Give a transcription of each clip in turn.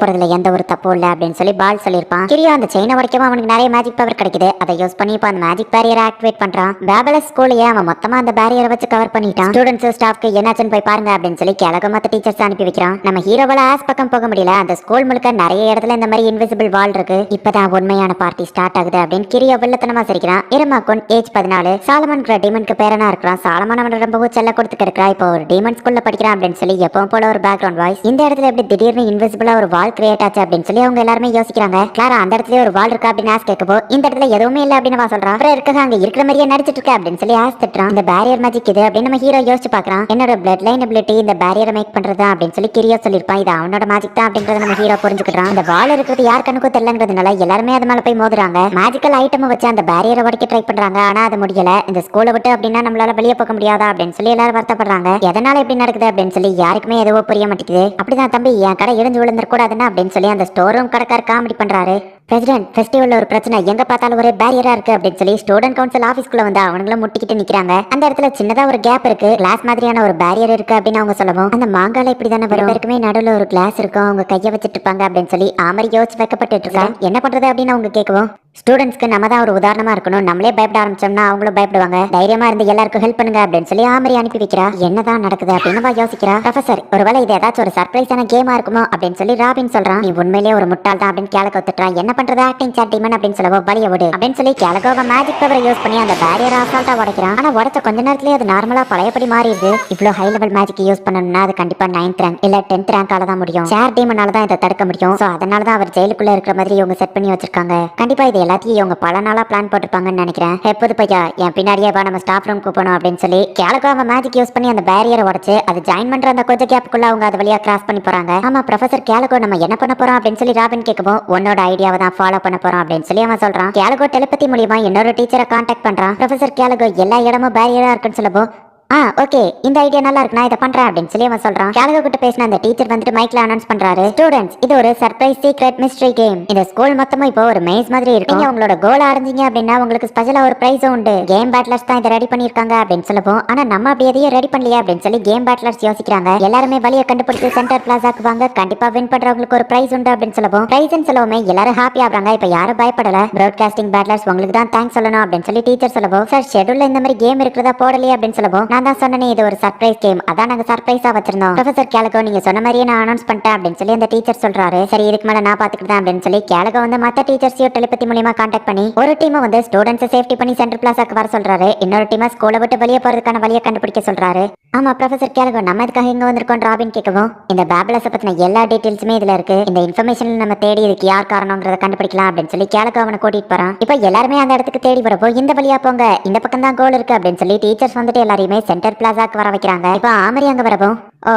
போறதுல எந்த ஒரு தப்பும் இல்ல அப்படின்னு சொல்லி பால் சொல்லியிருப்பான். கிரியோ அந்த செயினை உடைக்கவும் அவனுக்கு நிறைய மேஜிக் பவர் கிடைக்குது. அதை யூஸ் பண்ணி இப்போ அந்த மேஜிக் பேரியரை ஆக்டிவேட் பண்றான். பேபலஸ் ஸ்கூலையே அவன் மொத்தமா அந்த பேரியரை வச்சு கவர் பண்ணிட்டான். ஸ்டூடெண்ட்ஸ் ஸ்டாஃப்க்கு என்னாச்சுன்னு போய் பாருங்க அப்படின்னு சொல்லி கிழக்கு மத்த டீச்சர்ஸ் அனுப்பி வைக்கிறான். நம்ம ஹீரோவால ஆஸ் பக்கம் போக முடியல. அந்த ஸ்கூல் முழுக்க நிறைய இடத்துல இந்த மாதிரி இன்விசிபிள் வால் இருக்கு. இப்பதான் உண்மையான பார்ட்டி ஸ்டார்ட் ஆகுது அப்படின்னு கிரியோ வில்லத்தனமா சிரிக்கிறான். இரமாக்குன் ஏஜ் 14 சாலமன் டீமனுக்கு பேரனா இருக்கிறான். சாலமன் அவனோட ரொம்பவும் செல்ல கொடுத்து கிடக்கிறா. இப்போ ஒரு டீமன் ஸ்கூல்ல படிக்கிறான் அப்படின்னு சொல்லி எப்பவும் போல ஒரு பேக்ரவுண்ட் வாய்ஸ். இந்த இடத்துல எப்படி திடீர்னு இன்விசிபிளா ஒரு வால் கிரியேட் ஆச்சு அப்படின்னு சொல்லி அவங்க எல்லாருமே யோசிக்கிறாங்க. கிளாரா அந்த இடத்துல ஒரு வால் இருக்கா அப்படின்னு ஆஸ் கேட்கப்போ இந்த இடத்துல எதுவுமே இல்ல அப்படின்னு சொல்றான். அப்புறம் இருக்க அங்க இருக்கிற மாதிரியே நடிச்சிட்டு இருக்க அப்படின்னு சொல்லி ஆஸ் திட்டுறான். இந்த பேரியர் மேஜிக் இது அப்படின்னு நம்ம ஹீரோ யோசிச்சு பாக்குறான். என்னோட பிளட் லைன் எபிலிட்டி இந்த பேரியரை மேக் பண்றதா அப்படின்னு சொல்லி கிரியோ சொல்லிருப்பான். இது அவனோட மேஜிக் தான் அப்படின்றத நம்ம ஹீரோ புரிஞ்சுக்கிறான். அந்த வால் இருக்கிறது யார் கண்ணுக்கும் தெரியலங்கிறதுனால எல்லாருமே அது மேல போய் மோதுறாங்க. மேஜிக்கல் ஐட்டம் வச்சு அந்த பேரியரை உடைக்க ட்ரை பண்றாங்க. ஆனா அது முடியல. இந்த ஸ்கூலை விட்டு அப்படின்னா நம்மளால வெளியே போக முடியாதா அப்படின்னு சொல்லி எல்லாரும் வருத்தப்படுறாங்க. எதனால இப்படி நடக்குது அப்படின்னு சொல்லி யாருக்குமே எதுவோ புரிய மாட்டேங்குது. அப்படிதான் தம்பி என் கடை இடிஞ்சு விழுந்துடக்கூடாதுன்னு அப்படின்னு சொல்லி அந்த ஸ்டோர் ரூம் கடைக்கார காமெடி பண்றாரு. பிரசிடென்ட் ஃபெஸ்டிவல்ல ஒரு பிரச்சனை, எங்க பார்த்தாலும் ஒரே பேரியரா இருக்கு அப்படின்னு சொல்லி ஸ்டூடெண்ட் கவுன்சில் ஆபீஸ்க்குள்ள வந்து அவங்கள முட்டிக்கிட்டு நிக்கிறாங்க. அந்த இடத்துல சின்னதா ஒரு கேப் இருக்கு, கிளாஸ் மாதிரியான ஒரு பேரியர் இருக்கு அப்படின்னு அவங்க சொல்லவும் அந்த மாங்கால இப்படி தானே வரும், இருக்குமே நடுவில் ஒரு கிளாஸ் இருக்கும், அவங்க கையை வச்சுட்டு இருப்பாங்க அப்படின்னு சொல்லி ஆமரி யோசிச்சு வைக்கப்பட்டு இருக்காங்க. என்ன பண்றது அப்படின்னு அவங்க கேட்கவும் ஸ்டூடெண்ட்ஸ்க்கு நம்ம தான் ஒரு உதாரணமா இருக்கணும், நம்மளே பயப்பட ஆரம்பிச்சோம்னா அவங்களும் பயப்படுவாங்க, தைரியமா இருந்து எல்லாருக்கும் ஹெல்ப் பண்ணுங்க அப்படின்னு சொல்லி ஆமரி அனுப்பி வைக்கிறா. என்னதான் நடக்குது அப்படின்னு யோசிக்கிறா. ப்ரொஃபசர் ஒருவேளை இது ஏதாச்சும் ஒரு சர்ப்ரைஸான கேமா இருக்குமோ அப்படின்னு சொல்லி ராபின் சொல்றான். நீ உண்மையிலேயே ஒரு முட்டாள் தான் அப்படின்னு கேலக ஒத்துட்டான். என்ன பண்றது ஆக்டிங் சாட் டீமன் அப்படின்னு சொல்லவோ வலிய விடு அப்படின்னு சொல்லி கேலகோவ மேஜிக் பவரை யூஸ் பண்ணி அந்த பேரியர் அசால்ட்டா உடைக்கிறான். ஆனா உடைச்ச கொஞ்ச நேரத்திலேயே அது நார்மலா பழையபடி மாறிடுது. இவ்வளவு ஹை லெவல் மேஜிக் யூஸ் பண்ணணும்னா அது கண்டிப்பா 9th ரேங்க் இல்ல 10th ரேங்கால தான் முடியும். சாட் டீமனால தான் இதை தடுக்க முடியும். சோ அதனால தான் அவர் ஜெயிலுக்குள்ள இருக்கிற மாதிரி இவங்க செட் பண்ணி வச்சிருக்காங்க. கண்டிப்பா இது எல்லாத்தையும் இவங்க பல நாளா பிளான் போட்டிருப்பாங்கன்னு நினைக்கிறேன். எப்போது பையா என் பின்னாடியே வா நம்ம ஸ்டாஃப் ரூம் போகணும் அப்படின்னு சொல்லி கேலகோவ மேஜிக் யூஸ் பண்ணி அந்த பேரியரை உடைச்சு அது ஜாயின் பண்ற அந்த கொஞ்சம் கேப்புக்குள்ள அவங்க அது வழியா கிராஸ் பண்ணி போறாங்க. ஆமா ப்ரொஃபசர் கேலகோ நம்ம என்ன பண்ண போறோம் அப்படின்னு சொல்லி ராபின் கேட்கவும் உன்னோட ஐடியாவை தான் ஃபாலோ பண்ண போறோம் அப்படின்னு சொல்லி அவன் சொல்றான். கேலகோ டெலிபதி மூலமா இன்னொரு டீச்சரை கான்டாக்ட் பண்றான். ப்ரொஃபசர் கேலகோ எல்லா இடமும் பேரியரா இருக்குன்னு சொல்லப்போ ஓகே இந்த ஐடியா நல்லா இருக்கு, நான் இதை பண்றேன் அப்படின்னு சொல்லி அவன் சொல்றான். கேலகோ கிட்ட பேசின அந்த டீச்சர் வந்துட்டு மைக்ல அனௌன்ஸ் பண்றாரு. ஸ்டூடெண்ட்ஸ் இது ஒரு சர்ப்ரைஸ் சீக்ரெட் மிஸ்ட்ரி கேம். இந்த ஸ்கூல் மொத்தமும் இப்போ ஒரு மேஸ் மாதிரி இருக்கு. நீங்க உங்களோட கோல் அடைஞ்சீங்க அப்படின்னா உங்களுக்கு ஸ்பெஷலா ஒரு பிரைஸ் உண்டு. கேம் பேட்லர்ஸ் தான் இதை ரெடி பண்ணிருக்காங்க அப்படின்னு சொல்லப்போ ஆனா நம்ம அப்படி எதையும் ரெடி பண்ணலையா அப்படின்னு சொல்லி கேம் பேட்லர்ஸ் யோசிக்கிறாங்க. எல்லாருமே வழியை கண்டுபிடிச்சு சென்டர் பிளாசாக்கு வாங்க, கண்டிப்பா வின் பண்றவங்களுக்கு ஒரு பிரைஸ் உண்டு அப்படின்னு சொல்லப்போ பிரைஸ் சொல்லவுமே எல்லாரும் ஹாப்பி ஆகுறாங்க. இப்ப யாரும் பயப்படல. ப்ராட்காஸ்டிங் பேட்லர்ஸ் உங்களுக்கு தான் தேங்க்ஸ் சொல்லணும் அப்படின்னு சொல்லி டீச்சர் சொல்லப்போ சார் ஷெட்யூல்ல இந்த மாதிரி கேம் இருக்கிறதா போடலையே அப்படின்னு சொல்லப்போ நான் தான் சொன்னேன் இது ஒரு சர்ப்ரைஸ் கேம், அதான் நாங்க சர்ப்ரைஸா வச்சிருந்தோம். ப்ரொஃபசர் கேலகோ நீங்க சொன்ன மாதிரியே நான் அனௌன்ஸ் பண்ணிட்டேன் அப்படின்னு சொல்லி அந்த டீச்சர் சொல்றாரு. சரி இதுக்கு மேல நான் பாத்துக்கிட்டேன் அப்படின்னு சொல்லி கேலகோ வந்து மத்த டீச்சர்ஸையும் டெலிபதி மூலமா கான்டாக்ட் பண்ணி ஒரு டீமை வந்து ஸ்டூடெண்ட்ஸை சேஃப்டி பண்ணி சென்ட்ரல் பிளாஸாக்கு வர சொல்றாரு. இன்னொரு டீமை ஸ்கூலை விட்டு வெளியே போறதுக்கான வழியை கண்டுபிடிக்க சொல்றாரு. ஆமா ப்ரொஃபசர் கேலகோ நம்ம இதுக்காக இங்க வந்திருக்கோம் ராபின் கேட்கவும் இந்த பேபலஸை பத்தின எல்லா டீடைல்ஸுமே இதுல இருக்கு. இந்த இன்ஃபர்மேஷன் நம்ம தேடி இதுக்கு யார் காரணங்கிறத கண்டுபிடிக்கலாம் அப்படின்னு சொல்லி கேலகோ அவனை கூட்டிட்டு போறான். இப்போ எல்லாருமே அந்த இடத்துக்கு தேடி வரப்போ இந்த வழியா போங்க, இந்த பக்கம் தான் கோல் இருக்கு அப்படின்னு சொல்லி டீச்சர்ஸ் வந்துட்டு எல்லாரையுமே சென்டர் பிளாஸாக்கு வர வைக்கிறாங்க. இப்போ ஆமரி அங்க வரப்போ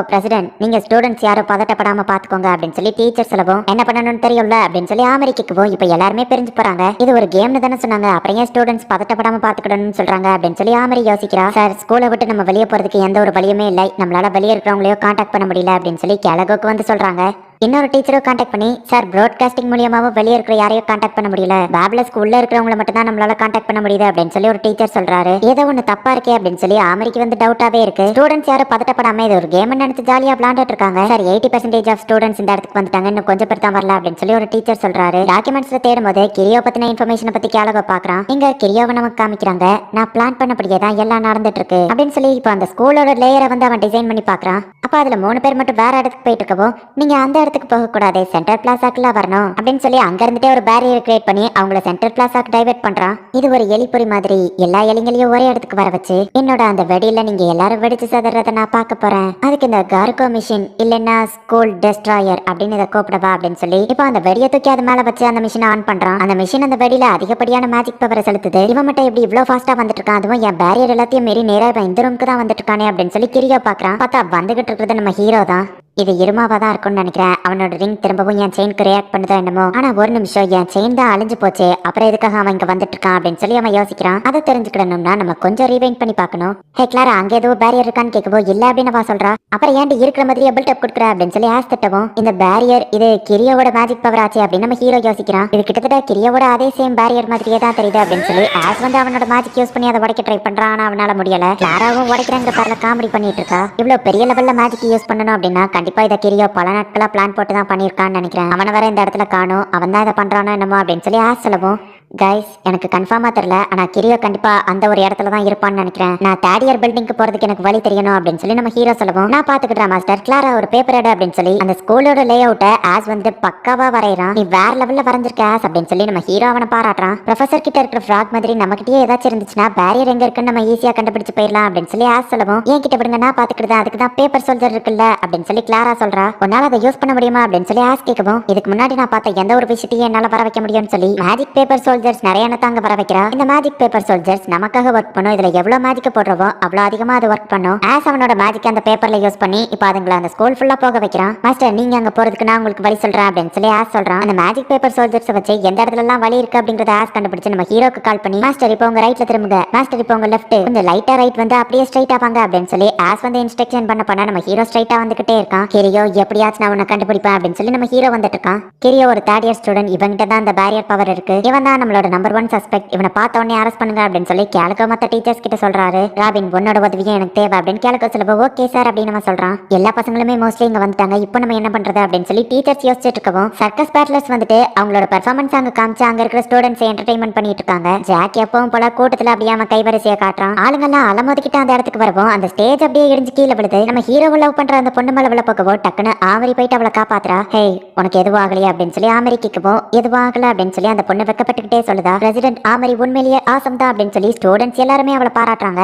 பிரசிடென்ட் நீங்க ஸ்டூடெண்ட்ஸ் யாரும் பதட்டப்படாம பாத்துக்கோங்க அப்படின்னு சொல்லி டீச்சர் சொல்லவும் என்ன பண்ணணும்னு தெரியும்ல அப்படின்னு சொல்லி ஆமரி கேட்கவும் இப்போ எல்லாருமே பிரிஞ்சு போறாங்க. இது ஒரு கேம்னு தானே சொன்னாங்க, அப்புறம் ஏன் ஸ்டூடெண்ட்ஸ் பதட்டப்படாம பாத்துக்கணும்னு சொல்றாங்க அப்படின்னு சொல்லி ஆமரி யோசிக்கிறா. சார் ஸ்கூலை விட்டு நம்ம வெளியே போறதுக்கு எந்த ஒரு வழியுமே இல்லை, நம்மளால வெளியே இருக்கிறவங்களையோ கான்டாக்ட் பண்ண முடியல அப்படின்னு சொல்லி கேலகோக்கு வந்து சொல்றாங்க. இன்னொரு டீச்சரை கான்டாக்ட் பண்ணி சார் ப்ராட்காஸ்டிங் மூலியமாவும் வெளியே இருக்கிற யாரையும் கான்டாக்ட் பண்ண முடியல, பேப்லஸ்க்கு உள்ள இருக்கிறவங்களை மட்டும் தான் நம்மளால கான்டாக்ட் பண்ண முடியுது அப்படின்னு சொல்லி ஒரு டீச்சர் சொல்றாரு. ஏதோ ஒண்ணு தப்பா இருக்கே அப்படின்னு சொல்லி ஆமரிக்கு வந்து டவுட்டாவே இருக்கு. ஸ்டூடெண்ட்ஸ் யாரும் பதட்டப்படாம இது ஒரு கேம் நினைச்சு ஜாலியா விளையாண்டுட்டு இருக்காங்க. சார் 80% ஆஃப் ஸ்டூடெண்ட்ஸ் இந்த இடத்துக்கு வந்துட்டாங்க, இன்னும் கொஞ்சம் பேர் தான் வரல அப்படின்னு சொல்லி ஒரு டீச்சர் சொல்றாரு. டாக்குமெண்ட்ஸ்ல தேடும் போது கிரியோ பத்தின இன்ஃபர்மேஷனை பத்தி கேலகோ பாக்குறான். இங்க கிரியோவை நமக்கு காமிக்கிறாங்க. நான் பிளான் பண்ணபடியே தான் எல்லாம் நடந்துட்டு இருக்கு அப்படின்னு சொல்லி இப்போ அந்த ஸ்கூலோட லேயரை வந்து அவன் டிசைன் பண்ணி பாக்குறான். அப்ப அதுல 3 பேர் மட்டும் வேற இடத்துக்கு போயிட்டு இருக்கவோ நீங்க அந்த இடத்துக்கு போக கூடாது, சென்டர் பிளாஸாக்குள்ள வரணும் அப்படின்னு சொல்லி அங்க இருந்துட்டே ஒரு பேரியர் கிரியேட் பண்ணி அவங்கள சென்டர் பிளாஸாக்கு டைவர்ட் பண்றான். இது ஒரு எலிப்பொறி மாதிரி எல்லா எலிங்களையும் ஒரே இடத்துக்கு வர வச்சு என்னோட அந்த வெடியில நீங்க எல்லாரும் வெடிச்சு சதறத நான் பார்க்க போறேன். அதுக்கு இந்த கார்கோ மிஷின் இல்லைன்னா ஸ்கூல் டெஸ்ட்ராயர் அப்படின்னு இதை கூப்பிடவா அப்படின்னு சொல்லி இப்போ அந்த வெடியை தூக்கி அது மேல வச்சு அந்த மிஷினை ஆன் பண்றான். அந்த மிஷின் அந்த வெடியில அதிகப்படியான மேஜிக் பவரை செலுத்துது. இவன் மட்டும் எப்படி இவ்வளவு ஃபாஸ்டா வந்துட்டு இருக்கான், அதுவும் என் பேரியர் எல்லாத்தையும் மீறி நேரா இந்த ரூமுக்கு தான் வந்துட்டு இருக்கானே அப்படின்னு சொல்லி கிரியோ பாக்குறான். பார்த்தா வந்துகிட்டு இருக்கிறது நம்ம ஹீரோ தான். இது இருமாவா தான் இருக்கும்னு நினைக்கிறேன். அவனோட ரிங் திரும்பவும் என் செயினுக்கு ரியாக்ட் பண்ணுதா என்னமோ. ஆனா ஒரு நிமிஷம் என் செயின் தான் அழிஞ்சு போச்சு, அப்புறம் எதுக்காக அவன் இங்க வந்துட்டு இருக்கான் அப்படின்னு சொல்லி அவன் யோசிக்கிறான். அதை தெரிஞ்சுக்கணும்னா நம்ம கொஞ்சம் ரீவைண்ட் பண்ணி பார்க்கணும். ஹே கிளாரா அங்க ஏதோ பேரியர் இருக்கான்னு கேட்கவோ இல்ல அப்படின்னு அவ சொல்றா. அப்புறம் ஏன்டி இருக்கிற மாதிரி பில்டப் கொடுக்குற அப்படின்னு சொல்லி ஆஸ் திட்டவும் இந்த பேரியர் இது கிரியோவோட மேஜிக் பவர் ஆச்சு அப்படின்னு நம்ம ஹீரோ யோசிக்கிறான். இது கிட்டத்தட்ட கிரியோவோட அதே சேம் பேரியர் மாதிரியே தான் தெரியுது அப்படின்னு சொல்லி ஆஸ் வந்து அவனோட மேஜிக் யூஸ் பண்ணி அதை உடைக்க ட்ரை பண்றான். ஆனா அவனால முடியல. கிளாராவும் உடைக்கிறாங்க பேர்ல காமெடி பண்ணிட்டு இருக்கா. இவ்வளவு பெரிய லெவல்ல மேஜிக் யூஸ் பண்ணணும் அப்படின்னா கண்டிப்பா இதை கிரியோ பல நாட்களா பிளான் போட்டு தான் பண்ணியிருக்கான்னு நினைக்கிறேன். அவனை வேற இந்த இடத்துல காணும், அவன் தான் இதை பண்றானோ என்னமோ அப்படின்னு சொல்லி சொல்லவும், கைஸ் எனக்கு கன்ஃபார்மா தெரியல, ஆனா கிரியோ கண்டிப்பா அந்த ஒரு இடத்துல தான் இருப்பான்னு நினைக்கிறேன். நான் தேர்ட் இயர் பில்டிங்க்கு போறதுக்கு எனக்கு வழி தெரியணும் அப்படின்னு சொல்லி நம்ம ஹீரோ சொல்லவும், நான் பாத்துக்கிட்டேன் மாஸ்டர், கிளாரா ஒரு பேப்பர் எடு அப்படின்னு சொல்லி அந்த ஸ்கூலோட லே அவுட்டை ஆஸ் வந்து பக்காவா வரையறான். நீ வேற லெவல்ல வரைஞ்சிருக்க ஆஸ் அப்படின்னு சொல்லி நம்ம ஹீரோ அவனை பாராட்டுறான். ப்ரொஃபசர் கிட்ட இருக்கிற ஃப்ராக் மாதிரி நம்ம கிட்டயே ஏதாச்சும் இருந்துச்சுன்னா பேரியர் எங்க இருக்குன்னு நம்ம ஈஸியா கண்டுபிடிச்சு போயிடலாம் அப்படின்னு சொல்லி ஆஸ் சொல்லவும், ஏன் கிட்ட விடுங்க நான் பாத்துக்கிட்டேன், அதுக்கு தான் பேப்பர் சோல்ஜர் இருக்குல்ல அப்படின்னு சொல்லி கிளாரா சொல்றா. உன்னால அதை யூஸ் பண்ண முடியுமா அப்படின்னு சொல்லி ஆஸ் கேட்கவும், இதுக்கு முன்னாடி நான் பார்த்த எந்த ஒரு விஷயத்தையும் என்னால வர வைக்க முடியும்னு சொல்லி மேஜிக் பேப்பர் சோல்ஜர்ஸ் நிறைய தாங்க வர வைக்கிறா. இந்த மேஜிக் பேப்பர் சோல்ஜர்ஸ் நமக்காக ஒர்க் பண்ணும். இதுல எவ்வளவு மேஜிக் போடுறவோ அவ்வளவு அதிகமா அது ஒர்க் பண்ணும். ஆஸ் அவனோட மேஜிக் அந்த பேப்பர்ல யூஸ் பண்ணி இப்ப அதுங்களை அந்த ஸ்கூல் ஃபுல்லா போக வைக்கிறான். மாஸ்டர் நீங்க அங்க போறதுக்கு நான் உங்களுக்கு வழி சொல்றேன் அப்படின்னு சொல்லி ஆஸ் சொல்றான். அந்த மேஜிக் பேப்பர் சோல்ஜர்ஸ் வச்சு எந்த இடத்துல எல்லாம் வழி இருக்கு அப்படிங்கறத ஆஸ் கண்டுபிடிச்சு நம்ம ஹீரோக்கு கால் பண்ணி, மாஸ்டர் இப்போ உங்க ரைட்ல திரும்புங்க, மாஸ்டர் இப்போ உங்க லெஃப்ட், கொஞ்சம் லைட்டா ரைட் வந்து அப்படியே ஸ்ட்ரைட்டா வாங்க அப்படின்னு சொல்லி ஆஸ் வந்து இன்ஸ்ட்ரக்ஷன் பண்ண நம்ம ஹீரோ ஸ்ட்ரைட்டா வந்துகிட்டே இருக்கான். கிரியோ எப்படியாச்சும் நான் உன்னை கண்டுபிடிப்பேன் அப்படின்னு சொல்லி நம்ம ஹீரோ வந்துட்டு இருக்கான். கிரியோ ஒரு தேர்ட் இயர் ஸ்டூடெண்ட், இவங்கிட்ட தான் அந்த பேரியர் பவர் இருக்கு, இவன் தான் நம்மளோட நம்பர் 1 சஸ்பெக்ட், இவனை பார்த்த உடனே அரெஸ்ட் பண்ணுங்க அப்படின்னு சொல்லி கேலுக்கோ மத்த டீச்சர்ஸ் கிட்ட சொல்றாரு. ராபின் உன்னோட உதவியும் எனக்கு தேவை அப்படின்னு கேலுக்கோ சொல்லுவோம். ஓகே சார் அப்படின்னு நம்ம சொல்றான். எல்லா பசங்களுமே மோஸ்ட்லி இங்க வந்துட்டாங்க, இப்போ நம்ம என்ன பண்றது அப்படின்னு சொல்லி டீச்சர்ஸ் யோசிச்சுட்டு இருக்கவும், சர்க்கஸ் பேட்லர்ஸ் வந்துட்டு அவங்களோட பெர்ஃபார்மன்ஸ் அங்க காமிச்சு அங்க இருக்கிற ஸ்டூடெண்ட்ஸ் என்டர்டைன்மெண்ட் பண்ணிட்டு இருக்காங்க. ஜாக் எப்பவும் போல கூட்டத்துல அப்படியே அவன் கைவரிசையை காட்டுறான். ஆளுங்கெல்லாம் அலமோதிக்கிட்டு அந்த இடத்துக்கு வரவும் அந்த ஸ்டேஜ் அப்படியே இடிஞ்சு கீழே விழுது. நம்ம ஹீரோ லவ் பண்ற அந்த பொண்ணு மேல விழ போகவும் டக்குன்னு ஆமரி போயிட்டு அவளை காப்பாத்துறா. ஹே உனக்கு எதுவும் ஆகலையா அப்படின்னு சொல்லி ஆமரி கேட்கவும், எதுவும் ஆகல அப்படின்னு சொல்லி அந்த பொண்ணு வெக்கப்பட்டுக்கிட்டே சொல்லுதா. பிரசிடென்ட் ஆமரி உண்மையிலேயே ஆசம் தான் அப்படின்னு சொல்லி ஸ்டூடெண்ட்ஸ் எல்லாருமே அவளை பாராட்டுறாங்க.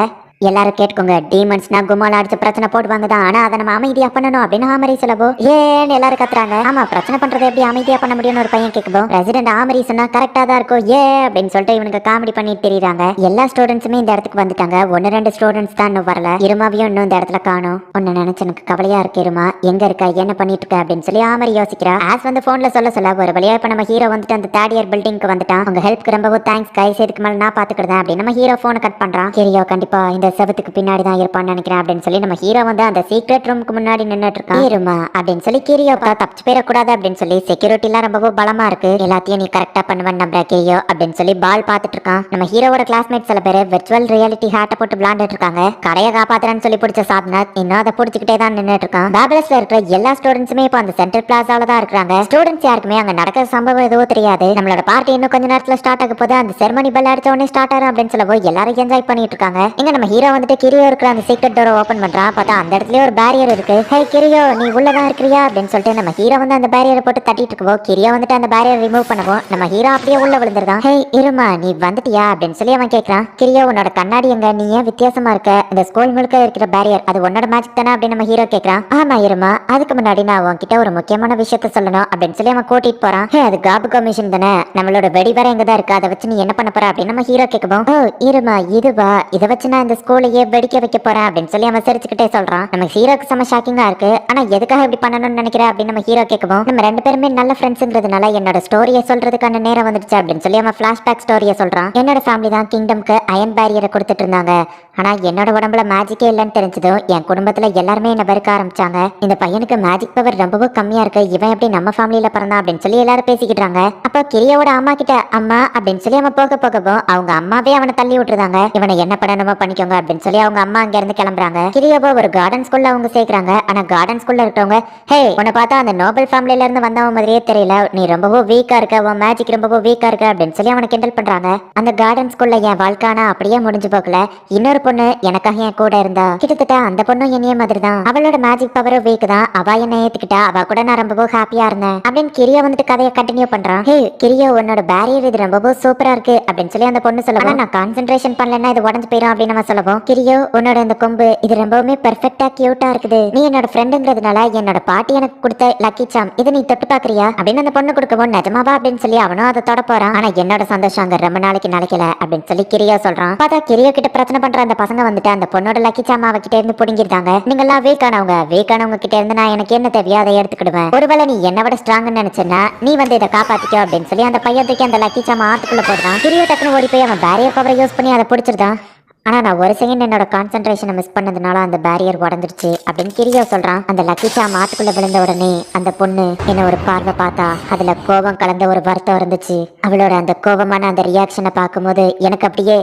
எல்லாரும் கேட்டுக்கோங்க, டீமன்ஸ்னா கும்மால அடிச்சு பிரச்சனை போடுவாங்க தான், ஆனா அதை நம்ம அமைதியா பண்ணணும் அப்படின்னு ஆமரி சொல்லவோ, ஏன்னு எல்லாரும் கத்துறாங்க. ஆமா பிரச்சனை பண்றதை எப்படி அமைதியா பண்ண முடியும்னு ஒரு பையன் கேட்கும். பிரசிடென்ட் ஆமரி சொன்னா கரெக்டா தான் இருக்கும் ஏ அப்படின்னு சொல்லிட்டு இவனுக்கு காமெடி பண்ணிட்டு தெரியுறாங்க. எல்லா ஸ்டூடெண்ட்ஸுமே இந்த இடத்துக்கு வந்துட்டாங்க. 1-2 ஸ்டூடெண்ட்ஸ் தான் இன்னும் வரல. இருமாவையும் இன்னும் இந்த இடத்துல காணும். ஒன்னு நினைச்சு எனக்கு கவலையா இருக்கு. இருமா எங்க இருக்கா, என்ன பண்ணிட்டு இருக்க அப்படின்னு சொல்லி ஆமரி யோசிக்கிறா. ஆஸ் வந்து போன்ல சொல்ல ஒரு வழியா இப்ப நம்ம ஹீரோ வந்துட்டு அந்த தேர்ட் இயர் பில்டிங்க்கு வந்துட்டான். உங்க ஹெல்ப்க்கு ரொம்பவும் தேங்க்ஸ் கைஸ், இதுக்கு மேல நான் பாத்துக்கிட்டேன் அப்படின்னு நம்ம ஹீரோ போனை கட் பண்றான். ஹீரோ கண்டிப்பா இந்த செவத்துக்கு பின்னாடி தான் இருப்பான்னு நினைக்கிறேன் அப்படின்னு சொல்லி நம்ம ஹீரோ வந்து அந்த சீக்ரெட் ரூமுக்கு முன்னாடி நின்னுட்டு இருக்கான். இருமா அப்படின்னு சொல்லி கிரியோ தப்பிச்சு போயிடக்கூடாது அப்படின்னு சொல்லி செக்யூரிட்டி எல்லாம் ரொம்ப பலமா இருக்கு, எல்லாத்தையும் நீ கரெக்டா பண்ணுவேன் நம்புற கிரியோ அப்படின்னு சொல்லி பால் பாத்துட்டு இருக்கான். நம்ம ஹீரோவோட கிளாஸ்மேட் சில பேர் விர்ச்சுவல் ரியாலிட்டி ஹேட்டை போட்டு விளையாண்டுட்டு இருக்காங்க. கடையை காப்பாத்துறேன்னு சொல்லி பிடிச்ச சாத்நாத் இன்னும் அதை பிடிச்சிக்கிட்டே தான் நின்னுட்டு இருக்கான். பேபலஸ்ல இருக்கிற எல்லா ஸ்டூடெண்ட்ஸுமே இப்போ அந்த சென்ட்ரல் பிளாசால தான் இருக்காங்க. ஸ்டூடெண்ட்ஸ் யாருக்குமே அங்க நடக்கிற சம்பவம் எதுவும் தெரியாது. நம்மளோட பார்ட்டி இன்னும் கொஞ்ச நேரத்துல ஸ்டார்ட் ஆக போது, அந்த செரமனி பெல் அடிச்ச உடனே ஸ்டார்ட் ஆகும் அப்படின்னு சொல்லவோ எல்லாரும் என்ஜாய் பண்ணிட்டு இருக்காங்க. இங்க நம்ம ஹீரோ வந்துட்டு கிரியோ இருக்கிற அந்த சீக்ரெட் டோரை ஓபன் பண்றான். பார்த்தா அந்த இடத்துலயே ஒரு பேரியர் இருக்கு. ஹே கிரியோ நீ உள்ளதான் இருக்கிறியா அப்படின்னு சொல்லிட்டு நம்ம ஹீரோ வந்து அந்த பேரியரை போட்டு தட்டிட்டு இருக்கவோ, கிரியோ வந்துட்டு அந்த பேரியர் ரிமூவ் பண்ணவும் நம்ம ஹீரோ அப்படியே உள்ள விழுந்துருதான். ஹே இருமா நீ வந்துட்டியா அப்படின்னு சொல்லி அவன் கேட்கறான். கிரியோ உன்னோட கண்ணாடி எங்க, நீ ஏன் வித்தியாசமா இருக்க, இந்த ஸ்கூல் முழுக்க இருக்கிற பேரியர் அது உன்னோட மேஜிக் தானே அப்படின்னு நம்ம ஹீரோ கேட்கறான். ஆமா இருமா, அதுக்கு முன்னாடி நான் உன்கிட்ட ஒரு முக்கியமான விஷயத்த சொல்லணும் அப்படின்னு சொல்லி அவன் கூட்டிட்டு போறான். ஹே அது காபுகோ மிஷன் தானே, நம்மளோட வெடி வர எங்கதான் இருக்கு, அதை வச்சு நீ என்ன பண்ண போற அப்படின்னு நம்ம ஹீரோ கேட்கவும், ஓ இருமா இதுவா, இதை வச்சு நான் இந்த ஸ்கூலையே வெடிக்க வைக்க போறேன் அப்படின்னு சொல்லி அவன் சிரிச்சுக்கிட்டே சொல்றான். நம்ம ஹீரோக்கு செம ஷாக்கிங்கா இருக்கு. ஆனா எதுக்காக இப்படி பண்ணணும்னு நினைக்கிற அப்படின்னு நம்ம ஹீரோ கேட்கவும், நம்ம 2 பேருமே நல்ல ஃப்ரெண்ட்ஸ்ங்கிறதுனால என்னோட ஸ்டோரியை சொல்றதுக்கான நேரம் வந்துடுச்சு அப்படின்னு சொல்லி அவன் பிளாஷ்பேக் ஸ்டோரியை சொல்றான். என்னோட ஃபேமிலி தான் கிங்டம்க்கு அயன் பேரியரை கொடுத்துட்டு இருந்தாங்க. ஆனா என்னோட உடம்புல மேஜிக்கே இல்லைன்னு தெரிஞ்சதும் என் குடும்பத்துல எல்லாருமே என்ன வெறுக்க ஆரம்பிச்சாங்க. இந்த பையனுக்கு மேஜிக் பவர் ரொம்பவும் கம்மியா இருக்கு, இவன் எப்படி நம்ம ஃபேமிலியில பிறந்தான் அப்படின்னு சொல்லி எல்லாரும் பேசிக்கிட்டாங்க. அப்போ கிரியோட அம்மா கிட்ட அம்மா அப்படின்னு சொல்லி அவன் போகவும் அவங்க அம்மாவே அவனை தள்ளி விட்டுருந்தாங்க. இவனை என்ன பண்ணணுமோ பண்ணிக்கோங்க அப்படின்னு சொல்லி அவங்க அம்மா அங்க இருந்து கிளம்புறாங்க. கிரியோவை ஒரு கார்டன் ஸ்கூல்ல அவங்க சேர்க்கறாங்க. ஆனா கார்டன் ஸ்கூல்ல இருக்கவங்க, ஹே உன்னை பார்த்தா அந்த நோபல் ஃபேமிலில இருந்து வந்தவன் மாதிரியே தெரியல, நீ ரொம்பவும் வீக்கா இருக்க, உன் மேஜிக் ரொம்பவும் வீக்கா இருக்க அப்படின்னு சொல்லி அவனை கிண்டல் பண்றாங்க. அந்த கார்டன் ஸ்கூல்ல என் வாழ்க்கானா அப்படியே முடிஞ்சு போகல, இன்னொரு பொண்ணு எனக்காக என் கூட இருந்தா, கிட்டத்தட்ட அந்த பொண்ணும் என்னைய மாதிரி தான், அவளோட மேஜிக் பவரும் வீக் தான், அவ என்ன ஏத்துக்கிட்டா, அவ கூட நான் ரொம்பவும் ஹாப்பியா இருந்தேன் அப்படின்னு கிரியோ வந்துட்டு கதையை கண்டினியூ பண்றான். ஹே கிரியோ உன்னோட பேரியர் இது ரொம்பவும் சூப்பரா இருக்கு அப்படின்னு சொல்லி அந்த பொண்ணு சொல்லவும், நான் கான்சென்ட்ரேஷன் பண்ணலன்னா இது உடஞ்சு போயிடும் அப்படின்னு நம்ம சொல்லவும், கிரியோ உன்னோட இந்த கொம்பு இது ரொம்பவுமே பெர்ஃபெக்ட்டா கியூட்டா இருக்குது, நீ என்னோட ஃப்ரெண்டுங்கிறதுனால என்னோட பாட்டி எனக்கு கொடுத்த லக்கி சாம் இதை நீ தொட்டு பாக்குறியா அப்படின்னு அந்த பொண்ணு கொடுக்கவும், நிஜமாவா அப்படின்னு சொல்லி அவனும் அதை தொட போறான். ஆனா என்னோட சந்தோஷம் அங்க ரொம்ப நாளைக்கு நினைக்கல அப்படின்னு சொல்லி கிரியோ சொல்றான். பார்த்தா கிரியோ கிட்ட பிரச்சனை பண்ற அந்த பசங்க வந்துட்டு அந்த பொண்ணோட லக்கி சாம் அவகிட்ட இருந்து புடுங்கிருந்தாங்க. நீங்க எல்லாம் வீக்கானவங்க கிட்ட இருந்து நான் எனக்கு என்ன தேவையோ அதை எடுத்துக்கிடுவேன், ஒருவேளை நீ என்ன விட ஸ்ட்ராங்னு நினைச்சேன்னா நீ வந்து இதை காப்பாத்திக்கோ அப்படின்னு சொல்லி அந்த பையத்துக்கு அந்த லக்கி சாம் ஆத்துக்குள்ள போடுறான். கிரியோ டக்குன்னு ஓடி போய் அவன் பேரியர் பவரை யூஸ் பண்ணி அதை பிடிச்சிருந்தான். ஆனா நான் ஒரு செகண்ட் என்னோட கான்சென்ட்ரேஷனை மிஸ் பண்ணதுனால அந்த பேரியர் உடஞ்சிருச்சு அப்படின்னு கிரியோ சொல்றான். அந்த லக்கி சாம் ஆத்துக்குள்ள விழுந்த உடனே அந்த பொண்ணு என்ன ஒரு பார்வை பார்த்தா, அதுல கோபம் கலந்த ஒரு வருத்தம் இருந்துச்சு. அவளோட அந்த கோபமான அந்த ரியாக்ஷனை பார்க்கும்போது எனக்கு அப்படியே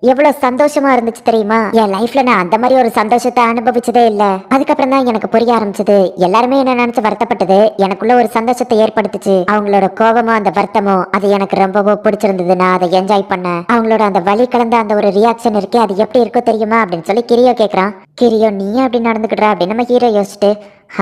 எவ்வளவு சந்தோஷமா இருந்துச்சு தெரியுமா? என் லைஃப்ல நான் அந்த மாதிரி ஒரு சந்தோஷத்தை அனுபவிச்சதே இல்ல. அதுக்கப்புறம் தான் எனக்கு புரிய ஆரம்பிச்சது. எல்லாருமே என்ன நினைச்சு வருத்தப்பட்டது எனக்குள்ள ஒரு சந்தோஷத்தை ஏற்படுத்துச்சு. அவங்களோட கோபமோ அந்த வருத்தமோ அது எனக்கு ரொம்பவோ பிடிச்சிருந்தது. நான் அதை என்ஜாய் பண்ணேன். அவங்களோட அந்த வலி கலந்த அந்த ஒரு ரியாக்ஷன் இருக்கே அது எப்படி இருக்கோ தெரியுமா அப்படின்னு சொல்லி கிரியோ கேக்குறான். கிரியோ நீ அப்படி நடந்துக்கிட்டா அப்படின்னு நம்ம ஹீரோ யோசிச்சுட்டு,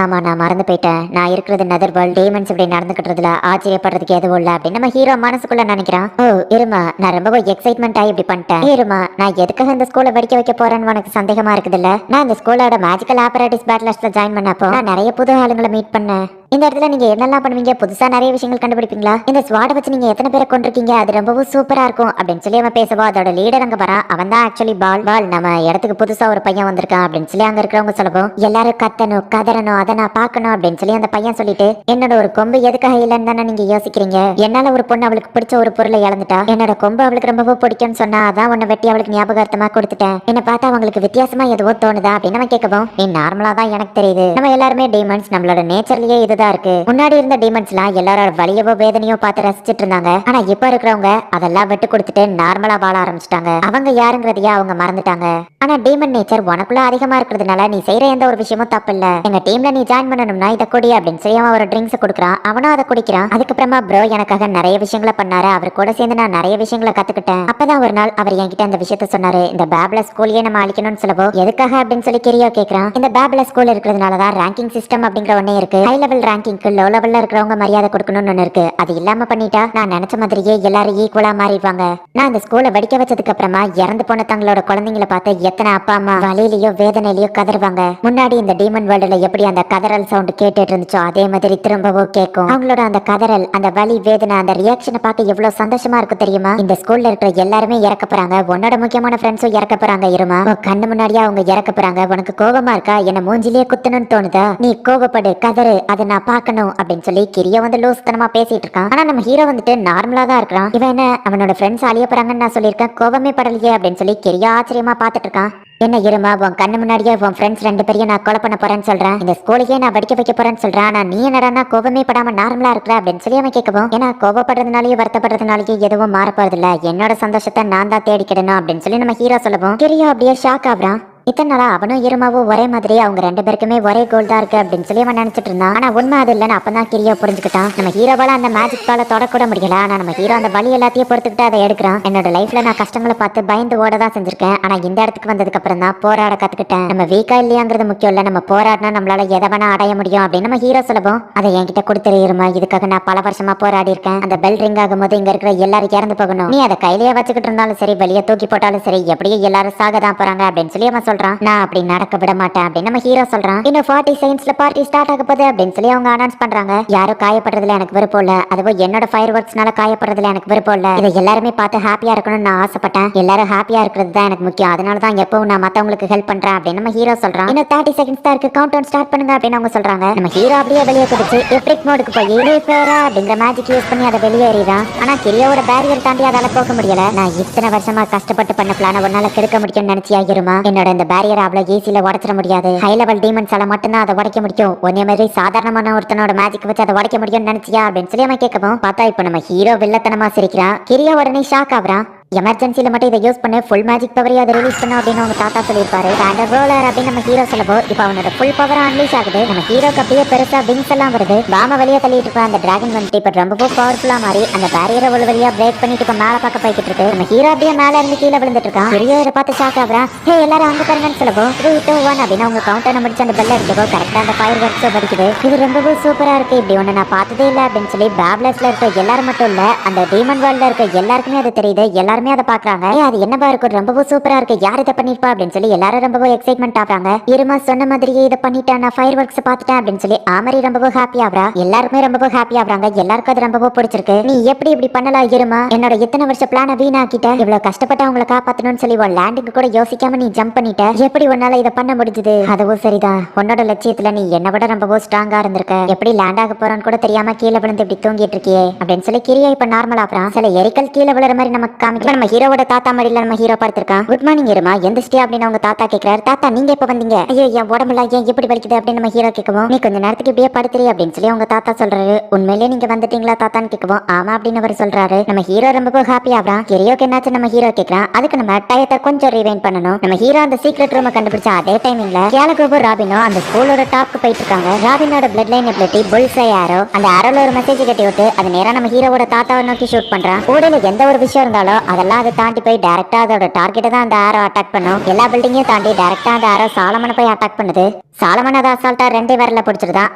ஆமா நான் மறந்து போயிட்டேன். நான் இருக்கிறது நதர் வேர்ல்ட். டேமன்ஸ் இப்படி நடந்துக்கிட்டதுல ஆச்சரியப்படுறதுக்கு எதுவும் இல்ல அப்படின்னு நம்ம ஹீரோ மனசுக்குள்ள நினைக்கிறான். ஓ இருமா, நான் ரொம்ப எக்ஸைட்மெண்ட் ஆகி இப்படி பண்ணிட்டேன். இருமா, நான் எதுக்காக இந்த ஸ்கூலை படிக்க வைக்க போறேன்னு உனக்கு சந்தேகமா இருக்குது இல்ல? நான் இந்த ஸ்கூலோட மேஜிக்கல் ஆப்பரேட்டிஸ் பேட்லர்ஸ்ல ஜாயின் பண்ணப்போ நான் நிறைய புது ஆளுங்களை மீட் பண்ணேன். இந்த இடத்துல நீங்க என்னெல்லாம் பண்ணுவீங்க? புதுசா நிறைய விஷயங்கள் கண்டுபிடிப்பீங்களா? இந்த ஸ்வாட வச்சு நீங்க எத்தனை பேரை கொண்டிருக்கீங்க? அது ரொம்பவும் சூப்பரா இருக்கும் அப்படின்னு சொல்லி அவன் பேசவோ அதோட லீடர் அங்க வரான். அவன் தான் ஆக்சுவலி பால். நம்ம இடத்துக்கு புதுசா ஒரு பையன் வந்திருக்கான் அப்படின்னு சொல்லி அங்க இருக்கிறவங்க சொல்லவும் எல்லாரும் கத்தணும் கதறணும் அதை நான் பாக்கணும் அப்படின்னு சொல்லி அந்த பையன் சொல்லிட்டு, என்னோட ஒரு கொம்பு எதுக்காக இல்லைன்னு தானே நீங்க யோசிக்கிறீங்க? என்னால ஒரு பொண்ணு அவளுக்கு பிடிச்ச ஒரு பொருளை இழந்துட்டா. என்னோட கொம்பு அவளுக்கு ரொம்பவும் பிடிக்கும்னு சொன்னா அதான் உன்னை வெட்டி அவளுக்கு ஞாபகார்த்தமா கொடுத்துட்டேன். என்ன பார்த்தா அவங்களுக்கு வித்தியாசமா எதுவோ தோணுதா அப்படின்னு நம்ம கேட்கவும், நீ நார்மலா தான் எனக்கு தெரியுது. நம்ம எல்லாருமே டீமன்ஸ். நம்மளோட நேச்சர்லயே இதுதான் இருக்கு. முன்னாடி இருந்த டீமன்ஸ்லாம் எல்லாரோட வலியவோ வேதனையோ பார்த்து ரசிச்சிட்டு இருந்தாங்க. ஆனா இப்ப இருக்கிறவங்க அதெல்லாம் விட்டு கொடுத்துட்டு நார்மலா வாழ ஆரம்பிச்சிட்டாங்க. அவங்க யாருங்கிறதையே அவங்க மறந்துட்டாங்க. ஆனா டீமன் நேச்சர் உனக்குள்ள அதிகமா இருக்கிறதுனால நீ செய்யற எந்த ஒரு விஷயமும் தப்பு இல்ல. எங்க டீம்ல நீ ஜாயின் பண்ணணும்னா இதை குடி அப்படின்னு சொல்லி அவன் ஒரு ட்ரிங்க்ஸ் கொடுக்குறான். அவனும் அதை குடிக்கிறான். அதுக்கப்புறமா ப்ரோ எனக்காக நிறைய விஷயங்களை பண்ணாரு. அவர் கூட சேர்ந்து நான் நிறைய விஷயங்களை கத்துக்கிட்டேன். அப்பதான் ஒரு நாள் அவர் என்கிட்ட அந்த விஷயத்த சொன்னாரு. இந்த பேப்லஸ் ஸ்கூலையே நம்ம அழிக்கணும்னு சொல்லவோ எதுக்காக அப்படின்னு சொல்லி கிரியோ கேட்கறான். இந்த பேப்லஸ் ஸ்கூல் இருக்கிறதுனாலதான் ரேங்கிங் சிஸ்டம் அப்படிங்கிற ஒன்னே இருக்கு. ஹை லெவல் ரேங்கிங்க்கு லோ லெவல்ல இருக்கிறவங்க மரியாதை கொடுக்கணும்னு ஒண்ணு இருக்கு. அது இல்லாம பண்ணிட்டா நான் நினைச்ச மாதிரியே எல்லாரும் ஈக்குவலா மாறிடுவாங்க. நான் இந்த ஸ்கூலை படிக்க வச்சதுக்கு அப்புறமா இறந்து போன தங்களோட குழந்தைங்களை பார்த்து எத்தனை அப்பா அம்மா வலியிலயோ வேதனையிலயோ கதறுவாங்க. முன்னாடி இந்த டீமன் வேர்ல்டுல எப்படி அந்த கதறல் சவுண்ட் கேட்டுட்டு இருந்துச்சோ அதே மாதிரி திரும்பவும் கேட்கும். அவங்களோட அந்த கதறல், அந்த வலி, வேதனை, அந்த ரியாக்ஷனை பார்க்க எவ்வளவு சந்தோஷமா இருக்கு தெரியுமா? இந்த ஸ்கூல்ல இருக்கிற எல்லாருமே இறக்க போறாங்க. உன்னோட முக்கியமான ஃப்ரெண்ட்ஸும் இறக்க போறாங்க. இருமா, கண்ணு முன்னாடியே அவங்க இறக்க போறாங்க. உனக்கு கோபமா இருக்கா? என்ன மூஞ்சிலேயே குத்தணும்னு தோணுதா? நீ கோபப்படு, கதறு, அதை நான் பார்க்கணும் அப்படின்னு சொல்லி கிரியோ வந்து லூஸ்தனமா பேசிட்டு இருக்கான். ஆனா நம்ம ஹீரோ வந்துட்டு நார்மலா தான் இருக்கான். இவன் என்ன அவனோட ஃப்ரெண்ட்ஸ் அழிய போறாங்கன்னு நான் சொல்லியிருக்கேன், கோபமே படலையே அப்படின்னு சொல்லி கிரியோ ஆச்சரியமா பாத்துட்டு இருக்கான். என்ன இருமா, உன் கண்ணு முன்னாடியே உன் ஃப்ரெண்ட்ஸ் 2 பேரையும் நான் கொலை பண்ண போறேன்னு சொல்றேன். இந்த ஸ்கூலையே நான் படிக்க வைக்க போறேன்னு சொல்றேன். ஆனா நீ என்னடா கோபமே படாம நார்மலா இருக்கிற அப்படின்னு சொல்லி அவன் கேட்கவும், ஏன்னா கோபப்படுறதுனாலயும் வருத்தப்படுறதுனாலயும் எதுவும் மாற போறது இல்ல. என்னோட சந்தோஷத்தை நான் தான் தேடிக்கிடணும் அப்படின்னு சொல்லி நம்ம ஹீரோ சொல்லவும் கிரியோ அப்படியே ஷாக் ஆகுறான். இத்தனை நாளா அவனும் இருமாவும் ஒரே மாதிரி அவங்க 2 பேருக்குமே ஒரே கோல் தான் இருக்கு அப்படின்னு சொல்லி அவன் நினைச்சிட்டு இருந்தான். ஆனா உண்மை அது இல்லைன்னு அப்பதான் கிரியோ புரிஞ்சுக்கிட்டான். நம்ம ஹீரோவால அந்த மேஜிக் பால தொடக்கூட முடியல. ஆனா நம்ம ஹீரோ அந்த வலி எல்லாத்தையும் பொறுத்துக்கிட்டு அதை எடுக்கிறான். என்னோட லைஃப்ல நான் கஷ்டங்களை பார்த்து பயந்து ஓடதான் செஞ்சிருக்கேன். ஆனா இந்த இடத்துக்கு வந்ததுக்கு அப்புறம் தான் போராட கத்துக்கிட்டேன். நம்ம வீக்கா இல்லையாங்கிறது முக்கியம் இல்ல, நம்ம போராடினா நம்மளால எதை வேணா அடைய முடியும் அப்படின்னு நம்ம ஹீரோ சொல்லவும், அதை என்கிட்ட கொடுத்துருமா, இதுக்காக நான் பல வருஷமா போராடி இருக்கேன். அந்த பெல் ரிங் ஆகும் போது இங்க இருக்கிற எல்லாரும் இறந்து போகணும். நீ அதை கையிலேயே வச்சுக்கிட்டு இருந்தாலும் சரி, வெளியே தூக்கி போட்டாலும் சரி, எப்படியும் எல்லாரும் சாகதான் போறாங்க அப்படின்னு சொல்லி அவன் சொல்றான். நான் அப்படி நடக்க விட மாட்டேன் அப்படின்னு நம்ம ஹீரோ சொல்றான். இன்னும் 40 செகண்ட்ஸ்ல பார்ட்டி ஸ்டார்ட் ஆக போகுது அப்படின்னு சொல்லி அவங்க அனௌன்ஸ் பண்றாங்க. யாரும் காயப்படுறதுல எனக்கு விருப்பம் இல்ல, அதுவும் என்னோட ஃபயர் ஒர்க்ஸ்னால காயப்படுறதுல எனக்கு விருப்பம் இல்ல. இதை எல்லாருமே பார்த்து ஹாப்பியா இருக்கணும்னு நான் ஆசைப்பட்டேன். எல்லாரும் ஹாப்பியா இருக்கிறது தான் எனக்கு முக்கியம். அதனால தான் எப்பவும் நான் மத்தவங்களுக்கு ஹெல்ப் பண்றேன் அப்படின்னு நம்ம ஹீரோ சொல்றான். இன்னும் 30 செகண்ட்ஸ் தான் இருக்கு, கவுண்ட் டவுன் ஸ்டார்ட் பண்ணுங்க அப்படின்னு அவங்க சொல்றாங்க. நம்ம ஹீரோ அப்படியே வெளியே குதிச்சு எப்ரிக் மோடுக்கு போய் ரீஃபேரா அப்படிங்கிற மேஜிக் யூஸ் பண்ணி அதை வெளியேறிதான். ஆனா கிரியோட பேரியர் தாண்டி அதால போக முடியல. நான் இத்தனை வருஷமா கஷ்டப்பட்டு பண்ண பிளான உன்னால கெடுக்க முடியும்னு நினைச்சியா இருமா? என்னோட இந்த பேரியர் அவ்வளவு ஈஸியில உடச்சிட முடியாது. ஹை லெவல் டீமன்ஸால மட்டும்தான் அதை உடைக்க முடியும். ஒன்னே மாதிரி சாதாரணமான ஒருத்தனோட மேஜிக் வச்சு அதை உடைக்க முடியும்னு நினைச்சியா அப்படின்னு சொல்லி அவன் கேட்கவும், பார்த்தா இப்ப நம்ம ஹீரோ வில்லத்தனமா சிரிக்கிறான். கிரியா உடனே ஷாக் ஆகுறான். எமர்ஜென்சில மட்டும் இதை யூஸ் பண்ண ஃபுல் மேஜிக் பவரையும் அதை ரிலீஸ் பண்ண அப்படின்னு அவங்க தாத்தா சொல்லியிருப்பாரு. தாண்டர் ரோலர் அப்படின்னு நம்ம ஹீரோ சொல்லவோ இப்போ அவனோட ஃபுல் பவர் அன்லீஷ் ஆகுது. நம்ம ஹீரோக்கு அப்படியே பெருசா விங்ஸ் எல்லாம் வருது. பாம வழியா தள்ளிட்டு இருக்க அந்த டிராகன் வந்துட்டு இப்ப ரொம்ப பவர்ஃபுல்லா மாறி அந்த பேரியரை ஒரு வழியா பிரேக் பண்ணிட்டு இப்ப மேல பக்கம் போய்கிட்டு இருக்கு. நம்ம ஹீரோ அப்படியே மேல இருந்து கீழே விழுந்துட்டு இருக்கான். ஹீரோ இதை பார்த்து ஷாக் ஆகுறான். ஹே எல்லாரும் அங்க பாருங்கன்னு சொல்லவோ 3, 2, 1 அப்படின்னு அவங்க கவுண்டர் முடிச்சு அந்த பெல் அடிக்கவோ கரெக்டா அந்த ஃபயர் ஒர்க்ஸ் படிக்குது. இது ரொம்பவே சூப்பரா இருக்கு, இப்படி ஒண்ணு நான் பார்த்ததே இல்லை அப்படின்னு சொல்லி பேப்லஸ்ல இருக்க எல்லாரும் மட்டும் இல்ல அந்த டீமன் வேர்ல்ட்ல இருக்க எல்லாருக்குமே அது தெரியுது. எல்லாருமே அதை பாக்குறாங்க. அது என்னவா இருக்கும், ரொம்பவும் சூப்பரா இருக்கு, யார் இதை பண்ணிருப்பா அப்படின்னு சொல்லி எல்லாரும் ரொம்பவும் எக்ஸைட்மெண்ட் ஆகுறாங்க. இருமா சொன்ன மாதிரியே இதை பண்ணிட்டேன், நான் ஃபயர் ஒர்க்ஸ் பார்த்துட்டேன் அப்படின்னு சொல்லி ஆமரி ரொம்பவும் ஹாப்பி ஆகுறா. எல்லாருமே ரொம்பவும் ஹாப்பி ஆகுறாங்க. எல்லாருக்கும் அது ரொம்பவும் பிடிச்சிருக்கு. நீ எப்படி இப்படி பண்ணலாம் இருமா? என்னோட இத்தனை வருஷ பிளான வீணாக்கிட்ட, இவ்வளவு கஷ்டப்பட்டு அவங்களை காப்பாத்தணும்னு சொல்லி உன் லேண்டுக்கு கூட யோசிக்காம நீ ஜம்ப் பண்ணிட்ட. எப்படி உன்னால இதை பண்ண முடிஞ்சது? அதுவும் சரிதான், உன்னோட லட்சியத்துல நீ என்ன விட ரொம்பவும் ஸ்ட்ராங்கா இருந்திருக்க. எப்படி லேண்ட் ஆக போறோன்னு கூட தெரியாம கீழே விழுந்து இப்படி தூங்கிட்டு இருக்கியே அப்படின்னு சொல்லி கிரியா இப்ப நார்மல் ஆகுறான். சில எரிக்கல் கீழே விழுற மாதிரி நமக்கு காமிக்க இப்ப நம்ம ஹீரோவோட தாத்தா மடியில நம்ம ஹீரோ பார்த்திருக்கான். குட் மார்னிங் இருமா, எந்திரிச்சிட்டியா அப்படின்னு அவங்க தாத்தா கேக்குறாரு. தாத்தா நீங்க எப்ப வந்தீங்க? ஐயோ என் உடம்புல ஏன் எப்படி வலிக்குது அப்படின்னு நம்ம ஹீரோ கேட்கவும், நீ கொஞ்ச நேரத்துக்கு இப்படியே படுத்துறீ அப்படின்னு சொல்லி அவங்க தாத்தா சொல்றாரு. உண்மையிலேயே நீங்க வந்துட்டீங்களா தாத்தான்னு கேட்கவும், ஆமா அப்படின்னு அவர் சொல்றாரு. நம்ம ஹீரோ ரொம்ப ஹாப்பி ஆகுறான். கிரியோக்கு என்னாச்சு நம்ம ஹீரோ கேட்கறான். அதுக்கு நம்ம டயத்தை கொஞ்சம் ரிவைண்ட் பண்ணணும். நம்ம ஹீரோ அந்த சீக்ரெட் ரூமை கண்டுபிடிச்ச அதே டைமிங்ல கேலகோபோ ராபினோ அந்த ஸ்கூலோட டாப்க்கு போயிட்டு இருக்காங்க. ராபினோட பிளட் லைன் எபிலிட்டி புல்சை ஆரோ. அந்த ஆரோல ஒரு மெசேஜ் கட்டி விட்டு அது நேரா நம்ம ஹீரோவோட தாத்தாவை நோக்கி ஷூட் பண்றான். கூடையில எந்த ஒரு விஷயம் இருந்தாலும் அதெல்லாம் அதை தாண்டி போய் டைரக்டா அதோட டார்கெட்டை தான் அந்த ஆரோ அட்டாக் பண்ணும். எல்லா பில்டிங்கையும் தாண்டி டைரக்டா அந்த ஆரோ சாலமனை போய் அட்டாக் பண்ணுது. சாலமன் அதை அசால்ட்டா 2 விரல்ல பிடிச்சிருதான்.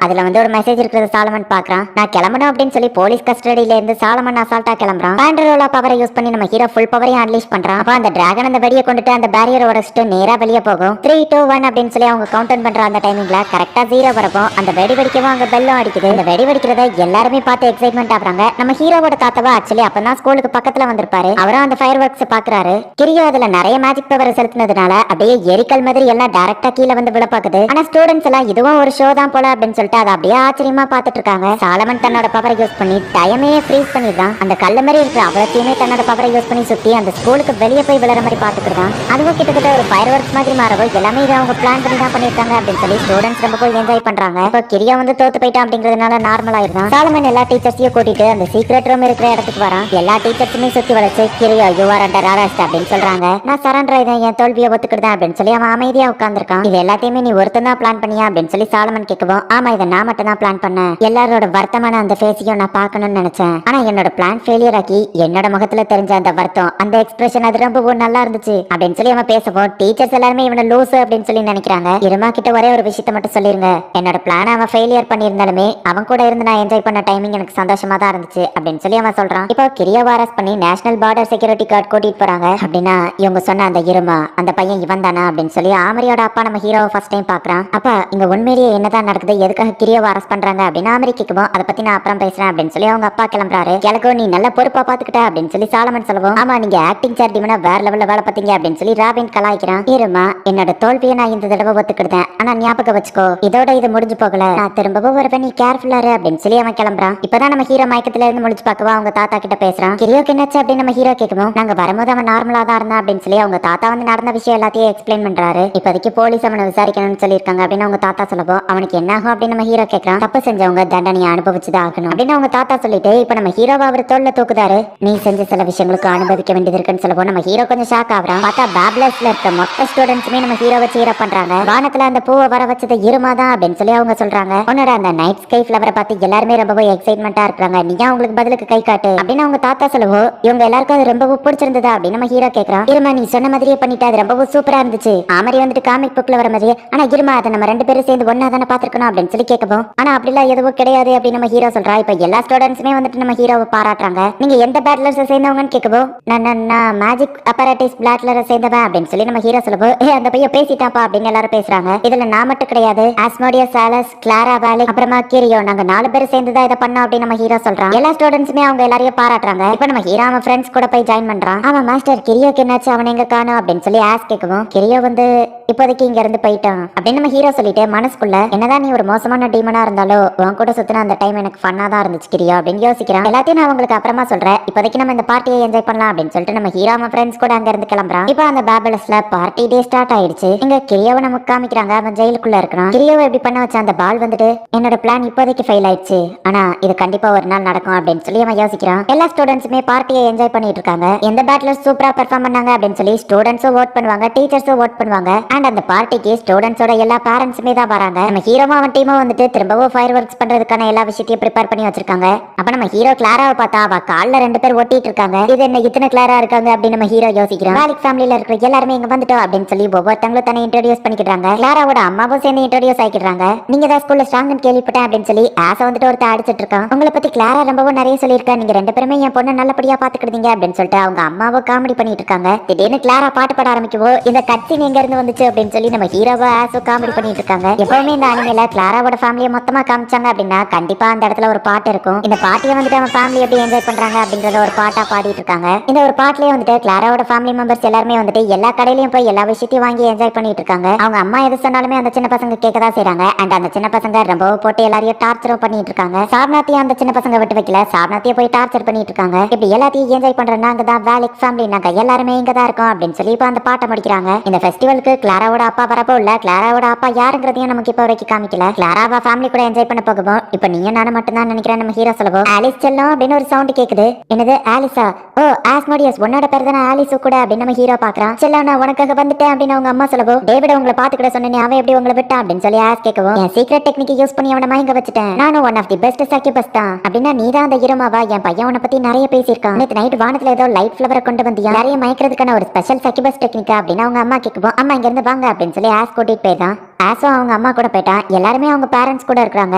அதுல வந்து ஒரு மெசேஜ் இருக்கிறது சாலமன் பாக்குறான். நான் கிளம்பணும் அப்படின்னு சொல்லி போலீஸ் கஸ்டடியில இருந்து சாலமன் அசால்ட்டா கிளம்புறான். பேண்டரோலா பவரை யூஸ் பண்ணி நம்ம ஹீரோ ஃபுல் பவரையும் அன்லீஷ் பண்றான். அப்ப அந்த டிராகன் அந்த வெடியை கொண்டுட்டு அந்த பேரியரை உடைச்சிட்டு நேரா வெளியே போகும். 3 2 1 அப்படின்னு சொல்லி அவங்க கவுண்ட் டவுன் பண்ற அந்த டைமிங்ல கரெக்டா 0 வரப்போ அந்த வெடி வெடிக்கவும் அங்க பெல்லும் அடிக்குது. இந்த வெடி வெடிக்கிறத எல்லாருமே பார்த்து எக்ஸைட்மெண்ட் ஆகுறாங்க. நம்ம ஹீரோவோட தாத்தாவா ஆக்சுவலி அப்பதான் ஸ்கூலுக்கு பக்கத்துல வந்திருப்பாரு. அவரும் அந்த ஃபயர் ஒர்க்ஸ் பாக்குறாரு. கிரியோ அதுல நிறைய மேஜிக் பவர் செலுத்தினதுனால அப்படியே எரிக்கல் மாதிரி எல்லாம் டைரக்டா கீழே வந்து விழ பாக்குது. ஆனா ஸ்டூடெண்ட்ஸ் எல்லாம் இதுவும் ஒரு ஷோ தான் போல அப்படின்னு சொல்லிட்டு அதை அப்படியே ஆச்சரியமா பாத்துட்டு இருக்காங்க. சாலமன் தன்னோட பவரை யூஸ் பண்ணி டைமே ஃப்ரீஸ் பண்ணிடுறான். அந்த கல்ல மாதிரி இருக்கிற அவ்வளத்தையுமே தன்னோட பவரை யூஸ் பண்ணி சுத்தி அந்த ஸ்கூலுக்கு வெளியே போய் விழுற மாதிரி பாத்துக்கிட்டான். அதுவும் கிட்டத்தட்ட ஒரு ஃபயர் ஒர்க்ஸ் மாதிரி மாறவோ எல்லாமே இதை அவங்க பிளான் பண்ணி தான் பண்ணிருக்காங்க அப்படின்னு சொல்லி ஸ்டூடெண்ட்ஸ் ரொம்ப போய் என்ஜாய் பண்றாங்க. இப்போ கிரியா வந்து தோத்து போயிட்டான் அப்படிங்கிறதுனால நார்மல் ஆயிருந்தான். சாலமன் எல்லா டீச்சர்ஸையும் கூட்டிட்டு அந்த சீக்ரெட் ரூம் இருக்கிற இடத்துக்கு வரான். எல்லா டீச்சர்ஸுமே சுத்தி வளைச்சு கிரியா யூ ஆர் அண்டர் அரெஸ்ட் அப்படின்னு சொல்றாங்க. நான் சரண்டர் ஆயிதான், என் தோல்வியை ஒத்துக்கிட்டேன் அப்படின்னு சொல்லி அவன் அமைதியா உட்கார்ந்துருக்கான். இது எல்லாத்தையுமே நீ ஒருத்தன் தான் பிளான் பண்ணியா அப்படின்னு சொல்லி சாலமன் கேட்கவும், ஆமா இதை நான் மட்டும் தான் பிளான் பண்ணேன். எல்லாரோட வருத்தமான அந்த ஃபேஸையும் நான் பார்க்கணும்னு நினைச்சேன். ஆனா என்னோட பிளான் ஃபெயிலியர் ஆக்கி என்னோட முகத்துல தெரிஞ்ச அந்த வருத்தம், அந்த எக்ஸ்பிரஷன் அது ரொம்ப நல்லா இருந்துச்சு அப்படின்னு சொல்லி அவன் பேசவும் டீச்சர்ஸ் எல்லாருமே இவனை லூசு அப்படின்னு சொல்லி நினைக்கிறாங்க. இருமா கிட்ட ஒரே ஒரு விஷயத்தை மட்டும் சொல்லிருங்க. என்னோட பிளான் அவன் ஃபெயிலியர் பண்ணியிருந்தாலுமே அவன் கூட இருந்து நான் என்ஜாய் பண்ண டைமிங் எனக்கு சந்தோஷமா தான் இருந்துச்சு அப்படின்னு சொல்லி அவன் சொல்றான். இப்போ கிரியா வாரஸ் பண்ணி நேஷனல் பார்டர் செக்யூரிட்டி கார்டு கூட்டிட்டு போறாங்க. அப்படின்னா இவங்க சொன்ன அந்த இருமா அந்த பையன் இவன் தானா அப்படின்னு சொல்லி ஆமரியோட அப்பா நம்ம ஹீரோவை ஃபர்ஸ்ட் டைம் பாக்குறான். அப்பா இங்க உண்மையிலேயே என்னதான் நடக்குது, எதுக்காக கிரியாவை அரெஸ்ட் பண்றாங்க அப்படின்னு ஆமரி கேட்கவும், அதை பத்தி நான் அப்புறம் பேசுறேன் அப்படின்னு சொல்லி அவங்க அப்பா கிளம்புறாரு. கிழக்கோ நீ நல்ல பொறுப்பா பாத்துக்கிட்ட அப்படின்னு சொல்லி சாலமன் சொல்லவும், ஆமா நீங்க ஆக்டிங் சார் டிமனா வேற லெவல்ல வேலை பார்த்தீங்க அப்படின்னு சொல்லி ராபின் கலாய்க்கிறான். இருமா என்னோட தோல்வியை நான் இந்த தடவை ஒத்துக்கிட்டேன். ஆனா ஞாபகம் வச்சுக்கோ இதோட இது முடிஞ்சு போகல, நான் திரும்பவும் வருவேன், நீ கேர்ஃபுல்லா இரு அப்படின்னு சொல்லி அவன் கிளம்புறான். இப்பதான் நம்ம ஹீரோ மயக்கத்துல இருந்து முடிச்சு பார்க்கவா அவங்க தாத்தா கிட்ட பேசுறான். கிரியோக்கு என்னாச்சு அப்படின்னு நம்ம ஹீரோ கேட்கவும், நாங்க வரும்போது அவன் நார்மலா தான் இருந்தான் அப்படின்னு சொல்லி அவங்க தாத்தா வந்து நடந்த விஷயம் எல்லாத்தையும் எக்ஸ்பிளைன் பண்றாரு. இப்போதைக்கு போலீஸ் அவனை விசாரிக்கணும்னு சொல்லியிருக்காங்க அப்படின்னு அவங்க தாத்தா சொல்லவும், அவனுக்கு என்ன ஆகும் அப்படின்னு நம்ம ஹீரோ கேட்கறான். தப்பு செஞ்சவங்க தண்டனையை அனுபவிச்சுதான் ஆகணும் அப்படின்னு அவங்க தாத்தா சொல்லிட்டு இப்ப நம்ம ஹீரோவை அவர் தோல்ல தூக்குதாரு. நீ செஞ்ச சில விஷயங்களுக்கு அனுபவிக்க வேண்டியது இருக்குன்னு சொல்லவும் நம்ம ஹீரோ கொஞ்சம் ஷாக் ஆகுறான். பார்த்தா பேப்லஸ்ல இருக்க மொத்த ஸ்டூடெண்ட்ஸுமே நம்ம ஹீரோவை சீர பண்றாங்க. வானத்துல அந்த பூவை வர வச்சது இருமா தான் அப்படின்னு சொல்லி அவங்க சொல்றாங்க. உன்னோட அந்த நைட் ஸ்கை ஃபிளவரை பார்த்து எல்லாருமே ரொம்ப எக்ஸைட்மெண்டா இருக்காங்க, நீங்க அவங்களுக்கு பதிலுக்கு கை காட்டு அப்படின்னு அவங்க தாத்தா சொல்லவோ, இவங்க எல்லாருக்கும் அது ரொம்ப பிடிச்சிருந்ததா அப்படின்னு நம்ம ஹீரோ கேட்கறான். இருமா நீ சொன்ன மாதிரியே பண்ணிட்டு அது ரொம்ப சூப்பரா இருந்துச்சு. ஆமரி வந்துட்டு காமிக் புக்ல வர மாதிரியே, ஆனா இருமா அதை நம்ம 2 பேரும் சேர்ந்து ஒன்னா தானே பாத்துருக்கணும் அப்படின்னு சொல்லி கேட்கவும், ஆனா அப்படிலாம் எதுவும் கிடையாது அப்படின்னு நம்ம ஹீரோ சொல்றா. இப்ப எல்லா ஸ்டூடெண்ட்ஸுமே வந்துட்டு நம்ம ஹீரோவை பாராட்டுறாங்க. நீங்க எந்த பேட்லர்ஸ் சேர்ந்தவங்கன்னு கேட்கவும், நான் மேஜிக் அப்பரேட்டிஸ் பேட்லரை சேர்ந்தவன் அப்படின்னு சொல்லி நம்ம ஹீரோ சொல்லவும், அந்த பையன் பேசிட்டாப்பா அப்படின்னு எல்லாரும் பேசுறாங்க. இதுல நான் மட்டும் கிடையாது, ஆஸ்மோடியஸ் சாலஸ், கிளாரா வேலி, அப்புறமா கிரியோ, நாங்க 4 பேர் சேர்ந்துதான் இதை பண்ணோம் அப்படின்னு நம்ம ஹீரோ சொல்றான். எல்லா ஸ்டூடெண்ட்ஸுமே அவங்க எல்லாரையும் பாராட்டுறாங்க. இப்ப நம்ம ஹீரோ அவன் ஃப்ரெண்ட்ஸ் கூட போய் ஜாயின் பண்றான். அவன் மாஸ்டர் கிரியோக்கு என்னாச்சு, அவன் எங்க காணும் அப்படின்னு சொல்லி ஆஸ் கேட்கவும், கிரியோ வந்து இப்போதைக்கு இங்க இருந்து போயிட்டான் அப்படின்னு நம்ம ஹீரோ சொல்லிட்டு மனசுக்குள்ள, என்னதான் நீ ஒரு மோசமான டீமனா இருந்தாலும் உன் கூட சுத்தின அந்த டைம் எனக்கு ஃபன்னா தான் இருந்துச்சு கிரியா அப்படின்னு யோசிக்கிறான். எல்லாத்தையும் நான் உங்களுக்கு அப்புறமா சொல்றேன், இப்போதைக்கு நம்ம இந்த பார்ட்டியை என்ஜாய் பண்ணலாம் அப்படின்னு சொல்லிட்டு நம்ம ஹீரோ அவன் ஃப்ரெண்ட்ஸ் கூட அங்க இருந்து கிளம்புறான். இப்போ அந்த பேபலஸ்ல பார்ட்டி டே ஸ்டார்ட் ஆயிடுச்சு. இங்க கிரியாவை நமக்கு காமிக்கிறாங்க. அவன் ஜெயிலுக்குள்ள இருக்கிறான். கிரியாவை எப்படி பண்ண வச்ச அந்த பால் வந்துட்டு என்னோட பிளான் இப்போதைக்கு ஃபெயில் ஆயிடுச்சு, ஆனா இது கண்டிப்பா ஒரு நாள் நடக்கும் அப்படின்னு சொல்லி அவன் யோசிக்கிறான். எல்லா ஸ்டூடெண்ட்ஸுமே பார்ட்டியை என்ஜாய் பண்ணிட்டு இருக்காங்க. எந்த பேட்லர் சூப்பரா பெர்ஃபார்ம் பண்ணாங்க அப்படின்னு சொல்லி ஸ்டூடெண்ட்ஸும் ஓட் பண்ணுவாங்க, டீச்சர்ஸும் ஓட் பண்ணுவாங்க. அண்ட் அந்த பார்ட்டிக்கு ஸ்டூடெண்ட்ஸோட எல்லா பேரண்ட்ஸுமே தான் வராங்க. நம்ம ஹீரோவும் அவன் டீமும் வந்துட்டு திரும்பவும் ஃபயர் ஒர்க்ஸ் பண்றதுக்கான எல்லா விஷயத்தையும் ப்ரிப்பேர் பண்ணி வச்சிருக்காங்க. அப்ப நம்ம ஹீரோ கிளாராவை பார்த்தா அவ கால்ல 2 பேர் ஒட்டிட்டு இருக்காங்க. இது என்ன இத்தனை கிளாரா இருக்காங்க அப்படின்னு நம்ம ஹீரோ யோசிக்கிறான். வேலிக் ஃபேமிலில இருக்கிற எல்லாருமே இங்க வந்துட்டோம் அப்படின்னு சொல்லி ஒவ்வொருத்தங்களும் தன்னை இன்ட்ரோடியூஸ் பண்ணிக்கிறாங்க. கிளாராவோட அம்மாவும் சேர்ந்து இன்ட்ரோடியூஸ் ஆகிக்கிறாங்க. நீங்க தான் ஸ்கூல்ல ஸ்ட்ராங்னு கேள்விப்பட்டேன் அப்படின்னு சொல்லி ஆசை வந்துட்டு ஒருத்த அடிச்சிட்டு இருக்கான். உங்களை பத்தி கிளாரா ரொம்பவும் நிறைய சொல்லியிருக்கா, நீங்க 2 பேருமே என் பொண்ணை நல்லபடியா பாத்துக்கிட்டீங்க அப்படின்னு சொல்லிட்டு அவங்க அம்மாவும் காமெடி பண்ணிட்டு இருக்காங்க. திடீர்னு கிளாரா பாட்டு பாட ஆரம்பிக்கவோ, இந்த கட்சின் எங்க இருந்து வந்துச்சு அப்படின்னு சொல்லி நம்ம ஹீரோவை ஆசோ காமெடி பண்ணிட்டு இருக்காங்க. எப்பவுமே இந்த அனிமேல கிளாராவோட ஃபேமிலியை மொத்தமா காமிச்சாங்க அப்படின்னா கண்டிப்பா அந்த இடத்துல ஒரு பாட்டு இருக்கும். இந்த பாட்டியை வந்துட்டு அவங்க ஃபேமிலி எப்படி என்ஜாய் பண்றாங்க அப்படிங்கறத ஒரு பாட்டா பாடிட்டு இருக்காங்க. இந்த ஒரு பாட்டுலயே வந்துட்டு கிளாராவோட ஃபேமிலி மெம்பர்ஸ் எல்லாருமே வந்துட்டு எல்லா கடையிலயும் போய் எல்லா விஷயத்தையும் வாங்கி என்ஜாய் பண்ணிட்டு இருக்காங்க. அவங்க அம்மா எது சொன்னாலுமே அந்த சின்ன பசங்க கேட்கதான் செய்றாங்க. அண்ட் அந்த சின்ன பசங்க ரொம்ப போட்டு எல்லாரையும் டார்ச்சரும் பண்ணிட்டு இருக்காங்க. சாப்னாத்தையும் அந்த சின்ன பசங்க விட்டு வைக்கல, சாப்னாத்தையும் போய் டார்ச்சர் பண்ணிட்டு இருக்காங்க. இப்படி எல்லாத்தையும் என்ஜாய் பண்றேன்னா நாங்க தான் வேலிக் ஃபேமிலி, நாங்க எல்லாருமே இங்க தான் இருக்கோம் அப்படின்னு சொல்லி இப்ப அந்த பாட்டை முடிக்கிறாங்க. இந்த ஃபெஸ்டிவலுக்கு கிளாராவோட அப்பா வரப்போ இல்ல, கிளாராவோட அப்பா யாருங்கிறதையும் நமக்கு இப்ப வரைக்கும் காமிக்கல. கிளாராவா ஃபேமிலி கூட என்ஜாய் பண்ண போகவும் இப்ப நீங்க நானும் மட்டும் தான் நினைக்கிறேன் நம்ம ஹீரோ சொல்லவோ. ஆலிஸ் செல்லம் அப்படின்னு ஒரு சவுண்ட் கேக்குது. என்னது ஆலிஸா? ஓ ஆஸ்மோடியஸ், உன்னோட பேர் தானே ஆலிஸ் கூட அப்படின்னு நம்ம ஹீரோ பாக்குறான். செல்லம் நான் உனக்காக வந்துட்டேன் அப்படின்னு அவங்க அம்மா சொல்லவோ. டேவிட உங்களை பாத்துக்கிட சொன்னேன், அவன் எப்படி உங்களை விட்டான் அப்படின்னு சொல்லி ஆஸ் கேட்கவும், என் சீக்ரெட் டெக்னிக் யூஸ் பண்ணி அவனை மயங்க வச்சுட்டேன், நானும் ஒன் ஆஃப் தி பெஸ்ட் சக்யூபஸ் தான் அப்படின்னா நீ தான் அந்த ஹீரோமாவா? என் பையன் உன்னை பத்தி நிறைய பேசியிருக்கான், நேற்று நைட் வானத்துல ஏதோ லைட் ஃபிளவரை கொண்டு வந்தியா, நிறைய மயக்கிறதுக்கான ஒரு ஸ்பெஷல் சக்யூபஸ் டெக்னிக்கா அப்படின்னு அவங்க அம்மா கேட்கவும், அம்மா இங்க இருந்து வாங்க அப்படின்னு சொல்லி ஆஸ் கூட்டிட்டு போயிதான். ஆஸும் அவங்க அம்மா கூட போயிட்டான். எல்லாருமே அவங்க பேரண்ட்ஸ் கூட இருக்காங்க.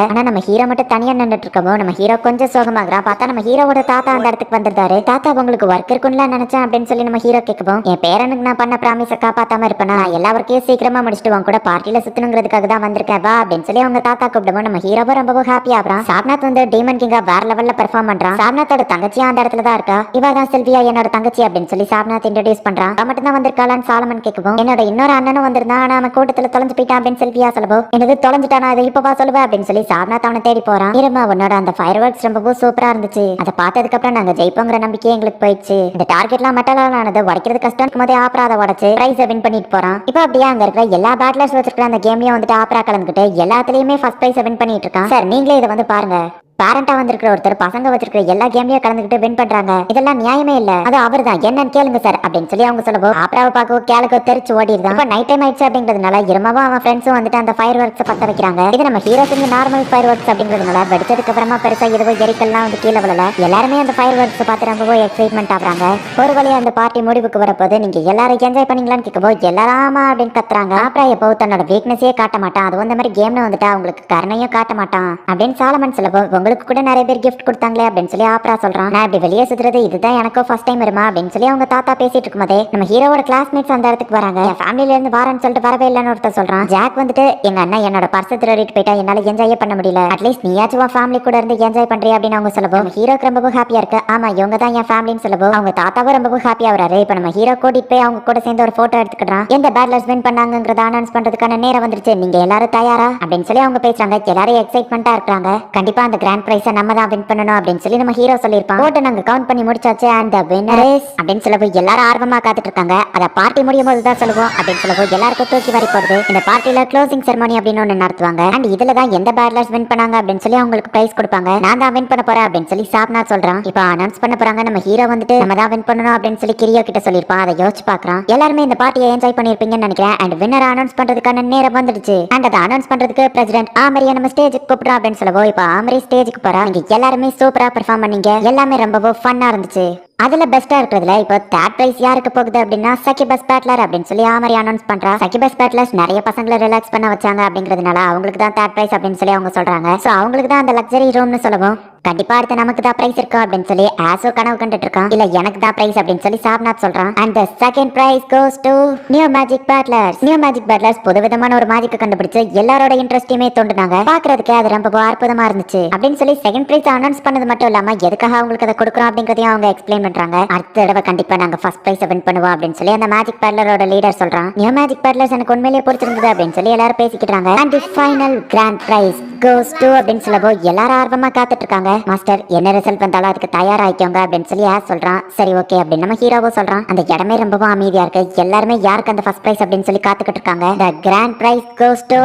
ஆனா நம்ம ஹீரோ மட்டும் தனியா நின்றுட்டு இருக்கவும் நம்ம ஹீரோ கொஞ்சம் சோகமாகறான். பார்த்தா நம்ம ஹீரோவோட தாத்தா அந்த இடத்துக்கு வந்திருந்தாரு. தாத்தா உங்களுக்கு ஒர்க் இருக்குன்னு நினைச்சேன் அப்படின்னு சொல்லி நம்ம ஹீரோ கேட்கவும், என் பேரனுக்கு நான் பண்ண ப்ராமிஸை காப்பாத்தாம இருப்பேனா, எல்லா ஒர்க்கையும் சீக்கிரமா முடிச்சுட்டு உன் கூட பார்ட்டியில சுத்தணுங்கிறதுக்காக தான் வந்திருக்கேன் வா அப்படின்னு சொல்லி அவங்க தாத்தா கூப்பிடுவோம். நம்ம ஹீரோவும் ரொம்பவும் ஹாப்பி ஆகிறான். சாப்நாத் வந்து டீமன் கிங்கா வேற லெவல்ல பெர்ஃபார்ம் பண்றான். சாப்நாத்தோட தங்கச்சியா அந்த இடத்துல தான் இருக்கா. இவ தான் செல்வியா என்னோட தங்கச்சி அப்படின்னு சொல்லி சாப்நாத் இன்ட்ரோடியூஸ் பண்றான். அவன் மட்டும் தான் வந்திருக்காளான்னு சாலமன் கேட்கவும், என்னோட இன்னொரு அண்ணனும் வந்திருந்தான், ஆனா அவன் கூட்டத்துல தொலைஞ்சு போயிட்டான் அப்படின்னு செல்வியா சொல்லவும், என்னது தொலைஞ்சிட்டானா, அதை இப்பவா சொல்லுவேன் அப்படின்னு சொல்லி சாப்நாத் அவனை தேடி போறான். இருமா உன்னோட அந்த ஃபயர் ஒர்க்ஸ் ரொம்பவும் சூப்பரா இருந்துச்சு, அதை பார்த்ததுக்கு அப்புறம் நாங்க ஜெயிப்போங்கிற நம்பிக்கை எங்களுக்கு போயிடுச்சு. இந்த டார்கெட்லாம் மெட்டலானது உடைக்கிறது கஷ்டம் போதே ஆப்ரா அதை உடச்சு பிரைஸை வின் பண்ணிட்டு போறான். இப்போ அப்படியே அங்க இருக்கிற எல்லா பேட்லர்ஸ் வச்சிருக்கிற அந்த கேம்லயும் வந்துட்டு ஆப்ரா கலந்துக்கிட்டு எல்லாத்துலயுமே ஃபர்ஸ்ட் பிரைஸை வின் பண்ணிட்டு இருக்கான். சார் நீங்களே இதை வந்து பாருங்க, பேரண்டா வந்திருக்கிற ஒருத்தர் பசங்க வச்சிருக்கிற எல்லா கேம்லயும் கலந்துக்கிட்டு வின் பண்றாங்க, இதெல்லாம் நியாயமே இல்ல, அது அவர் தான் என்னன்னு கேளுங்க சார் அப்படின்னு சொல்லி அவங்க சொல்லவும், ஆப்ராவை பார்க்கவும் கேளுக்கு தெரிச்சு ஓடிடுதான். இப்ப நைட் டைம் ஆயிடுச்சு அப்படிங்கிறதுனால இருமாவும் அவன் ஃப்ரெண்ட்ஸும் வந்துட்டு அந்த ஃபயர் ஒர்க்ஸ் பத்த வைக்கிறாங்க. இது நம்ம ஹீரோஸுக்கு நார்மல் ஃபயர் ஒர்க்ஸ் அப்படிங்கிறதுனால வெடிச்சதுக்கு அப்புறமா பெருசா எதுவும் எரிக்கல்லாம் வந்து கீழே விழல. எல்லாருமே அந்த ஃபயர் ஒர்க்ஸ் பார்த்து ரொம்பவும் எக்ஸைட்மெண்ட் ஆகுறாங்க. ஒரு வழியா அந்த பார்ட்டி முடிவுக்கு வரப்போது நீங்க எல்லாரும் என்ஜாய் பண்ணீங்களான்னு கேட்கும்போது எல்லாராமா அப்படின்னு கத்துறாங்க. ஆப்ரா எப்போ தன்னோட வீக்னஸே காட்ட மாட்டான், அது அந்த மாதிரி கேம்ல வந்துட்டு அவங்களுக்கு கருணையும் காட்ட மாட்டான் அப்படின்னு சாலமன் சொல்லவும், உங்களுக்கு கூட நிறைய பேர் கிஃப்ட் கொடுத்தாங்களே அப்படின்னு சொல்லி ஆப்ரா சொல்றான். நான் இப்படி வெளியே சுத்துறது இதுதான் எனக்கும் ஃபர்ஸ்ட் டைம் வருமா அப்படின்னு சொல்லி அவங்க தாத்தா பேசிட்டு இருக்கும்போதே நம்ம ஹீரோவோட கிளாஸ்மேட்ஸ் அந்த இடத்துக்கு வராங்க. என் ஃபேமிலில இருந்து வரேன்னு சொல்லிட்டு வரவே இல்லைன்னு ஒருத்தர் சொல்றான். ஜாக் வந்துட்டு எங்க அண்ணன் என்னோட பர்ஸை திருடிட்டு போயிட்டா, என்னால என்ஜாய் பண்ண முடியல, அட்லீஸ்ட் நீயாச்சும் ஃபேமிலி கூட இருந்து என்ஜாய் பண்றியா அப்படின்னு அவங்க சொல்லவும் ஹீரோக்கு ரொம்பவும் ஹாப்பியா இருக்கு. ஆமா இவங்க தான் என் ஃபேமிலின்னு சொல்லவும் அவங்க தாத்தாவும் ரொம்பவும் ஹாப்பியா வராரு. இப்ப நம்ம ஹீரோ கூட்டிட்டு போய் அவங்க கூட சேர்ந்து ஒரு போட்டோ எடுத்துக்கிறான். எந்த பேட்லர்ஸ் வின் பண்ணாங்கிறத அனௌன்ஸ் பண்றதுக்கான நேரம் வந்துருச்சு, நீங்க எல்லாரும் தயாரா அப்படின்னு சொல்லி அவங்க பேசுறாங்க. எல்லாரும் எக்ஸைட்மெண்டா இருக்காங்க. கண்டிப்பா அந்த கிராண்ட் பிரைஸை நம்ம தான் வின் பண்ணணும் அப்படின்னு சொல்லி நம்ம ஹீரோ சொல்லிருப்பான். போட்டு நாங்க கவுண்ட் பண்ணி முடிச்சாச்சு அண்ட் winner is அப்படின்னு சொல்லவும் எல்லாரும் ஆர்வமா காத்துட்டு இருக்காங்க. அத பார்ட்டி முடியும் போது தான் சொல்லுவோம் அப்படின்னு சொல்லவும் எல்லாருக்கும் தூக்கி வாரி போடுது. இந்த பார்ட்டில க்ளோசிங் செரமனி அப்படின்னு ஒன்று நடத்துவாங்க. அண்ட் இதுல தான் எந்த பேட்லர்ஸ் வின் பண்ணாங்க அப்படின்னு சொல்லி அவங்களுக்கு பிரைஸ் கொடுப்பாங்க. நான் தான் வின் பண்ண போறேன் அப்படின்னு சொல்லி சாப்நாத் சொல்றான். இப்போ அனௌன்ஸ் பண்ண போறாங்க. நம்ம ஹீரோ வந்துட்டு நம்ம தான் வின் பண்ணணும் அப்படின்னு சொல்லி கிரியோ கிட்ட சொல்லிருப்பான். அதை யோசிச்சு பாக்குறான். எல்லாருமே இந்த பார்ட்டியை என்ஜாய் பண்ணிருப்பீங்கன்னு நினைக்கிறேன். அண்ட் வின்னர் அனௌன்ஸ் பண்றதுக்கான நேரம் வந்துடுச்சு. அண்ட் அதை அனௌன்ஸ் பண்றதுக்கு பிரசிடென்ட் ஆமரியா நம்ம ஸ்டேஜுக்கு கூப்பிடுறோம் அப்படின்னு சொல்லவும் இப்போ ஆமரி ஸ்டேஜுக்கு போறா. நீங்க எல்லாருமே சூப்பரா பெர்ஃபார்ம் பண்ணீங்க, எல்லாமே ரொம்பவும் ஃபன்னா இருந்துச்சு. அதுல பெஸ்டா இருக்கிறதுல இப்போ தேர்ட் பிரைஸ் யாருக்கு போகுது அப்படின்னா சக்யூபஸ் பேட்லர் அப்படின்னு சொல்லி ஆமரி அனௌன்ஸ் பண்றா. சக்யூபஸ் பேட்லர்ஸ் நிறைய பசங்களை ரிலாக்ஸ் பண்ண வச்சாங்க அப்படிங்கிறதுனால அவங்களுக்கு தான் தேர்ட் பிரைஸ் அப்படின்னு சொல்லி அவங்க சொல்றாங்க. சோ அவங்களுக்கு தான் அந்த லக்ஸரி ரூம்னு சொல்லவும் கண்டிப்பா அடுத்து நமக்கு தான் பிரைஸ் இருக்கும் அப்படின்னு சொல்லி ஆசோ கனவு கண்டுட்டு இருக்கான். இல்ல எனக்கு தான் பிரைஸ் அப்படின்னு சொல்லி சாப்நாத் சொல்றான். And the second prize goes to new magic battlers. New magic battlers புதுவிதமான ஒரு மேஜிக் கண்டுபிடிச்சு எல்லாரோட இன்ட்ரெஸ்டையுமே தோண்டுனாங்க. பாக்குறதுக்கு அது ரொம்ப அற்புதமா இருந்துச்சு அப்படின்னு சொல்லி செகண்ட் பிரைஸ் அனௌன்ஸ் பண்ணது மட்டும் இல்லாம எதுக்காக அவங்களுக்கு அதை கொடுக்குறோம் அப்படிங்கறதையும் அவங்க எக்ஸ்பிளைன் பண்றாங்க. அடுத்த தடவை கண்டிப்பா நாங்க ஃபர்ஸ்ட் பிரைஸ் வின் பண்ணுவோம் அப்படின்னு சொல்லி அந்த மேஜிக் பேட்லரோட லீடர் சொல்றான். நியூ மேஜிக் பேட்லர்ஸ் எனக்கு உண்மையிலேயே பிடிச்சிருந்தது அப்படின்னு சொல்லி எல்லாரும் பேசிக்கிட்டாங்க. And the final grand prize goes to அப்படின்னு சொல்லவும் எல்லாரும் ஆர்வமா காத்துட்டு இருக்காங்க. மாஸ்டர் என்ன ரிசல்ட் வந்தாலும் அதுக்கு தயாராயிக்கோங்க அப்படின்னு சொல்லி யார் சொல்றான். சரி ஓகே அப்படின்னு நம்ம ஹீரோவும் சொல்றான். அந்த இடமே ரொம்பவும் அமைதியா இருக்கு. எல்லாருமே யாருக்கு அந்த ஃபர்ஸ்ட் பிரைஸ் அப்படின்னு சொல்லி காத்துக்கிட்டு இருக்காங்க. The grand prize goes to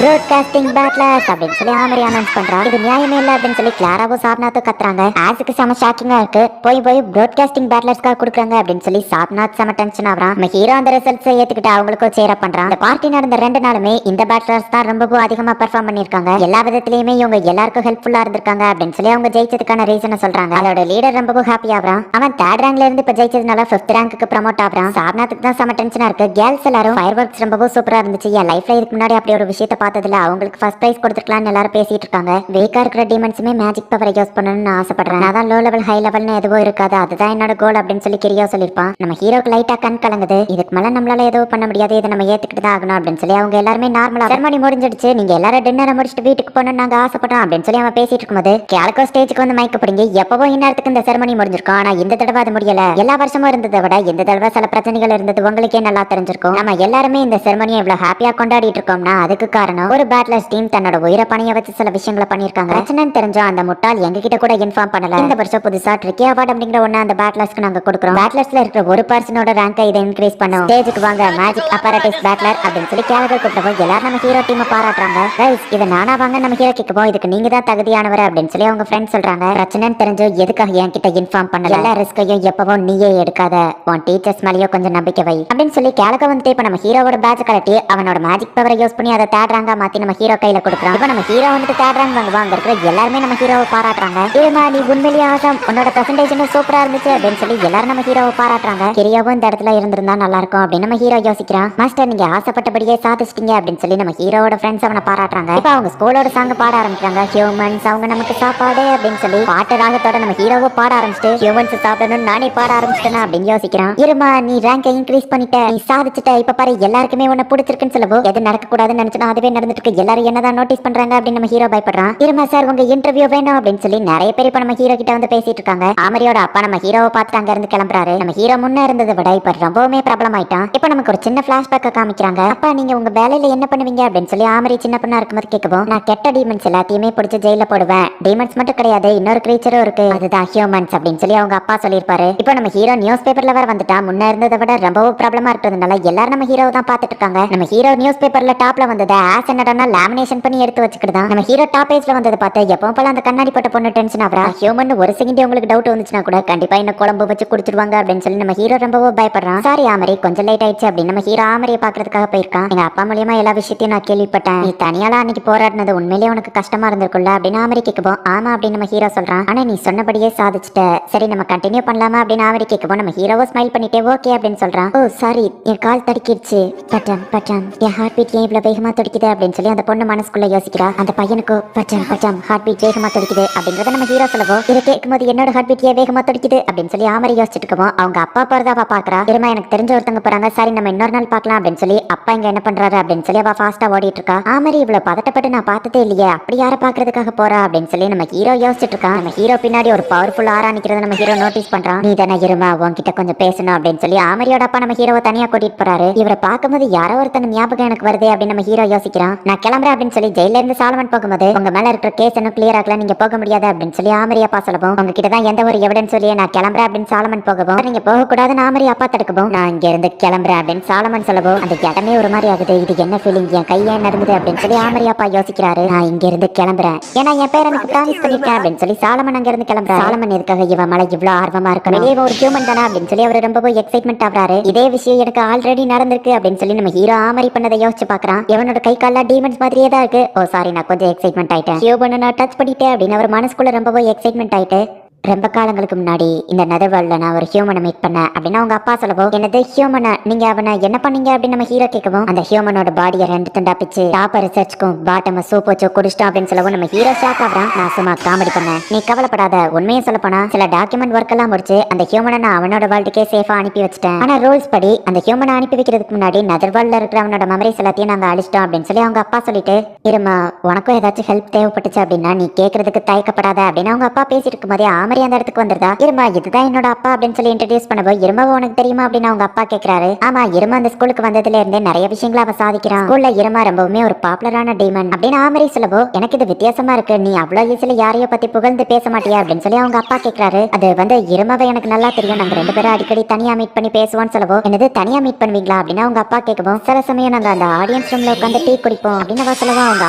broadcasting battlers அப்படின்னு சொல்லி ஆமரி அனௌன்ஸ் பண்றான். இது நியாயமே இல்ல அப்படின்னு சொல்லி கிளாராவும் சாப்நாத்தும் கத்துறாங்க. ஆஸுக்கு செம ஷாக்கிங்கா இருக்கு. போய் ப்ராட்காஸ்டிங் பேட்லர்ஸ்க்காக கொடுக்குறாங்க அப்படின்னு சொல்லி சாப்நாத் செம டென்ஷன் ஆகுறான். நம்ம ஹீரோ அந்த ரிசல்ட்ஸை ஏத்துக்கிட்டு அவங்களுக்கும் சேர பண்றான். இந்த பார்ட்டி நடந்த 2 நாளுமே இந்த பேட்லர்ஸ் தான் ரொம்பவும் அதிகமா பெர்ஃபார்ம் பண்ணிருக்காங்க. எல்லா விதத்திலயுமே இவங்க எல்லாருக்கும் ஹெல்ப்ஃபுல்லா இருந்திருக்காங்க அப்படின்னு சொல்லி அவங்க ஜெயிச்சதுக்கான ரீசனை சொல்றாங்க. அதோட லீடர் ரொம்பவும் ஹாப்பி ஆகுறான். அவன் 3rd ரேங்க்ல இருந்து இப்ப ஜெயிச்சதுனால 5th ரேங்க்கு ப்ரமோட் ஆகுறான். சாப்நாத்துக்கு தான் செம டென்ஷனா இருக்கு. கேர்ள்ஸ் எல்லாரும் ஃபயர் ஒர்க்ஸ் ரொம்பவும் சூப்பரா இருந்துச்சு, என் லைஃப்ல இதுக்கு முன்னாடி அப்படி ஒரு விஷயத்தை பார்த்ததுல அவங்களுக்கு ஃபர்ஸ்ட் பிரைஸ் கொடுத்துருக்கலாம்னு எல்லாரும் பேசிட்டு இருக்காங்க. வீக்கா இருக்கிற டீமன்ஸுமே மேஜிக் பவரை யூஸ் பண்ணணும்னு ஆசைப்படுறேன். அதான் லோ லெவல் ஹை லெவல்னு எதுவும் இருக்காது, அதுதான் என்னோட கோல் அப்படின்னு சொல்லி கிரியோ சொல்லிருப்பான். நம்ம ஹீரோக்கு லைட்டா கண் கலங்குது. இதுக்கு மேல நம்மளால எதுவும் பண்ண முடியாது, இதை நம்ம ஏத்துக்கிட்டு தான் ஆகணும் அப்படின்னு சொல்லி அவங்க எல்லாருமே நார்மலா செரமனி முடிஞ்சிடுச்சு, நீங்க எல்லாரும் டின்னரை முடிச்சுட்டு வீட்டுக்கு போகணும்னு நாங்க ஆசைப்படுறோம் அப்படின்னு சொல்லி அவன் பேசிட்டு இருக்கும்போது கேல்கோ ஸ்டேஜுக்கு வந்து மைக்க பிடிங்க. எப்பவும் இந்நேரத்துக்கு இந்த செரமனி முடிஞ்சிருக்கும், ஆனா இந்த தடவை அது முடியல. எல்லா வருஷமும் இருந்ததை விட இந்த தடவை சில பிரச்சனைகள் இருந்தது உங்களுக்கே நல்லா தெரிஞ்சிருக்கும். நம்ம எல்லாருமே இந்த செரமனியை இவ்வளவு ஹாப்பியா கொண்டாடிட்டு இருக்கோம்னா அதுக்கு காரணம் ஒரு பேட்லர்ஸ் டீம் தன்னோட உயிரை பணிய வச்சு சில விஷயங்களை பண்ணிருக்காங்க. பிரச்சனைன்னு தெரிஞ்சா அந்த முட்டாள் எங்க கிட்ட கூட இன்ஃபார்ம் பண்ணல. இந்த வருஷம் புதுசா ட்ரிக்கி அவார்ட் அப்படிங்கிற ஒண்ணு பண்ண அந்த பேட்லர்ஸ்க்கு நாங்க கொடுக்குறோம். பேட்லர்ஸ்ல இருக்கிற ஒரு பர்சனோட ரேங்கை இதை இன்க்ரீஸ் பண்ணும். ஸ்டேஜுக்கு வாங்க மேஜிக் அப்பரேட்டஸ் பேட்லர் அப்படின்னு சொல்லி கேலகர் கூப்பிட்டப்போ எல்லாரும் நம்ம ஹீரோ டீமை பாராட்டுறாங்க. கைஸ் இதை நானா வாங்க நம்ம ஹீரோ கேட்கப்போம், இதுக்கு நீங்க தான் தகுதியானவர் அப்படின்னு சொல்லி அவங்க ஃப்ரெண்ட்ஸ் சொல்றாங்க. பிரச்சனைன்னு தெரிஞ்சு எதுக்காக என்கிட்ட இன்ஃபார்ம் பண்ணல, எல்லா ரிஸ்கையும் எப்பவும் நீயே எடுக்காத, உன் டீச்சர்ஸ் மேலேயோ கொஞ்சம் நம்பிக்கை வை அப்படின்னு சொல்லி கேலகர் வந்துட்டு இப்ப நம்ம ஹீரோவோட பேட்ச் கலட்டி அவனோட மேஜிக் பவரை யூஸ் பண்ணி அதை தேடுறாங்க, மாத்தி நம்ம ஹீரோ கையில கொடுக்குறான். இப்ப நம்ம ஹீரோ வந்துட்டு தேடுறாங்க, வாங்க இருக்கிற எல்லாருமே நம்ம ஹீரோவை பாராட்டுறாங்க. இருமா நீ உண்மையிலேயே ஆசம், உன்னோட பிரசன்டேஷன் சூப்பரா இருந்துச்சு அப்படின்னு சொல்லி எல்லாரும் நம்ம ஹீரோவை பாராட்டுறாங்க. கிரியாவும் இந்த இடத்துல இருந்திருந்தா நல்லா இருக்கும் அப்படின்னு நம்ம ஹீரோ யோசிக்கிறான். மாஸ்டர் நீங்க ஆசைப்பட்டபடியே சாதிச்சிட்டீங்க அப்படின்னு சொல்லி நம்ம ஹீரோவோட ஃப்ரெண்ட்ஸ் அவனை பாராட்டுறாங்க. இப்ப அவங்க ஸ்கூலோட சாங் பாட ஆரம்பிக்கிறாங்க. ஹியூமன்ஸ் அவங்க நமக்கு சாப்பாடு அப்படின்னு சொல்லி பாட்டு ராகத்தோட நம்ம ஹீரோவை பாட ஆரம்பிச்சுட்டு ஹியூமன்ஸ் சாப்பிடணும்னு நானே பாட ஆரம்பிச்சிட்டேன் அப்படின்னு யோசிக்கிறான். இருமா நீ ரேங்கை இன்க்ரீஸ் பண்ணிட்ட, நீ சாதிச்சிட்ட, இப்ப பாரு எல்லாருக்குமே உன்னை பிடிச்சிருக்குன்னு சொல்லவோ எது நடக்க கூடாதுன்னு நினைச்சா அதுவே நடந்துட்டு இருக்கு, எல்லாரும் என்னதான் நோட்டீஸ் பண்றாங்க அப்படின்னு நம்ம ஹீரோ பயப்படுறான். இருமா சார் உங்க இன்டர்வியூ வேணும் அப்படின்னு சொல்லி நிறைய பேர் இப்ப நம்ம ஹீரோ கிட்ட வந்து பேசிட்டு இருக்காங்க. ஆமரியோட அப்பா நம்ம ஹீரோவை பார்த்துட்டு அங்க இருந்து கிளம்புறாரு. நம்ம ஹீரோ முன்ன இருந்ததை விட இப்ப ரொம்பவுமே பிரபலம் ஆயிட்டான். இப்ப நமக்கு ஒரு சின்ன பிளாஷ்பேக் காமிக்கிறாங்க. அப்பா நீங்க உங்க வேலையில என்ன பண்ணுவீங்க அப்படின்னு சொல்லி ஆமரி சின்ன பொண்ணா இருக்கும்போது கேட்கவும், நான் கெட்ட டீமன்ஸ் எல்லாத்தையுமே பிடிச்சி ஜெயில போடுவேன். டீமன்ஸ் மட்டும் கிடையாது, இன்னொரு கிரீச்சரும் இருக்கு, அதுதான் ஹியூமன்ஸ் அப்படின்னு சொல்லி அவங்க அப்பா சொல்லியிருப்பாரு. இப்போ நம்ம ஹீரோ நியூஸ் பேப்பர்ல வர வந்துட்டா. முன்ன இருந்ததை விட ரொம்பவும் பிரபலமா இருக்கிறதுனால எல்லாரும் நம்ம ஹீரோ தான் பாத்துட்டு இருக்காங்க. நம்ம ஹீரோ நியூஸ் பேப்பர்ல டாப்ல வந்தது ஆஸ் என்னடா லேமினேஷன் பண்ணி எடுத்து வச்சுக்கிட்டு நம்ம ஹீரோ டாப் பேஜ்ல வந்தது பார்த்து எப்பவும் போல அந்த கண்ணாடி போட்ட பொண்ணு டென்ஷன் ஆகிறா. ஹியூமன் ஒரு செகண்ட் உங்களுக்கு டவுட் வந்துச்சுன்னா கூட கண்டிப்பா என்ன குழம்பு வச்சு குடிச்சிருவாங்க அப்படின்னு சொல்லி நம்ம ஹீரோ ரொம்பவும் பயப்படுறான். சாரி ஆமரி கொஞ்சம் லேட் ஆயிடுச்சு அப்படின்னு நம்ம ஹீரோ ஆமரியை பாக்குறதுக்காக போயிருக்கான். எங்க அப்பா மூலியமா எல்லா விஷயத்தையும் நான் கேள்விப்பட்டேன், நீ தனியால அன்னைக்கு போராடினது உண்மையிலேயே உனக்கு கஷ்டமா இருந்திருக்குல்ல அப்படின்னு ஆமரி கேட்கப்போம். ஆமா அப்படின்னு நம்ம ஹீரோ சொல்றான். ஆனா நீ சொன்னபடியே சாதிச்சிட்ட, சரி நம்ம கண்டினியூ பண்ணலாமா அப்படின்னு ஆமரி கேட்கப்போம். நம்ம ஹீரோவை ஸ்மைல் பண்ணிட்டே ஓகே அப்படின்னு சொல்றான். ஓ சாரி என் கால் தடுக்கிடுச்சு, பட்டன் பட்டன் என் ஹார்ட் பீட் ஏன் இவ்வளவு வேகமா துடிக்குது அப்படின்னு சொல்லி அந்த பொண்ணு மனசுக்குள்ள யோசிக்கிறா. அந்த பையனுக்கு பட்டன் பட்டன் ஹார்ட் பீட் வேகமா துடிக்குது அப்படிங்கறத நம்ம ஹீரோ சொல்லவும், இதை கேட்கும்போது என்னோட ஹார்ட் பீட் ஏன் வேகமா துடிக்குது அப்படின்னு சொல்லி ஆமரி யோசிச்சுட்டு இருக்கோம். அவங்க அப்பா போறதா அவ பாக்குறா. திரும்ப எனக்கு தெரிஞ்ச ஒருத்தங்க போறாங்க, சரி நம்ம இன்னொரு நாள் பார்க்கலாம் அப்படின்னு சொல்லி அப்பா இங்க என்ன பண்றாரு அப்படின்னு சொல்லி அவ ஃபாஸ்டா ஓடிட்டு இருக்கா. ஆமரி இவ்வளவு பதட்டப்பட்டு நான் பார்த்ததே இல்லையே, அப்படி யார பாக்குறதுக்காக போறா அப்படின்னு சொல்லி நம்ம ஹீரோ யோசிச்சுட்டு இருக்கான். நம்ம ஹீரோ பின்னாடி ஒரு பவர்ஃபுல் ஆரா நிக்கிறத நம்ம ஹீரோ நோட்டீஸ் பண்றான். நீ தானே இருமா உன்கிட்ட கொஞ்சம் பேசணும் அப்படின்னு சொல்லி ஆமரியோட அப்பா நம்ம ஹீரோவை தனியா கூட்டிட்டு போறாரு. இவரை பார்க்கும்போது யாரோ ஒருத்தங்க ஞாபகம் எனக்கு வருது அப்படின்னு நம்ம ஹீரோ யோசிக்கிறான். நான் கிளம்புறேன் அப்படின்னு சொல்லி ஜெயில இருந்து சாலமன் போகும்போது உங்க மேல இருக்கிற கேஸ் இன்னும் கிளியர் ஆகல, நீங்க போக முடியாது அப்படின்னு சொல்லி ஆமரி அப்பா சொல்லவும், உங்ககிட்ட தான் எந்த ஒரு எவிடன்ஸ் சொல்லி நான் கிளம்புறேன் அப்படின்னு சாலமன் போகவும், நீங்க போக கூடாதுன்னு ஆமரி அப்பா தடுக்கவும், நான் இங்க இருந்து கிளம்புறேன் அப்படின்னு சாலமன் சொல்லவும், அந்த இடமே ஒரு மாதிரி ஆகுது, இது என்ன ஃபீலிங், என் கையே நடந்தது அப்படின்னு சொல்லி ஆமரி அப்பா யோசிக்கிறாரு. நான் இங்க இருந்து கிளம்புறேன், ஏன்னா என் பேர் எனக்கு ப்ராமிஸ் பண்ணிருக்கேன் அப்படின்னு சொல்லி சாலமன் அங்க இருந்து கிளம்புறாரு. சாலமன் எதுக்காக இவன் மேல இவ்வளவு ஆர்வமா இருக்கணும், வெளியே ஒரு ஹியூமன் தானே அப்படின்னு சொல்லி அவர் ரொம்ப எக்ஸைட்மெண்ட் ஆகுறாரு. இதே விஷயம் எனக்கு ஆல்ரெடி நடந்திருக்கு அப்படின்னு சொல்லி நம்ம ஹீரோ ஆமரி பண்ணதை யோசிச்சு பாக்குறான். இவனோட கை கால டீமன்ஸ் மாதிரியே தான் இருக்கு. ஓ சாரி நான் கொஞ்சம் எக்ஸைட்மெண்ட் ஆயிட்டேன், ஹியூமன் நான் டச் பண்ணிட்டேன் அப்படின்னு அவர் மனசுக்குள்ள ரொம்ப எக்ஸைட்மெண்ட் ஆயிட்டு, ரொம்ப காலங்களுக்கு முன்னாடி இந்த நெதர்வேல்ட்ல நான் ஒரு ஹியூமனை மீட் பண்ணேன் அப்படின்னு அவங்க அப்பா சொல்லவும், என்னது ஹியூமனை நீங்க அவனை என்ன பண்ணீங்க அப்படின்னு நம்ம ஹீரோ கேட்கவும், அந்த ஹியூமனோட பாடியை 2 துண்டா பிச்சு டாப்பர் ரிசர்ச்க்கும் பாட்டம சூப் வச்சு குடிச்சிட்டோம் அப்படின்னு சொல்லவும் நம்ம ஹீரோ ஷாக் ஆகுறான். நான் சும்மா காமெடி பண்ணேன், நீ கவலைப்படாத, உண்மையை சொல்ல போனா சில டாக்குமெண்ட் ஒர்க் எல்லாம் முடிச்சு அந்த ஹியூமனை நான் அவனோட வேர்ல்டுக்கே சேஃபா அனுப்பி வச்சிட்டேன். ஆனா ரூல்ஸ் படி அந்த ஹியூமனை அனுப்பி வைக்கிறதுக்கு முன்னாடி நெதர்வேல்ட்ல இருக்கிற அவனோட மெமரிஸ் எல்லாத்தையும் நாங்க அழிச்சிட்டோம் அப்படின்னு சொல்லி அவங்க அப்பா சொல்லிட்டு, இருமா உனக்கும் ஏதாச்சும் ஹெல்ப் தேவைப்பட்டுச்சு அப்படின்னா நீ கேட்கறதுக்கு தயக்கப்படாத அப்படின்னு அவங்க அப்பா பேசிட்டு இருக்கும் போதே ஆமரி அந்த இடத்துக்கு வந்துருதா. இருமா இதுதான் என்னோட அப்பா அப்படின்னு சொல்லி இன்ட்ரோடியூஸ் பண்ணவோ, இருமாவை உனக்கு தெரியுமா அப்படின்னு அவங்க அப்பா கேட்கிறாரு. ஆமா இருமா அந்த ஸ்கூலுக்கு வந்ததுல இருந்தே நிறைய விஷயங்களை அவ சாதிக்கிறான், ஸ்கூல்ல இருமா ரொம்பவுமே ஒரு பாப்புலரான டீமன் அப்படின்னு ஆமரி சொல்லவோ, எனக்கு இது வித்தியாசமா இருக்கு, நீ அவ்வளவு ஈஸியில யாரையோ பத்தி புகழ்ந்து பேச மாட்டியா அப்படின்னு சொல்லி அவங்க அப்பா கேட்கிறாரு. அது வந்து இருமாவை எனக்கு நல்லா தெரியும், நாங்க 2 பேரும் அடிக்கடி தனியா மீட் பண்ணி பேசுவோம்னு சொல்லவோ, என்னது தனியா மீட் பண்ணுவீங்களா அப்படின்னு அவங்க அப்பா கேட்கவும், சில சமயம் நாங்க அந்த ஆடியன்ஸ் ரூம்ல உட்காந்து டீ குடிப்போம் அப்படின்னு அவ சொல்லவும் அவங்க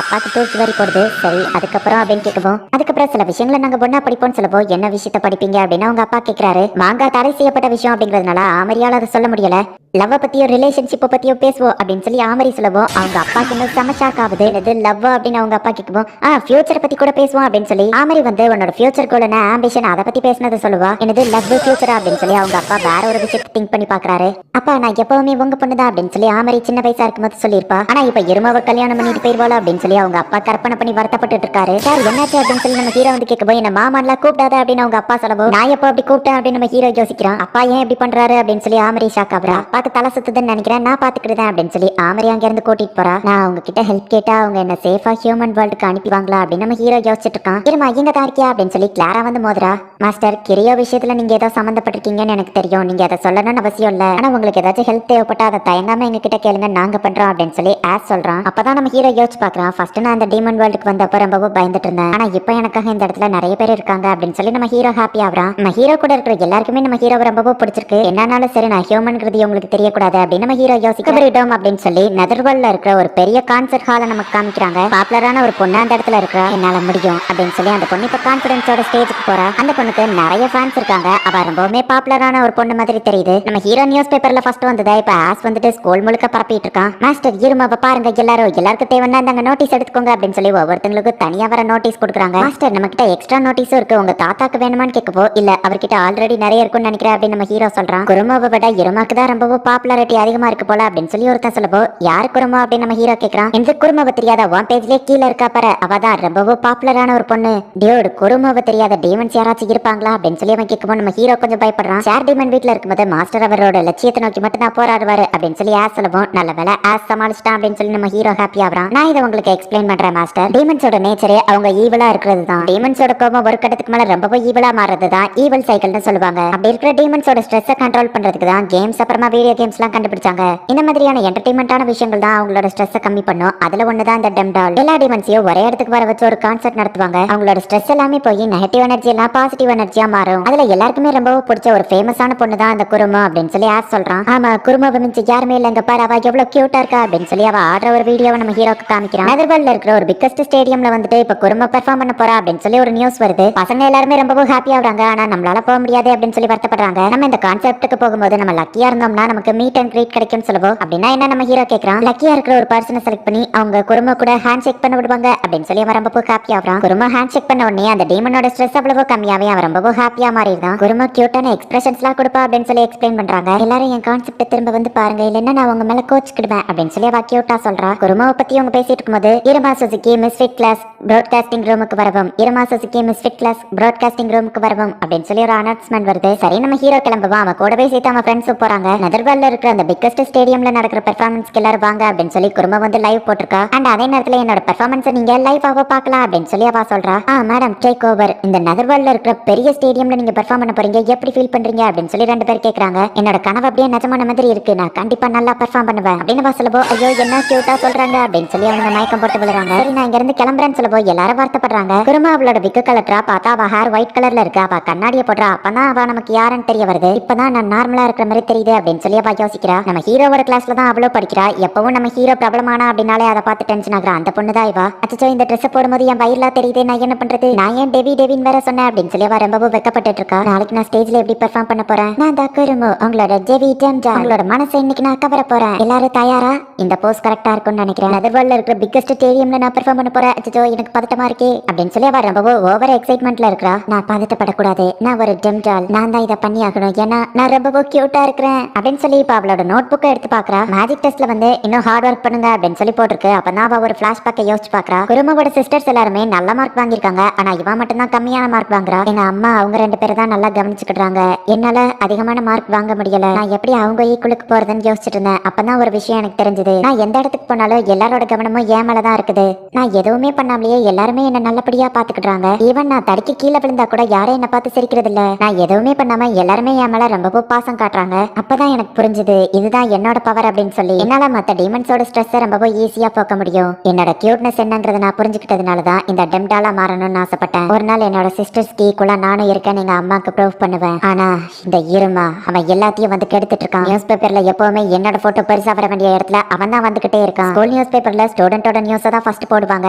அப்பாக்கு தூக்கி வரி போடுது. சரி அதுக்கப்புறம் அப்படின்னு கேட்கவும், அதுக்கப்புறம் சில விஷயங்களை நாங்க ஒன்னா படிப்போம்னு சொல்லவோ, என்ன விஷயத்த படிப்பீங்க அப்படின்னு அவங்க அப்பா கேட்கிறாரு. மாங்கா தடை செய்யப்பட்ட விஷயம் அப்படிங்கறதுனால ஆமரியால அதை சொல்ல முடியல, லவ் பத்தியோ ரிலேஷன்ஷிப் பத்தியோ பேசுவோம் அப்படின்னு சொல்லி ஆமரி சொல்லவும் அவங்க அப்பாக்கு இன்னும் செம ஷாக் ஆகுது. என்னது லவ் அப்படின்னு அவங்க அப்பா கேட்கவும், ஃபியூச்சர் பத்தி கூட பேசுவோம் அப்படின்னு சொல்லி ஆமரி வந்து உன்னோட ஃபியூச்சர் கோல் என்ன ஆம்பிஷன் அதை பத்தி பேசினது சொல்லுவா. என்னது லவ் ஃபியூச்சர் அப்படின்னு சொல்லி அவங்க அப்பா வேற ஒரு விஷயத்தை திங்க் பண்ணி பாக்குறாரு. அப்பா நான் எப்பவுமே உங்க பொண்ணுதான் அப்படின்னு சொல்லி ஆமரி சின்ன வயசா இருக்கும்போது சொல்லியிருப்பா. ஆனா இப்ப இருமாவை கல்யாணம் பண்ணிட்டு போயிருவாளோ அப்படின்னு சொல்லி அவங்க அப்பா கற்பனை பண்ணி வருத்தப்பட்டு இருக்காரு. சார் என்னாச்சு அப்படின்னு சொல்லி நம்ம ஹீரோ வந்து கேட்கும், என்ன மாமான்லாம் கூப்பிடாத அப்படின்னு அவங்க அப்பா சொல்லவும், நான் எப்போ அப்படி கூப்பிட்டேன் அப்படின்னு நம்ம ஹீரோ யோசிக்கிறான். அப்பா ஏன் இப்படி பண்றாரு அப்படின்னு சொல்லி ஆமரி ஷாக் ஆகுறா. அப்பா அப்பாக்கு தலை சுத்துதுன்னு நினைக்கிறேன், நான் பாத்துக்கிட்டேன் அப்படின்னு சொல்லி ஆமரி அங்க இருந்து கூட்டிட்டு போறா. நான் அவங்க கிட்ட ஹெல்ப் கேட்டா அவங்க என்ன சேஃபா ஹியூமன் வேர்ல்டுக்கு அனுப்பிவாங்களா அப்படின்னு நம்ம ஹீரோ யோசிச்சுட்டு இருக்கான். இருமா இங்க தான் இருக்கியா அப்படின்னு சொல்லி கிளாரா வந்து மோதுரா. மாஸ்டர், கிரியோ விஷயத்துல நீங்க ஏதோ சம்பந்தப்பட்டிருக்கீங்கன்னு எனக்கு தெரியும், நீங்க அதை சொல்லணும்னு அவசியம் இல்ல, ஆனா உங்களுக்கு ஏதாச்சும் ஹெல்ப் தேவைப்பட்டா அதை தயங்காம எங்க கிட்ட கேளுங்க, நாங்க பண்றோம் அப்படின்னு சொல்லி ஆஸ் சொல்றான். அப்பதான் நம்ம ஹீரோ யோசிச்சு பாக்குறான். ஃபர்ஸ்ட் நான் அந்த டீமன் வேர்ல்டுக்கு வந்தப்ப ரொம்பவும் பயந்துட்டு இருந்தேன், ஆனா இப்போ எனக்காக இந்த இடத்துல நிறைய பேர் இருக்காங்க அப்படின்னு சொல்லி நம்ம ஹீரோ ஹாப்பி ஆகுறான். நம்ம ஹீரோ கூட இருக்கிற எல்லாருக்குமே நம்ம ஹீரோவை ரொம்பவும் பிடிச்சிருக்கு. என்னன்னாலும் சரி நான் ஹியூமன்ங்கிறது உங்களுக்கு தெரியக்கூடாது அப்படின்னு நம்ம ஹீரோ யோசிக்கிறோம் அப்படின்னு சொல்லி நெதர்வேல்ட்ல இருக்கிற ஒரு பெரிய கான்சர்ட் ஹாலை நமக்கு காமிக்கிறாங்க. பாப்புலரான ஒரு பொண்ணு அந்த இடத்துல இருக்கிற, என்னால முடியும் அப்படின்னு சொல்லி அந்த பொண்ணு இப்ப கான்பிடன்ஸோட ஸ்டேஜுக்கு போறா. அந்த பொண்ணுக்கு நிறைய ஃபேன்ஸ் இருக்காங்க. அவ ரொம்பவுமே பாப்புலரான ஒரு பொண்ணு மாதிரி தெரியுது. நம்ம ஹீரோ நியூஸ் பேப்பர்ல ஃபர்ஸ்ட் வந்ததா இப்ப ஆஸ் வந்துட்டு ஸ்கூல் முழுக்க பரப்பிட்டு இருக்கான். மாஸ்டர் இருமாவை பாருங்க, எல்லாருக்கும் தேவைன்னா அந்த நோட்டீஸ் எடுத்துக்கோங்க அப்படின்னு சொல்லி ஒவ்வொருத்தங்களுக்கு தனியா வர நோட்டீஸ் கொடுக்குறாங்க. மாஸ்டர் நம்ம கிட்ட எக்ஸ்ட்ரா நோட்டீஸும் இருக்கு, உங்க தாத்தாக்கு வேணுமான்னு கேட்கவோ இல்ல அவர்கிட்ட ஆல்ரெடி நிறைய இருக்கும்னு நினைக்கிறேன் அப்படின்னு நம்ம ஹீரோ சொல்றான். குருமாவை விட இருமாக்கு தான் ரொம்பவும் பாப்புலாரிட்டி அதிகமா இருக்கு போல அப்படின்னு சொல்லி ஒருத்தன் சொல்லப்போ, யாரு குருமா அப்படின்னு நம்ம ஹீரோ கேக்குறான். இந்த குருமாவை தெரியாத உன் பேஜ்லயே கீழே இருக்கா பாரு, அவதான் ரொம்பவும் பாப்புலரான ஒரு பொண்ணு. டியோடு குருமாவை தெரியாத டீமன்ஸ் யாராச்சும் இருப்பாங்களா அப்படின்னு சொல்லி அவன் கேட்கும்போது நம்ம ஹீரோ கொஞ்சம் பயப்படுறான். ஷேர் டீமன் வீட்டுல இருக்கும்போது மாஸ்டர் அவரோட லட்சியத்தை நோக்கி மட்டும் தான் போராடுவாரு அப்படின்னு சொல்லி ஆஸ் சொல்லவும், நல்ல வேலை ஆஸ் சமாளிச்சிட்டான் அப்படின்னு சொல்லி நம்ம ஹீரோ ஹாப்பி ஆகுறான். நான் இதை உங்களுக்கு எக்ஸ்பிளைன் பண்றேன் மாஸ்டர். டீமன்ஸோட நேச்சரே அவங்க ஈவலா இருக்கிறது தான். டீமன்ஸோட கோபம் ஒரு கட்டத்துக்கு மேல ரொம்பவும் ஈவலா மாறது தான் ஈவல் சைக்கிள்னு சொல்லுவாங்க. அப்படி இருக்கிற டீமன்ஸோட ஸ்ட்ரெஸ்ஸை கண்ட்ரோல் பண்றதுக்கு தான் கேம்ஸ் அப்புறமா வீடியோ கேம்ஸ் எல்லாம் கண்டுபிடிச்சாங்க. இந்த மாதிரியான என்டர்டைன்மெண்டான விஷயங்கள் தான் அவங்களோட ஸ்ட்ரெஸ்ஸை கம்மி பண்ணும். அதுல ஒண்ணுதான் இந்த டெம்டால். எல்லா டீமன்ஸையும் ஒரே இடத்துக்கு வர வச்சு ஒரு கான்சர்ட் நடத்துவாங்க. அவங்களோட ஸ்ட்ரெஸ் எல்லாமே போய் நெகட்டிவ் எனர்ஜி எல்லாம் பாசிட்டிவ் எனர்ஜியா மாறும். அதுல எல்லாருக்குமே ரொம்பவும் பிடிச்ச ஒரு ஃபேமஸான பொண்ணு தான் அந்த குருமா அப்படின்னு சொல்லி ஆஸ் சொல்றான். ஆமா, குருமாவை மிஞ்சி யாருமே இல்லங்க பாரு, அவ எவ்வளவு கியூட்டா இருக்கா அப்படின்னு சொல்லி அவ ஆடுற ஒரு வீடியோவை நம்ம ஹீரோக்கு காமிக்கிறான். நெதர்வேல்ட்ல இருக்கிற ஒரு பிக்கஸ்ட் ஸ்டேடியம்ல வந்துட்டு இப்ப குருமா பெர்ஃபார்ம் பண்ண போறா அப்படின்னு சொல்லி ஒரு நியூஸ் வருது. பசங்க எல்லாருமே ரொம்பவும் ஹாப்பி ஆகுறாங்க. ஆனா நம்மளால போக முடியாது அப்படின்னு சொல்லி வருத்தப்படுறாங்க. நம்ம இந்த கான்செப்ட்டுக்கு போகும்போது நம்ம லக்கியா இருந்தோம்னா நமக்கு மீட் அண்ட் கிரீட் கிடைக்கும் சொல்லுவோம். அப்படின்னா என்ன நம்ம ஹீரோ கேக்குறான். லக்கியா இருக்கிற ஒரு பர்சனை செலக்ட் பண்ணி அவங்க குருமா கூட ஹேண்ட் ஷேக் பண்ண விடுவாங்க அப்படின்னு சொல்லி அவன் ரொம்பவும் ஹாப்பி ஆகுறான். குருமா ஹேண்ட் ஷேக் பண்ண உடனே அந்த டீமனோட ஸ்ட்ரெஸ் அவ்வளவு கம்மியாவே அவன் ரொம்பவும் ஹாப்பியா மாறிடுறான். குருமா கியூட்டான எக்ஸ்பிரஷன்ஸ் எல்லாம் கொடுப்பா அப்படின்னு சொல்லி எக்ஸ்பிளைன் பண்றாங்க. எல்லாரும் என் கான்செப்ட் திரும்ப வந்து பாருங்க, இல்லைன்னா நான் உங்க மேல கோச்சுக்கிடுவேன் அப்படின்னு சொல்லி அவ கியூட்டா சொல்றா. குருமாவை பத்தி அவங்க பேசிட்டு இருக்கும்போது இருமா சுசுகி மிஸ்ஃபிட் கிளாஸ் ப்ராட்காஸ்டிங் ரூமுக்கு வரவும், இருமா சுசுகி மிஸ்ஃபிட் கிளாஸ் ப்ராட்காஸ்டிங் ரூமுக்கு வரவும் அப்படின்னு சொல்லி ஒரு அனௌன்ஸ்மெண்ட் வருது. சரி நம்ம ஹீரோ கிளம்புவான். அவன் கூடவே சேர்த்து அவன் ஃப்ரெண்ட்ஸும் போறாங்க. நெதர்வேல்ட்ல இருக்கிற அந்த பிக்கஸ்ட் ஸ்டேடியம்ல நடக்கிற பெர்ஃபார்மன்ஸ்க்கு எல்லாரும் வாங்க அப்படின்னு சொல்லி குருமா வந்து லைவ் போட்டிருக்கா. அண்ட் அதே நேரத்துல என்னோட பெர்ஃபார்மன்ஸை நீங்க லைவாக பார்க்கலாம் அப்படின்னு சொல்லி அவ சொல்றா. மேடம் டேக் ஓவர், இந்த நெதர்வேல்ட்ல இருக்கிற பெரிய ஸ்டேடியம்ல நீங்க பெர்ஃபார்ம் பண்ண போறீங்க, எப்படி ஃபீல் பண்றீங்க அப்படின்னு சொல்லி ரெண்டு பேர் கேக்குறாங்க. என்னோட கனவு அப்படியே நிஜமான மாதிரி இருக்கு, நான் கண்டிப்பா நல்லா பெர்ஃபார்ம் பண்ணுவேன் அப்படின்னு சொல்லப்போ, ஐயோ என்ன கியூட்டா சொல்றாங்க அப்படின்னு சொல்லி அவங்க மயக்கம் போட்டு விழுறாங்க. சரி நான் இங்க இருந்து கிளம்புறேன்னு சொல்லப்போ எல்லாரும் வருத்தப்படுறாங்க. குருமா அவளோட விக்கு கலட்டரா பார்த்தா அவ ஹேர் ஒயிட் கலர்ல இருக்கு. அவ கண்ணாடியை போடுறா. அப்பதான் அவ நமக்கு யாருன்னு தெரிய வருது. இப்பதான் நான் நார்மலா இருக்கிற மாதிரி தெரியுது அப்படின்னு சொல்லி அவ யோசிக்கிறா. நம்ம ஹீரோவோட கிளாஸ்ல தான் அவ்வளவு படிக்கிறா. எப்பவும் நம்ம ஹீரோ பிரபலமானா அப்படின்னாலே அதை பார்த்து டென்ஷன் ஆகுறா. அந்த பொண்ணு தான் இவா. அச்சோ இந்த ட்ரெஸ் போடும்போது என் வயிறுலாம் தெரியுது, நான் என்ன பண்றது, நான் ஏன் டெவின்னு வேற சொன்னேன் அப்படின்னு சொல்லி அவ ரொம்பவும் வெக்கப்பட்டு இருக்கா. நாளைக்கு நான் ஸ்டேஜ்ல எப்படி பெர்ஃபார்ம் பண்ண போறேன், நான் தான் குருமு உங்களோட ஜெவி டெம்டா, உங்களோட மனசை இன்னைக்கு நான் கவர போறேன். எல்லாரும் தயாரா? இந்த போஸ் கரெக்டா இருக்கும்னு நினைக்கிறேன். நெதர்வேல்ட்ல இருக்கிற பிக்கஸ்ட் ஸ்டேடியம்ல நான் பெர்ஃபார்ம் பண்ண போறேன். அச்சோ எனக்கு பதட்டமா இருக்கே அப்படின்னு சொல்லி அவ ரொம்பவும் ஓவர் எக்ஸைட்மெண்ட்ல இருக்கா. நான் பதட்டப்படக்கூடாது, நான் ஒரு டெம்டால், நான் தான் இதை பண்ணி ஆகணும், ஏன்னா நான் ரொம்பவும் கியூட்டா இருக்கிறேன் அப்படின்னு சொல்லி இப்ப அவளோட நோட் புக்கை எடுத்து பாக்குறா. மேஜிக் டெஸ்ட்ல வந்து இன்னும் ஹார்ட் ஒர்க் பண்ணுங்க அப்படின்னு சொல்லி போட்டிருக்கு. அப்பதான் அவ ஒரு பிளாஷ்பேக்கை யோசிச்சு பாக்குறா. குருமாவோட சிஸ்டர்ஸ் எல்லாருமே நல்ல மார்க் வாங்கியிருக்காங்க. ஆனா இவ மட்டும் தான் கம்மியான மார்க் வாங்குறா. எங்க அம்மா அவங்க ரெண்டு பேரும் தான் நல்லா கவனிச்சுக்கிட்டாங்க. என்னால அதிகமான மார்க் வாங்க முடியல. நான் எப்படி அவங்க ஈக்குவலுக்கு போறதுன்னு யோசிச்சுட்டு இருந்தேன். அப்பதான் ஒரு விஷயம் எனக்கு தெரிஞ்சது. நான் எந்த இடத்துக்கு போனாலும் எல்லாரோட கவனமும் ஏன் மேலதான் இருக்குது. நான் எதுவுமே பண்ணாமலேயே எல்லாருமே என்ன நல்லபடியா பாத்துக்கிட்டாங்க. ஈவன் நான் தடுக்கி கீழே விழுந்தா கூட யாரும் என்ன பார்த்து சிரிக்கிறது இல்ல. நான் எதுவுமே பண்ணாம எல்லாருமே என் மேல ரொம்ப பாசம் காட்டுறாங்க. அப்பதான் எனக்கு புரிஞ்சுது இதுதான் என்னோட பவர் அப்படின்னு சொல்லி. என்னால மத்த டீமன்ஸோட ஸ்ட்ரெஸ் ரொம்ப ஈஸியா போக்க முடியும். என்னோட கியூட்னஸ் என்னங்கறத நான் புரிஞ்சுக்கிட்டதுனாலதான் இந்த டெம்டாலா மாறணும்னு ஆசைப்பட்டேன். ஒரு நாள் என்னோட சிஸ்டர்ஸ்க்கு ஈக்குவலா நானும் இருக்கேன் எங்க அம்மாக்கு ப்ரூவ் பண்ணுவேன். ஆனா இந்த இருமா அவன் எல்லாத்தையும் வந்து கெடுத்துட்டு இருக்கான். நியூஸ் பேப்பர்ல எப்பவுமே என்னோட போட்டோ பெருசா வர வேண்டிய இடத்துல அவன் தான் வந்துகிட்டே இருக்கான். ஸ்கூல் நியூஸ் பேப்பர்ல ஸ்டூடெண்டோட நியூஸ் தான் ஃபர்ஸ்ட் போடுவாங்க.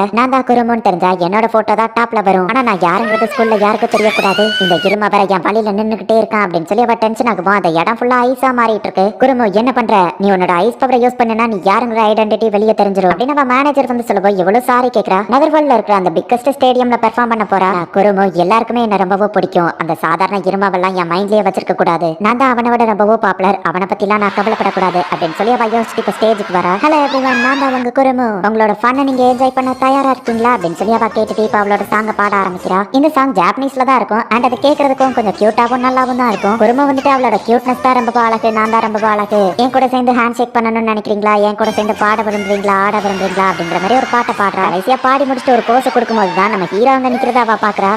நான் தான் குருமுன்னு தெரிஞ்சா என்னோட போட்டோ தான் டாப்ல வரும். ஆனா நான் யாருங்கிறது ஸ்கூல்ல யாருக்கும் தெரியக்கூடாது. இந்த இருமா வேற என் வழியில நின்னுகிட்டே இருக்கான் அப்படின்னு சொல்லி அவ டென்ஷன் ஆகும். அந்த இடம் ஃபுல்லா ஐஸா மாறிட்டு இருக்கு. குருமு என்ன பண்ற, நீ உன்னோட ஐஸ் பவரை யூஸ் பண்ணா நீ யாருங்கிற ஐடென்டிட்டி வெளியே தெரிஞ்சிடும் அப்படின்னு அவ மேனேஜர் வந்து சொல்லுவோம். இவ்வளவு சாரி கேக்குறா. நெதர்வேல்ட்ல இருக்கிற அந்த பிக்கஸ்ட் ஸ்டேடியம்ல பெர்ஃபார்ம் பண்ண போறா. குருமு எல்லாருக்குமே என்ன ரொம்பவும் பிடிக்கும். அந்த சாதாரண இருமாவெல்லாம் என் மைண்ட்லயே வச்சிருக்க கூடாது. நான் தான் அவனை விட ரொம்பவும் பாப்புலர். அவனை பத்திலாம் நான் கவலைப்படக்கூடாது அப்படின்னு சொல்லி அவ யோசிச்சுட்டு இப்ப ஸ்டேஜுக்கு வரா. ஹலோ எவ்ரிவன், நான் தான் உங்க குருமு. உங்களோட ஃபன்னை நீங்க என்ஜாய் பண்ண தயாரா இருக்கீங்களா அப்படின்னு சொல்லி அவ கேட்டுட்டு இப்ப அவளோட சாங்க பாட ஆரம்பிக்கிறா. இந்த சாங் ஜாப்பனீஸ்ல தான் இருக்கும். அண்ட் அது கேட்கறதுக்கும் கொஞ்சம் கியூட்டாவும் நல்லாவும் தான் இருக்கும். குருமு வந்துட்டு அவளோட கியூட்னஸ் தான் ரொம்ப அழகு, நான் தான் தான் ரொம்ப அழகு, என் கூட சேர்ந்து ஹேண்ட் ஷேக் பண்ணணும்னு நினைக்கிறீங்களா, என் கூட சேர்ந்து பாட விரும்புறீங்களா, ஆட விரும்புறீங்களா அப்படின்ற மாதிரி ஒரு பாட்டை பாடுறா. கடைசியா பாடி முடிச்சுட்டு ஒரு கோர்ஸ் கொடுக்கும்போது தான் நம்ம ஹீரோ அங்க நிக்கிறத அவ பாக்குறா.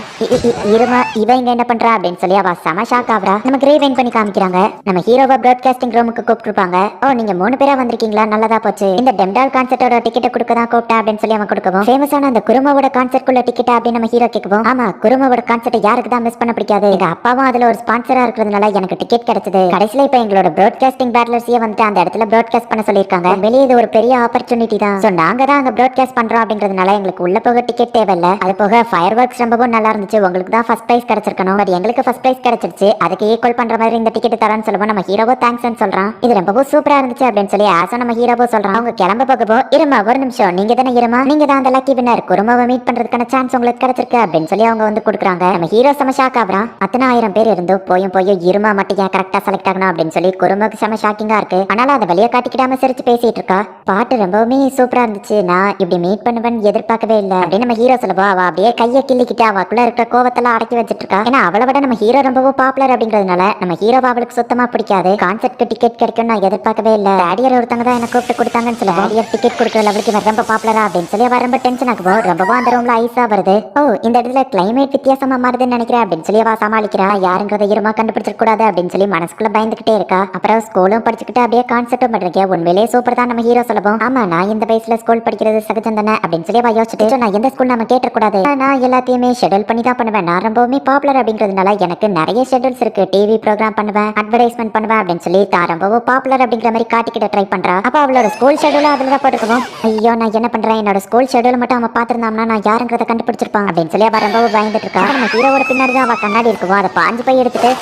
இருமா, இவ இங்க என்ன பண்றா அப்படின்னு சொல்லி அவ செம ஷாக் ஆகுறா. நமக்கு ரீவைண்ட் பண்ணி காமிக்கிறாங்க. நம்ம ஹீரோவை ப்ராட்காஸ்டிங் ரூமுக்கு கூப்பிட்டுருப்பாங்க. ஓ, நீங்க 3 பேரா வந்திருக்கீங்களா, நல்லதா போச்சு. இந்த டெம்டால் கான்சர்ட்டோட டிக்கெட் கொடுக்க தான் கூப்பிட்டேன் அப்படின்னு சொல்லி அவன் கொடுக்கவும், ஃபேமஸான அந்த குருமாவோட கான்சர்ட்குள்ள டிக்கெட் அப்படின்னு நம்ம ஹீரோ கேட்கவும், ஆமா, குருமாவோட கான்சர்ட் யாருக்கு தான் மிஸ் பண்ண பிடிக்காது, எங்க அப்பாவும் அதுல ஒரு ஸ்பான்சரா இருக்கிறதுனால எனக்கு டிக்கெட் கிடைச்சது. கடைசியில இப்ப எங்களோட ப்ராட்காஸ்டிங் பேட்லர்ஸே வந்துட்டு அந்த இடத்துல ப்ராட்காஸ்ட் பண்ண சொல்லியிருக்காங்க. வெளியே இது ஒரு பெரிய ஆப்பர்ச்சுனிட்டி தான். சோ நாங்க தான் அங்க ப்ராட்காஸ்ட் பண்றோம் அப்படின்றதுனால எங்களுக்கு உள்ள போக டிக்கெட் தேவையில்ல. அது போக ஃபயர் ஒர்க்ஸ் ரொம்பவும் நல்லா இருந்துச்சு, உங்களுக்கு தான் ஃபர்ஸ்ட் பிரைஸ் கிடைச்சிருக்கணும், பட் எங்களுக்கு ஃபர்ஸ்ட் பிரைஸ் கிடைச்சிருச்சு, அதுக்கு ஈக்குவல் பண்ற மாதிரி இந்த டிக்கெட் தரேன்னு சொல்லுவோம். நம்ம ஹீரோவோ தேங்க்ஸ் சொல்றான். இது ரொம்பவும் சூப்பரா இருந்துச்சு அப்படின்னு சொல்லி ஆசா நம்ம ஹீரோவோ சொல்றான். அவங்க கிளம்ப போகப்போ, இருமா ஒரு நிமிஷம், நீங்க தானே இருமா, நீங்க தான் அந்த லக்கி வின்னர், குருமாவை மீட் பண்றதுக்கான சான்ஸ் உங்களுக்கு கிடைச்சிருக்கு அப்படின்னு சொல்லி அவங்க வந்து கொடுக்குறாங்க. நம்ம ஹீரோ செம ஷாக் ஆகுறான். அத்தனை 1000 பேர் இருந்தும் போயும் இருமா மட்டும் ஏன் கரெக்டா செலக்ட் ஆகணும் அப்படின்னு சொல்லி குருமாவுக்கு செம ஷாக்கிங்கா இருக்கு. ஆனாலும் அதை வெளியே காட்டிக்கிடாம சிரிச்சு பேசிட்டு இருக்கா. பாட்டு ரொம்பவுமே சூப்பரா இருந்துச்சு, நான் இப்படி மீட் பண்ணுவேன்னு எதிர்பார்க்கவே இல்லை அப்படின்னு நம்ம ஹீரோ சொல்லுவா. அவ அப்படியே கையை கிள்ளிக்கிட்டு அவக்குள்ள இருக்கிற கோவத்தெல்லாம் அடக்கி வச்சிட்டு இருக்கா. ஏன்னா அவளை விட நம்ம ஹீரோ ரொம்பவும் பாப்புலர் அப்படிங்கிறதுனால நம்ம ஹீரோவை அவளுக்கு சுத்தமா பிடிக்காது. கான்சர்ட்க்கு டிக்கெட் கிடைக்கும் நான் எதிர்பார்க்கவே இல்லை. டேடியர் ஒருத்தங்க தான் என்ன கூப்பிட்டு கொடுத்தாங்கன்னு சொல்ல, டேடியர் டிக்கெட் கொடுக்குற லெவலுக்கு ரொம்ப பாப்புலரா அப்படின்னு சொல்லி அவ ரொம்ப டென்ஷன் ஆகுவோம். ரொம்பவும் அந்த ரூம்ல ஐஸா வருது. ஓ, இந்த இடத்துல கிளைமேட் வித்தியாசமா மாறுதுன்னு நினைக்கிறேன் அப்படின்னு சொல்லி அவ சமாளிக்கிறா. யாருங்கிறத இருமா கண்டுபிடிச்சிட கூடாது அப்படின்னு சொல்லி மனசுக்குள்ள பயந்துகிட்டே இருக்கா. அப்புறம் ஸ்கூலும் படிச்சுக்கிட்டு அப்படியே கான்செப்டும் பண்றீங்க, உண்மையிலேயே சூப்பர் தான் நம்ம ஹீரோ சொல்லவும். ஆமா, நான் இந்த வயசுல ஸ்கூல் படிக்கிறது சகஜம் தானே அப்படின்னு சொல்லி அவ யோசிச்சுட்டு, நான் எந்த ஸ்கூல் நம்ம கேட்டக்கூடாது, நான் எல்லாத்தையுமே ஷெட்யூல் பண்ணி தான் பண்ணுவேன், நான் ரொம்பவுமே பாப்புலர் அப்படிங்கிறதுனால எனக்கு நிறைய ஷெட்யூல்ஸ் இருக்கு, டிவி ப்ரோக்ராம் பண்ணுவேன், அட்வர்டைஸ்மெண்ட் பண்ணுவேன் அப்படின்னு சொல்லி தான் ரொம்பவும் பாப்புலர் அப்படிங்கிற மாதிரி காட்டிக்கிட்ட ட்ரை பண்றா. அப்ப அவளோட ஸ்கூல் ஷெட்யூல் அதுல தான் போட்டுருக்கோம். ஐயோ, நான் என்ன பண்றேன், என்னோட ஸ்கூல் ஷெட்யூல் மட்டும் அவன் பாத்துருந்தாம்னா நான் யாருங்கிறத கண்டுபிடிச்சிருப்பான் அப்படின்னு சொல்லி அவ ரொம்பவும் பயந்துட்டு இருக்கா. நம்ம ஹீரோவோட பின்னாடி தான் அவ கண்ணாடி இருக்குவோம், அதை பாஞ்சு போய் எடுத்துட்டு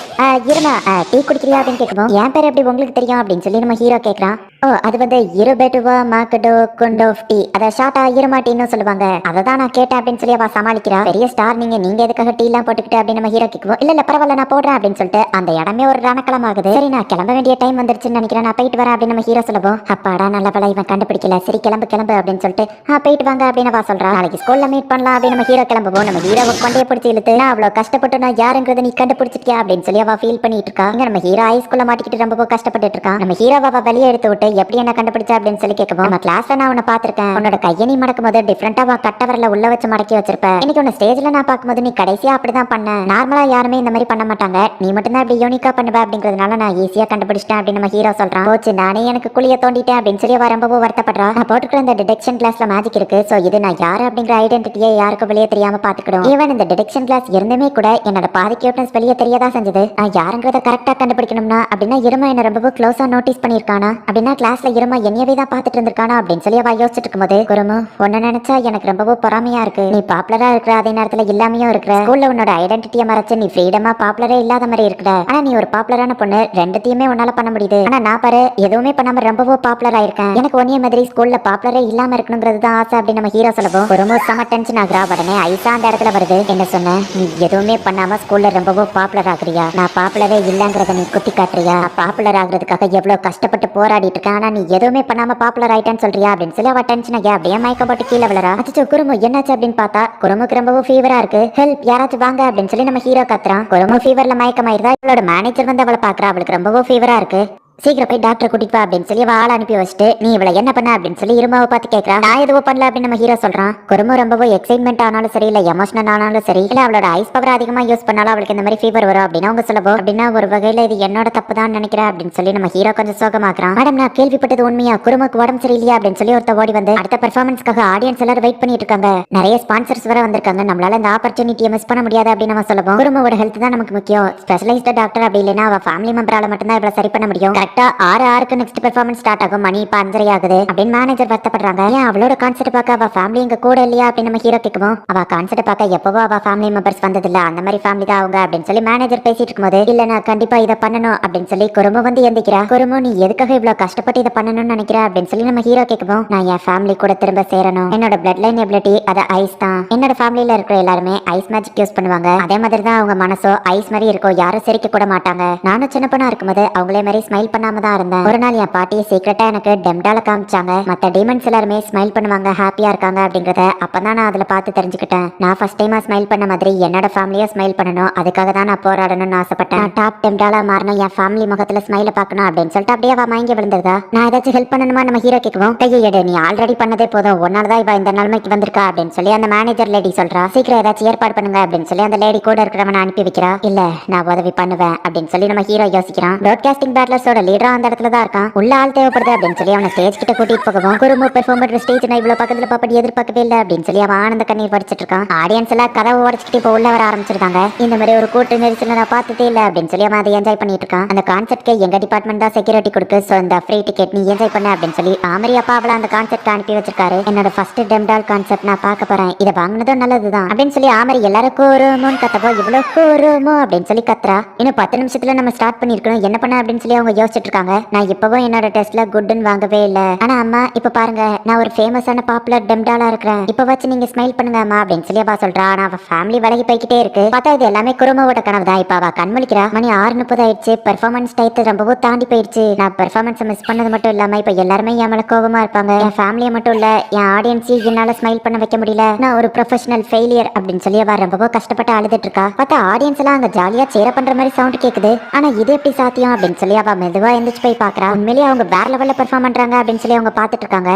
இருமா டீ குடிக்கிறியா அப்படின்னு கேட்குவோம். என் பேர் எப்படி உங்களுக்கு தெரியும் அப்படின்னு சொல்லி நம்ம ஹீரோ கேட்கறான். ஓ, அது வந்து இருபெட்டுவா மாக்கடோ குண்டோஃப் டீ, அதை ஷார்ட்டா இருமா டீன்னு சொல்லுவாங்க, அதை தான் நான் கேட்டேன் அப்படின்னு சொல்லி அவ சமாளிக்கிறா. பெரிய ஸ்டார் நீங்க எதுக்காக டீ எல்லாம் போட்டுக்கிட்டு அப்படின்னு நம்ம ஹீரோ கேட்குவோம். இல்ல பரவாயில்ல நான் போடுறேன் அப்படின்னு சொல்லிட்டு அந்த இடமே ஒரு ரணக்களம் ஆகுது. சரி, நான் கிளம்ப வேண்டிய டைம் வந்துருச்சுன்னு நினைக்கிறேன், நான் போயிட்டு வரேன் அப்படின்னு நம்ம ஹீரோ சொல்லுவோம். அப்பாடா நல்ல வேலை இவன் கண்டுபிடிக்கல, சரி கிளம்பு அப்படின்னு சொல்லிட்டு போயிட்டு வாங்க அப்படின்னு அவ சொல்றா. நாளைக்கு ஸ்கூல்ல மீட் பண்ணலாம் அப்படின்னு நம்ம ஹீரோ கிளம்புவோம். நம்ம ஹீரோவை கொண்டே பிடிச்சி இழுத்து, நான் அவ்வளவு கஷ்டப்பட்டு நான் யாருங்கிறத நீ கண்டுபிடிச்சிட்டியா அப்படின்னு சொல்லி அவ ஃபீல் பண்ணிட்டு இருக்கா. இங்க நம்ம ஹீரோ ஹைஸ்கூல்ல மாட்டிக்கிட்டு ரொம்ப கஷ்டப்பட்டு இருக்கா. நம்ம ஹீரோவை அவ வெளியே எடுத்து விட்டு எப்படி என்ன கண்டுபிடிச்சா அப்படின்னு சொல்லி கேட்கவும், நம்ம கிளாஸ்ல நான் உன்னை பாத்திருக்கேன், உன்னோட கையை நீ மடக்கும் போது டிஃபரெண்டா கட்ட வரல உள்ள வச்சு மடக்கி வச்சிருப்ப, இன்னைக்கு உன்னை ஸ்டேஜ்ல நான் பார்க்கும்போது நீ கடைசியா அப்படிதான் பண்ண, நார்மலா யாருமே இந்த மாதிரி பண்ண மாட்டாங்க, நீ மட்டும் தான் இப்படி யூனிக்கா பண்ணுவ அப்படிங்கிறதுனால நான் ஈஸியா கண்டுபிடிச்சிட்டேன் அப்படின்னு நம்ம ஹீரோ சொல்றான். போச்சு, நானே எனக்கு குளிய தோண்டிட்டேன் அப்படின்னு சொல்லி அவ ரொம்பவும் வருத்தப்படுறா. நான் போட்டுக்கிற இந்த டிடெக்ஷன் கிளாஸ்ல மேஜிக் இருக்கு, சோ இது நான் யாரு அப்படிங்கிற ஐடென்டிட்டியை யாருக்கும் வெளியே தெரியாம பாத்துக்கிடும். ஈவன் இந்த டிடெக்ஷன் கிளாஸ் இருந்துமே கூட என்னோட பாதி கியூட்னஸ் வெளியே தெரியதா செஞ்சது, நான் யாருங்கிறத கரெக்டா கண்டுபிடிக்கணும்னா அப்படின்னா இருமா என்ன ரொம்ப க்ளோஸா நோட்டீஸ் பண்ணிருக்கானா, அப்படின்னா கிளாஸ்ல இருமா என்னையவே தான் பாத்துட்டு இருந்திருக்கானா அப்படின்னு சொல்லி அவ யோசிச்சுட்டு இருக்கும்போது, குருமு உன்ன நினைச்சா எனக்கு ரொம்ப பொறாமையா இருக்கு, நீ பாப்புலரா இருக்கிற அதே நேரத்துல இல்லாமையும் இருக்கிற, ஸ்கூல்ல உன்னோட ஐடென்டிட்டியை மறைச்சு நீ ஃப்ரீடமா பாப்புலரே இல்லாத மாதிரி இருக்கிற, ஆனா நீ ஒரு பாப்புலரான பொண்ணு, ரெண்டுத்தையுமே உன்னால பண்ண முடியுது, ஆனா நான் பாரு எதுவுமே பண்ணாம ரொம்பவும் பாப்புலர் ஆயிருக்கேன், எனக்கு ஒன்னே மாதிரி ஸ்கூல்ல பாப்புலரே இல்லாம இருக்கணுங்கிறது தான் ஆசை அப்படின்னு நம்ம ஹீரோ சொல்லவும், குருமு செம டென்ஷன் ஆகுறா. உடனே ஐசா அந்த இடத்துல வருது. என்ன சொன்ன, நீ எதுவுமே பண்ணாம ஸ்கூல்ல ரொம்பவும் பாப்புலர் ஆகுறியா, நான் பாப்புலரே இல்லங்கிறத நீ குத்தி காட்டுறியா, பாப்புலர் ஆகுறதுக்காக எவ்வளவு கஷ்டப்பட்டு போராடிட்டு இருக்கேன், ஆனா நீ எதுவுமே பண்ணாம பாப்புலர் ஆயிட்டேன்னு சொல்றியா அப்படின்னு சொல்லி அவ டென்ஷன் ஆகி அப்படியே மயக்கம் போட்டு கீழே விழறா. அச்சோ குருமு என்னாச்சு அப்படின்னு பார்த்தா குருமுக்கு ரொம்பவும் ஃபீவரா இருக்கு, ஹெல்ப் யாராச்சும் வாங்க அப்படின்னு சொல்லி நம்ம ஹீரோ கத்துறான். குருமு ஃபீவர்ல மயக்கமாயிருந்தா இவளோட மேனேஜர் வந்து அவளை பாக்குறா. அவளுக்கு ரொம்பவும் ஃபீவரா இருக்கு, சீக்கிரம் போய் டாக்டர் கூட்டிட்டு வா அப்படின்னு சொல்லி ஆள் அனுப்பி வச்சுட்டு, நீ இவளை என்ன பண்ண அப்படின்னு சொல்லி இருமாவை பார்த்து கேட்கறா. நான் எதுவும் பண்ணல அப்படின்னு நம்ம ஹீரோ சொல்றான். குருமு ரொம்பவும் எக்ஸைட்மெண்ட் ஆனாலும் சரி, இல்ல எமோஷனல் ஆனாலும் சரி, இல்ல அவளோட ஐஸ் பவர் அதிகமா யூஸ் பண்ணாலும் அவளுக்கு இந்த மாதிரி ஃபீவர் வரும் அப்படின்னு அவங்க சொல்லவும், அப்படின்னா ஒரு வகையில இது என்னோட தப்பு தான் நினைக்கிறேன் அப்படின்னு சொல்லி நம்ம ஹீரோ கொஞ்சம் சோகமாக்குறான். மேடம் நான் கேள்விப்பட்டது உண்மையா, குருமுக்கு உடம்பு சரியில்லையா அப்படின்னு சொல்லி ஒருத்த ஓடி வந்து அடுத்த பெர்ஃபார்மன்ஸ்க்காக ஆடியன்ஸ் எல்லாரும் வெயிட் பண்ணிட்டு இருக்காங்க, நிறைய ஸ்பான்சர்ஸ் வர வந்திருக்காங்க, நம்மளால இந்த ஆப்பர்ச்சுனிட்டியை மிஸ் பண்ண முடியாது அப்படின்னு நம்ம சொல்லுவோம். குருமுவோட ஹெல்த் தான் நமக்கு முக்கியம், ஸ்பெஷலைஸ்ட் டாக்டர் அப்படி இல்லைன்னா அவ ஃபேமிலி மெம்பரால மட்டும்தான் இவ்வளவு சரி பண்ண முடியும், கரெக்டா 6 நெக்ஸ்ட் பெர்ஃபார்மன்ஸ் ஸ்டார்ட் ஆகும், மணி இப்ப 5:30 ஆகுது அப்படின்னு மேனேஜர் வருத்தப்படுறாங்க. ஏன் அவளோட கான்செர்ட் பார்க்க அவ ஃபேமிலி இங்க கூட இல்லையா அப்படின்னு நம்ம ஹீரோ கேட்கும். அவ கான்செர்ட் பார்க்க எப்பவோ அவ ஃபேமிலி மெம்பர்ஸ் வந்தது இல்ல, அந்த மாதிரி ஃபேமிலி தான் அவங்க அப்படின்னு சொல்லி மேனேஜர் பேசிட்டு இருக்கும்போது, இல்ல நான் கண்டிப்பா இதை பண்ணணும் அப்படின்னு சொல்லி குருமு வந்து எந்திக்கிறா. குருமு நீ எதுக்காக இவ்வளவு கஷ்டப்பட்டு இதை பண்ணணும்னு நினைக்கிற அப்படின்னு சொல்லி நம்ம ஹீரோ கேட்கும். நான் என் ஃபேமிலி கூட திரும்ப சேரணும், என்னோட பிளட் லைன் எபிலிட்டி அது ஐஸ் தான், என்னோட ஃபேமிலியில இருக்கிற எல்லாருமே ஐஸ் மேஜிக் யூஸ் பண்ணுவாங்க, அதே மாதிரி தான் அவங்க மனசோ ஐஸ் மாதிரி இருக்கும், யாரும் சிரிக்க கூட மாட்டாங்க, நானும் சின்ன பொண்ணா இருக்கும்போது அவங்களே மாதிரி ஸ்மைல் ஸ்மைல் பண்ணாம தான் இருந்தேன். ஒரு நாள் என் பாட்டியை சீக்கிரட்டா எனக்கு டெம்டால காமிச்சாங்க. மத்த டீமன்ஸ் எல்லாருமே ஸ்மைல் பண்ணுவாங்க, ஹாப்பியா இருக்காங்க அப்படிங்கறத அப்பதான் நான் அதுல பார்த்து தெரிஞ்சுக்கிட்டேன். நான் ஃபர்ஸ்ட் டைமா ஸ்மைல் பண்ண மாதிரி என்னோட ஃபேமிலியா ஸ்மைல் பண்ணணும், அதுக்காக தான் நான் போராடணும்னு ஆசைப்பட்டேன். நான் டாப் டெம்டாலா மாறணும், என் ஃபேமிலி முகத்துல ஸ்மைல பார்க்கணும் அப்படின்னு சொல்லிட்டு அப்படியே அவ மயங்கி விழுந்ததா. நான் ஏதாச்சும் ஹெல்ப் பண்ணணுமா நம்ம ஹீரோ கேட்கவும், கையை எடு, நீ ஆல்ரெடி பண்ணதே போதும், ஒன்னாலதான் இவ இந்த நிலைமைக்கு வந்திருக்கா அப்படின்னு சொல்லி அந்த மேனேஜர் லேடி சொல்றா. சீக்கிரம் ஏதாச்சும் ஏற்பாடு பண்ணுங்க அப்படின்னு சொல்லி அந்த லேடி கூட இருக்கிறவனை அனுப்பி வைக்கிறா. இல்ல நான் உதவி பண்ணுவேன் அப்படின்னு சொல்லி நம்ம ஹீரோ யோசிக்கிறான். பிராட்காஸ்டிங் பேட்லர்ஸோட லீடரா அந்த இடத்துல தான் இருக்கான். உள்ள ஆள் தேவைப்படுது அப்படின்னு சொல்லி அவனை ஸ்டேஜ் கிட்ட கூட்டிட்டு போகவும், குறும்பு பெர்ஃபார்மர் ஸ்டேஜ் நான் இவ்வளவு பக்கத்துல பாப்படி எதிர்பார்க்கவே இல்லை அப்படின்னு சொல்லி அவன் ஆனந்த கண்ணீர் படிச்சிட்டு இருக்கான். ஆடியன்ஸ் எல்லாம் கதவை உடச்சிட்டு இப்போ உள்ள வர ஆரம்பிச்சிருக்காங்க. இந்த மாதிரி ஒரு கூட்டு நெரிசல நான் பார்த்ததே இல்லை அப்படின்னு சொல்லி அவன் அதை என்ஜாய் பண்ணிட்டு இருக்கான். அந்த கான்செப்ட்க்கு எங்க டிபார்ட்மெண்ட் தான் செக்யூரிட்டி கொடுக்கு, சோ இந்த ஃப்ரீ டிக்கெட் நீ என்ஜாய் பண்ண அப்படின்னு சொல்லி ஆமரி அப்பா அவளை அந்த கான்செப்ட் அனுப்பி வச்சிருக்காரு. என்னோட ஃபர்ஸ்ட் டெம்டால் கான்செப்ட் நான் பார்க்க போறேன், இதை வாங்கினதும் நல்லதுதான் அப்படின்னு சொல்லி ஆமரி எல்லாருக்கும் ஒரு கத்தப்போ இவ்வளவு ஒரு அப்படின்னு சொல்லி கத்துறா. இன்னும் 10 நிமிஷத்துல நம்ம ஸ்டார்ட் பண்ணிருக்கணும், என்ன பண்ண அப்படின்னு சொல்லி அவங்க யோசிச்சுட்டு இருக்காங்க. நான் இப்பவும் என்னோட டெஸ்ட்ல குட்னு வாங்கவே இல்லை. ஆனா அம்மா இப்ப பாருங்க, நான் ஒரு ஃபேமஸான பாப்புலர் டெம்டாலா இருக்கிறேன், இப்ப வச்சு நீங்க ஸ்மைல் பண்ணுங்க அம்மா அப்படின்னு சொல்லி அவ சொல்றா. ஆனா அவ ஃபேமிலி விலகி போய்கிட்டே இருக்கு. பார்த்தா இது எல்லாமே குறும்போட கனவு தான். இப்ப அவ கண்மொழிக்கிறா. மணி 6:30 ஆயிடுச்சு. பெர்ஃபார்மன்ஸ் டைத்தை ரொம்பவும் தாண்டி போயிடுச்சு. நான் பெர்ஃபார்மன்ஸ் மிஸ் பண்ணது மட்டும் இல்லாம இப்ப எல்லாருமே என் மேல கோபமா இருப்பாங்க. என் ஃபேமிலியை மட்டும் இல்ல, என் ஆடியன்ஸையும் என்னால ஸ்மைல் பண்ண வைக்க முடியல. நான் ஒரு ப்ரொஃபஷனல் ஃபெயிலியர் அப்படின்னு சொல்லி அவ ரொம்பவும் கஷ்டப்பட்டு அழுதுட்டு இருக்கா. பார்த்தா ஆடியன்ஸ் எல்லாம் அங்க ஜாலியா சேர பண்ற மாதிரி சவுண்ட் கேக்குது. ஆனா இது எப்படி சாத்தியம் அப்படின்னு சொல்லி அவ மெதுவா எந்திரிச்சு போய் பாக்குறா. உண்மையிலேயே அவங்க வேற லெவல்ல பெர்ஃபார்ம் பண்றாங்க அப்படின்னு சொல்லி அவங்க பாத்துட்டு இருக்காங்க.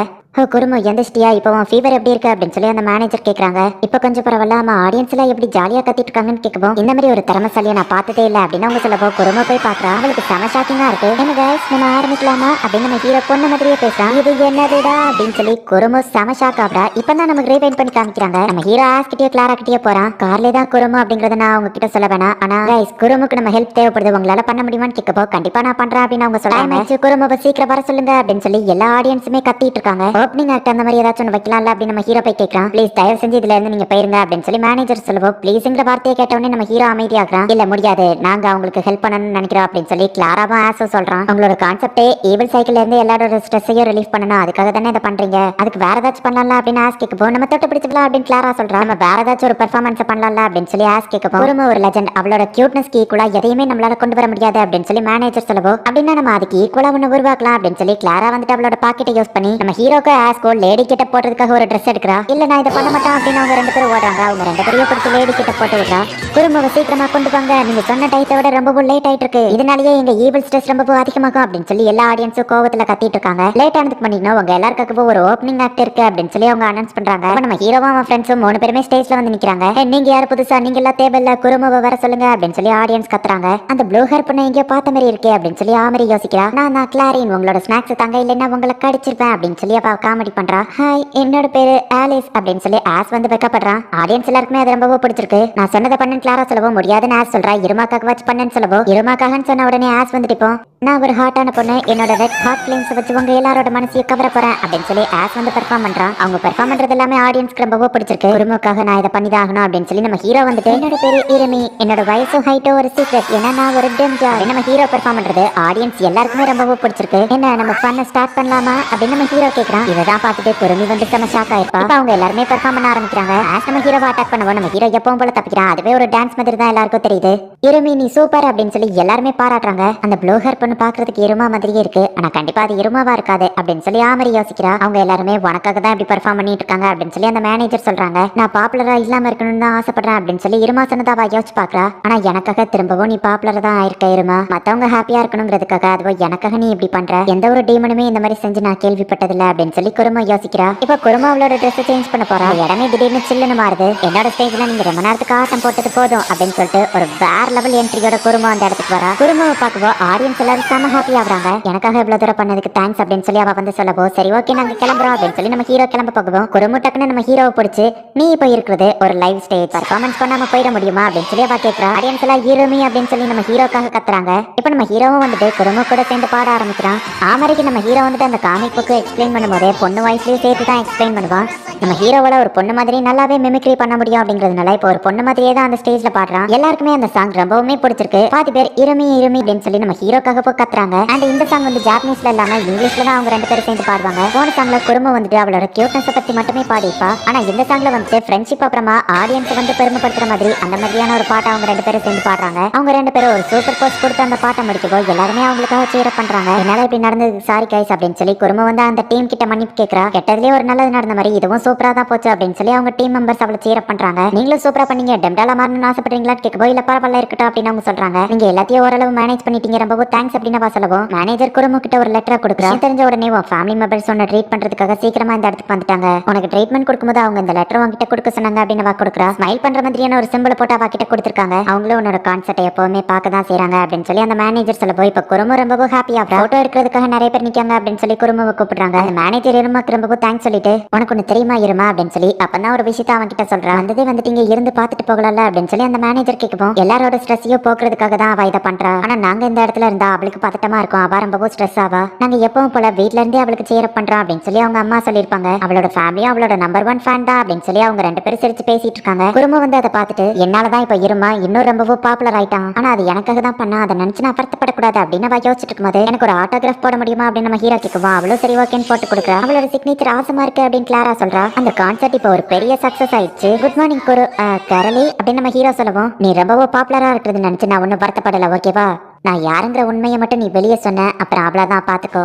குருமு எந்திரிச்சிட்டியா, இப்போ உன் ஃபீவர் எப்படி இருக்கு அப்படின்னு சொல்லி அந்த மேனேஜர் கேட்கறாங்க. இப்போ கொஞ்சம் பரவாயில்ல, நம்ம ஆடியன்ஸ் எல்லாம் எப்படி ஜாலியா கத்திட்டு இருக்காங்கன்னு கேட்கவும், இந்த மாதிரி ஒரு திறமைசாலியை நான் பார்த்ததே இல்லை அப்படின்னு அவங்க சொல்லப்போ குருமு போய் பாக்குறா. அவளுக்கு செம ஷாக்கிங்கா இருக்கு. என்ன கைஸ் நம்ம ஆரம்பிக்கலாமா அப்படின்னு நம்ம ஹீரோ பொண்ணு மாதிரியே பேசுறான். இது என்னதுடா அப்படின்னு சொல்லி குருமு செம ஷாக் ஆகுறா. இப்பதான் நமக்கு ரீவைண்ட் பண்ணி காமிக்கிறாங்க. நம்ம ஹீரோ ஆஸ் கிட்டே கிளாரா கிட்டே போறான். கார்லே தான் குருமு அப்படிங்கறத நான் அவங்க கிட்ட சொல்ல வேணாம். ஆனா கைஸ் குருமுக்கு நம்ம ஹெல்ப் தேவைப்படுது, உங்களால பண்ண முடியுமான்னு கேட்கப்போ கண்டிப்பா நான் பண்றேன் அப்படின்னு அவங்க சொல்றாங்க. குருமுவை சீக்கிரம் வர சொல்லுங்க அப்படின்னு சொல்லி எல்லா ஆடியன்ஸுமே கத்திட்டு இருக்காங்க. ஓப்பனிங் ஆக்ட் அந்த மாதிரி ஏதாச்சும் வைக்கலாம்ல அப்படின்னு நம்ம ஹீரோ போய் கேட்கறான். ப்ளீஸ் தயவு செஞ்சு இதுல இருந்து நீங்க போயிருங்க அப்படின்னு சொல்லி மேனேஜர் சொல்லுவோம். ப்ளீஸ்ங்கிற வார்த்தையை கேட்டவொடனே நம்ம ஹீரோ அமைதியாகிறான். இல்ல முடியாது, நாங்க அவங்களுக்கு ஹெல்ப் பண்ணணும்னு நினைக்கிறோம் அப்படின்னு சொல்லி கிளாராவும் ஆசோ சொல்றான். அவங்களோட கான்செப்டே ஈவில் சைக்கிள்ல இருந்து எல்லாரோட ஸ்ட்ரெஸ்ஸையும் ரிலீஃப் பண்ணணும், அதுக்காக தானே இதை பண்றீங்க, அதுக்கு வேற ஏதாச்சும் பண்ணலாம்ல அப்படின்னு ஆஸ் கேட்கப்போ நம்ம தொட்டு பிடிச்சிக்கலாம் அப்படின்னு கிளாரா சொல்றான். நம்ம வேற ஏதாச்சும் ஒரு பெர்ஃபார்மன்ஸ் பண்ணலாம்ல அப்படின்னு சொல்லி ஆஸ் கேட்கப்போ ஒரு லெஜண்ட் அவளோட கியூட்னஸ்க்கு ஈக்குவலா எதையுமே நம்மளால கொண்டு வர முடியாது அப்படின்னு சொல்லி மேனேஜர் சொல்லுவோம். அப்படின்னா நம்ம அதுக்கு ஈக்குவலா ஒன்று உருவாக்கலாம் அப்படின்னு சொல்லி கிளாரா வந்துட்டு அவளோட பாக்கெட்டை யூஸ் பண்ணி நம்ம ஹீரோக்கு ஆஸ்கோ லேடி கிட்ட போடுறதுக்காக ஒரு ட்ரெஸ் எடுக்கிறா. இல்ல நான் இதை பண்ண மாட்டேன் அப்படின்னு அவங்க 2 பேரும் ஓடுறாங்க. அவங்க 2 பேரையும் பிடிச்சி லேடி கிட்ட போட்டு விடுறா. குறும்பவை சீக்கிரமா கொண்டு வாங்க, நீங்க சொன்ன டைத்தை விட ரொம்பவும் லேட் ஆயிட்டு இருக்கு, இதனாலேயே எங்க ஈவில் ஸ்ட்ரெஸ் ரொம்பவும் அதிகமாகும் அப்படின்னு சொல்லி எல்லா ஆடியன்ஸும் கோவத்துல கத்திட்டு இருக்காங்க. லேட் ஆனதுக்கு பண்ணிக்கணும், உங்க எல்லாருக்கும் ஒரு ஓப்பனிங் ஆக்ட் இருக்கு அப்படின்னு சொல்லி அவங்க அனௌன்ஸ் பண்றாங்க. நம்ம ஹீரோவும் அவன் ஃப்ரெண்ட்ஸும் 3 பேருமே ஸ்டேஜ்ல வந்து நிக்கிறாங்க. நீங்க யாரு புதுசா, நீங்க எல்லாம் தேவையில்ல, குறும்பவை வர சொல்லுங்க அப்படின்னு சொல்லி ஆடியன்ஸ் கத்துறாங்க. அந்த ப்ளூ ஹேர் பொண்ணு எங்கேயோ பார்த்த மாதிரி இருக்கே அப்படின்னு சொல்லி ஆமரி யோசிக்கிறா. நான் கிளாரின், உங்களோட ஸ்நாக்ஸ் தாங்க, இல்லைன்னா உங்களை கடிச்சிருப்பேன் அப்படின்னு சொல்லி அவ காமெடி பண்றா. ஹாய் என்னோட பேரு ஆலிஸ் அப்படின்னு சொல்லி ஆஸ் வந்து வைக்கப்படுறான். ஆடியன்ஸ் எல்லாருக்குமே அது ரொம்பவும் பிடிச்சிருக்கு. நான் சொன்னதை பண்ணு கிளாரா சொல்லவும், முடியாதுன்னு ஆஸ் சொல்றா. இருமாக்காக வச்சு பண்ணுன்னு சொல்லவும், இருமாக்காகன்னு சொன்ன உடனே ஆஸ் வந்துட்டு இப்போ நான் ஒரு ஹாட்டான பொண்ணு, என்னோட ரெட் ஹாட் ஃபிலிம்ஸ் வச்சு உங்க எல்லாரோட மனசையும் கவர போறேன் அப்படின்னு சொல்லி ஆஸ் வந்து பெர்ஃபார்ம் பண்றான். அவங்க பெர்ஃபார்ம் பண்றது எல்லாமே ஆடியன்ஸ்க்கு ரொம்பவும் பிடிச்சிருக்கு. குருமுக்காக நான் இதை பண்ணி தான் ஆகணும் அப்படின்னு சொல்லி நம்ம ஹீரோ வந்துட்டு என்னோட பேரு இரமி, என்னோட வயசும் ஹைட்டும் ஒரு சீக்ரெட், ஏன்னா நான் ஒரு டெம்ஜா நம்ம ஹீரோ பெர்ஃபார்ம் பண்றது ஆடியன்ஸ் எல்லாருக்குமே ரொம்பவும் பிடிச்சிருக்கு. என்ன நம்ம ஃபன்னை ஸ்டார்ட் பண்ணலாமா அப்படின்னு நம்ம ஹீரோ கேட்கறான். இதான் பார்த்துட்டு குருமி வந்து செம ஷாக் ஆயிருப்பா. இப்ப அவங்க எல்லாருமே பெர்ஃபார்ம் பண்ண ஆரம்பிக்கிறாங்க. ஆஸ் நம்ம ஹீரோவை அட்டாக் பண்ணுவோம். நம்ம ஹீரோ எப்பவும் போல தப்பிக்கிறான். அதுவே ஒரு டான்ஸ் மாதிரி தான் எல்லாருக்கும் தெரியுது. இரமி நீ சூப்பர் அப்படின்னு சொல்லி எல்லாருமே பாராட்டுறாங்க. அந்த ப்ளூ ஹேர் பொண்ணு பாக்குறதுக்கு இருமா மாதிரியே இருக்கு, ஆனா கண்டிப்பா அது இருமாவா இருக்காது அப்படின்னு சொல்லி ஆமரி யோசிக்கிறா. அவங்க எல்லாருமே உனக்காக தான் இப்படி பெர்ஃபார்ம் பண்ணிட்டு இருக்காங்க அப்படின்னு சொல்லி அந்த மேனேஜர் சொல்றாங்க. நான் பாப்புலரா இல்லாம இருக்கணும்னு தான் ஆசைப்படுறேன் அப்படின்னு சொல்லி இருமா சொன்னதாவா யோசிச்சு பாக்குறா. ஆனா எனக்காக திரும்பவும் நீ பாப்புலரா தான் ஆயிருக்க இருமா, மத்தவங்க ஹாப்பியா இருக்கணுங்கிறதுக்காக, அதுவோ எனக்காக நீ இப்படி பண்ற, எந்த ஒரு டீமனுமே இந்த மாதிரி செஞ்சு நான் கேள்விப்பட்டதில்ல அப்படின்னு சொல்லி குருமா யோசிக்கிறா. இப்ப குருமா அவளோட ட்ரெஸ் சேஞ்ச் பண்ண போறா. இடமே திடீர்னு சில்லுன்னு மாறுது. என்னோட ஸ்டேஜ்ல நீங்க ரொம்ப நேரத்துக்கு ஆட்டம் போட்டது போதும் அப்படின்னு சொல்லிட்டு ஒரு வேற லெவல் என்ட்ரியோட குருமா அந்த இடத்துக்கு வரா. குருமாவை பார்க்கவோ ஆடியன்ஸ் எல்லாரும் செம ஹாப்பி ஆகுறாங்க. எனக்காக இவ்வளவு தூரம் பண்ணதுக்கு தேங்க்ஸ் அப்படின்னு சொல்லி அவ வந்து சொல்லவோ, சரி ஓகே நாங்க கிளம்புறோம் அப்படின்னு சொல்லி நம்ம ஹீரோ கிளம்ப போகவும், குருமு டக்குன்னு நம்ம ஹீரோவை பிடிச்சி நீ இப்போ இருக்கிறது ஒரு லைவ் ஸ்டேஜ், பர்ஃபார்மன்ஸ் பண்ணாம போயிட முடியுமா அப்படின்னு சொல்லி அவ கேட்கறா. ஆடியன்ஸ் எல்லாம் ஹீரோமி அப்படின்னு சொல்லி நம்ம ஹீரோக்காக கத்துறாங்க. இப்போ நம்ம ஹீரோவும் வந்துட்டு குருமு கூட சேர்ந்து பாட ஆரம்பிக்கிறான். ஆமரிக்கு நம்ம ஹீரோ வந்துட்டு அந்த காமிக் புக்கு எக்ஸ்பிளைன் பண்ணும்போது அப்படிங்கறது பொண்ணு வாய்ஸ்லயே சேர்த்து தான் எக்ஸ்பிளைன் பண்ணுவான். நம்ம ஹீரோவோட ஒரு பொண்ணு மாதிரி நல்லாவே மிமிக்ரி பண்ண முடியும் அப்படிங்கிறதுனால இப்போ ஒரு பொண்ணு மாதிரியே தான் அந்த ஸ்டேஜ்ல பாடுறான். எல்லாருக்குமே அந்த சாங் ரொம்பவுமே பிடிச்சிருக்கு. பாதி பேர் இருமி இருமி அப்படின்னு சொல்லி நம்ம ஹீரோக்காக போய் கத்துறாங்க. அண்ட் இந்த சாங் வந்து ஜாப்பனீஸ்ல இல்லாம இங்கிலீஷ்ல தான் அவங்க ரெண்டு பேரும் சேர்ந்து பாடுவாங்க. போன சாங்ல குறும்பு வந்துட்டு அவளோட கியூட்னஸ் பத்தி மட்டுமே பாடிப்பா. ஆனா இந்த சாங்ல வந்து ஃப்ரெண்ட்ஷிப் அப்புறமா ஆடியன்ஸ் வந்து பெருமைப்படுத்துற மாதிரி அந்த மாதிரியான ஒரு பாட்டை அவங்க ரெண்டு பேரும் சேர்ந்து பாடுறாங்க. அவங்க ரெண்டு பேரும் ஒரு சூப்பர் போஸ்ட் கொடுத்து அந்த பாட்டை முடிக்கவோ எல்லாருமே அவங்களுக்காக சீர பண்றாங்க. என்னால இப்படி நடந்தது சாரி கைஸ் அப்படின்னு சொல்லி குறும்பு வந்து அந்த டீம் கிட்ட மன்னிப்பு கேட்கறா. கெட்டதுலயே ஒரு நல்லது நடந்த மாதிரி இதுவும் சூப்பரா தான் போச்சு அப்படின்னு சொல்லி அவங்க டீம் மெம்பர்ஸ் அவளை சீர பண்றாங்க. நீங்களும் சூப்பரா பண்ணீங்க, டெம்டாலா மாறணும்னு ஆசைப்படுறீங்களா கேட்கவோ இல்ல பரவாயில்ல இருக்கட்டும் அப்படின்னு அவங்க சொல்றாங்க. நீங்க எல்லாத்தையும் ஓரளவு மேனேஜ் பண்ணிட்டீங்க, ரொம்ப தேங்க்ஸ் அப்படின்னு சொல்லவும் மேனேஜர் குறும்பு கிட்ட ஒரு லெட்டர் கொடுக்குறா. தெரிஞ்ச உடனே ஃபேமிலி மெம்பர்ஸ் ஒன்னு ட்ரீட் பண்றதுக்காக சீக்கிரமா இந்த இடத்துக்கு வந்துட்டாங்க. உனக்கு ட்ரீட்மெண்ட் கொடுக்கும்போது அவங்க இந்த லெட்டர் உங்ககிட்ட கொடுக்க சொன்னாங்க அப்படின்னு கொடுக்குறா. ஸ்மைல் பண்ற மாதிரியான ஒரு சிம்பிள் போட்டு அவ கிட்ட கொடுத்துருக்காங்க. அவங்களும் உன்னோட கான்செப்ட் எப்பவுமே பார்க்க தான் செய்யறாங்க அப்படின்னு சொல்லி அந்த மேனேஜர் சொல்ல போய் இப்ப குறும்பு ரொம்ப ஹாப்பியா போட்டோ எடுக்கிறதுக்காக நிறைய பேர் நிக்காங்க அப்படின்னு சொல்லி குறும்புவை கூப்பிடுறாங்க. அந்த மேனேஜர் இருமாக்கு ரொம்ப தேங்க்ஸ் சொல்லிட்டு உனக்கு ஒன்னு தெரியுமா இருமா அப்படின்னு சொல்லி அப்பதான் ஒரு விஷயத்த அவன் கிட்ட சொல்றான். வந்ததே வந்துட்டீங்க இருந்து பாத்துட்டு போகல அப்படின்னு சொல்லி அந்த மேனேஜர் கேட்கும். எல்லாரோட ஸ்ட்ரெஸ்ஸையும் போக்குறதுக்காக தான் அவ இதை பண்றா. ஆனா நாங்க இந்த இடத்துல இருந்தா அவளுக்கு பதட்டமா இருக்கும், அவ ரொம்ப ஸ்ட்ரெஸ் ஆவா. நாங்க எப்பவும் போல வீட்ல இருந்தே அவளுக்கு சேர பண்றோம் அப்படின்னு சொல்லி அவங்க அம்மா சொல்லிருப்பாங்க. அவளோட ஃபேமிலியும் அவளோட நம்பர் 1 ஃபேன் தான் அப்படின்னு சொல்லி அவங்க ரெண்டு பேரும் சிரிச்சு பேசிட்டு இருக்காங்க. குடும்பம் வந்து அதை பார்த்துட்டு என்னாலதான் இப்ப இருமா இன்னும் ரொம்பவும் பாப்புலர் ஆயிட்டான், ஆனா அது எனக்காக தான் பண்ணா, அதை நினைச்சு நான் வருத்தப்படக்கூடாது அப்படின்னு அவ யோசிச்சுட்டு இருக்கும்போது எனக்கு ஒரு ஆட்டோகிராஃப் போட முடியுமா அப்படின்னு நம்ம ஹீரோ கேட்குவா. அவளும் சரி ஓகேன்னு போட்டு கொடுக்குறா. அவளோட சிக்னேச்சர் ஆசமா இருக்கு அப்படின்னு கிளாரா சொல்றா. அந்த கான்செர்ட் இப்போ ஒரு பெரிய சக்சஸ் ஆயிடுச்சு. குட் மார்னிங் குரு கரளி அப்படின்னு நம்ம ஹீரோ சொல்லவும் நீ ரொம்பவும் பாப்புலரா இருக்கிறது நினைச்சு நான் ஒன்னும் வருத்தப்படல ஓகேவா. நான் யாருங்கிற உண்மையை மட்டும் நீ வெளியே சொன்ன அப்புறம் அவ்வளவுதான் பாத்துக்கோ.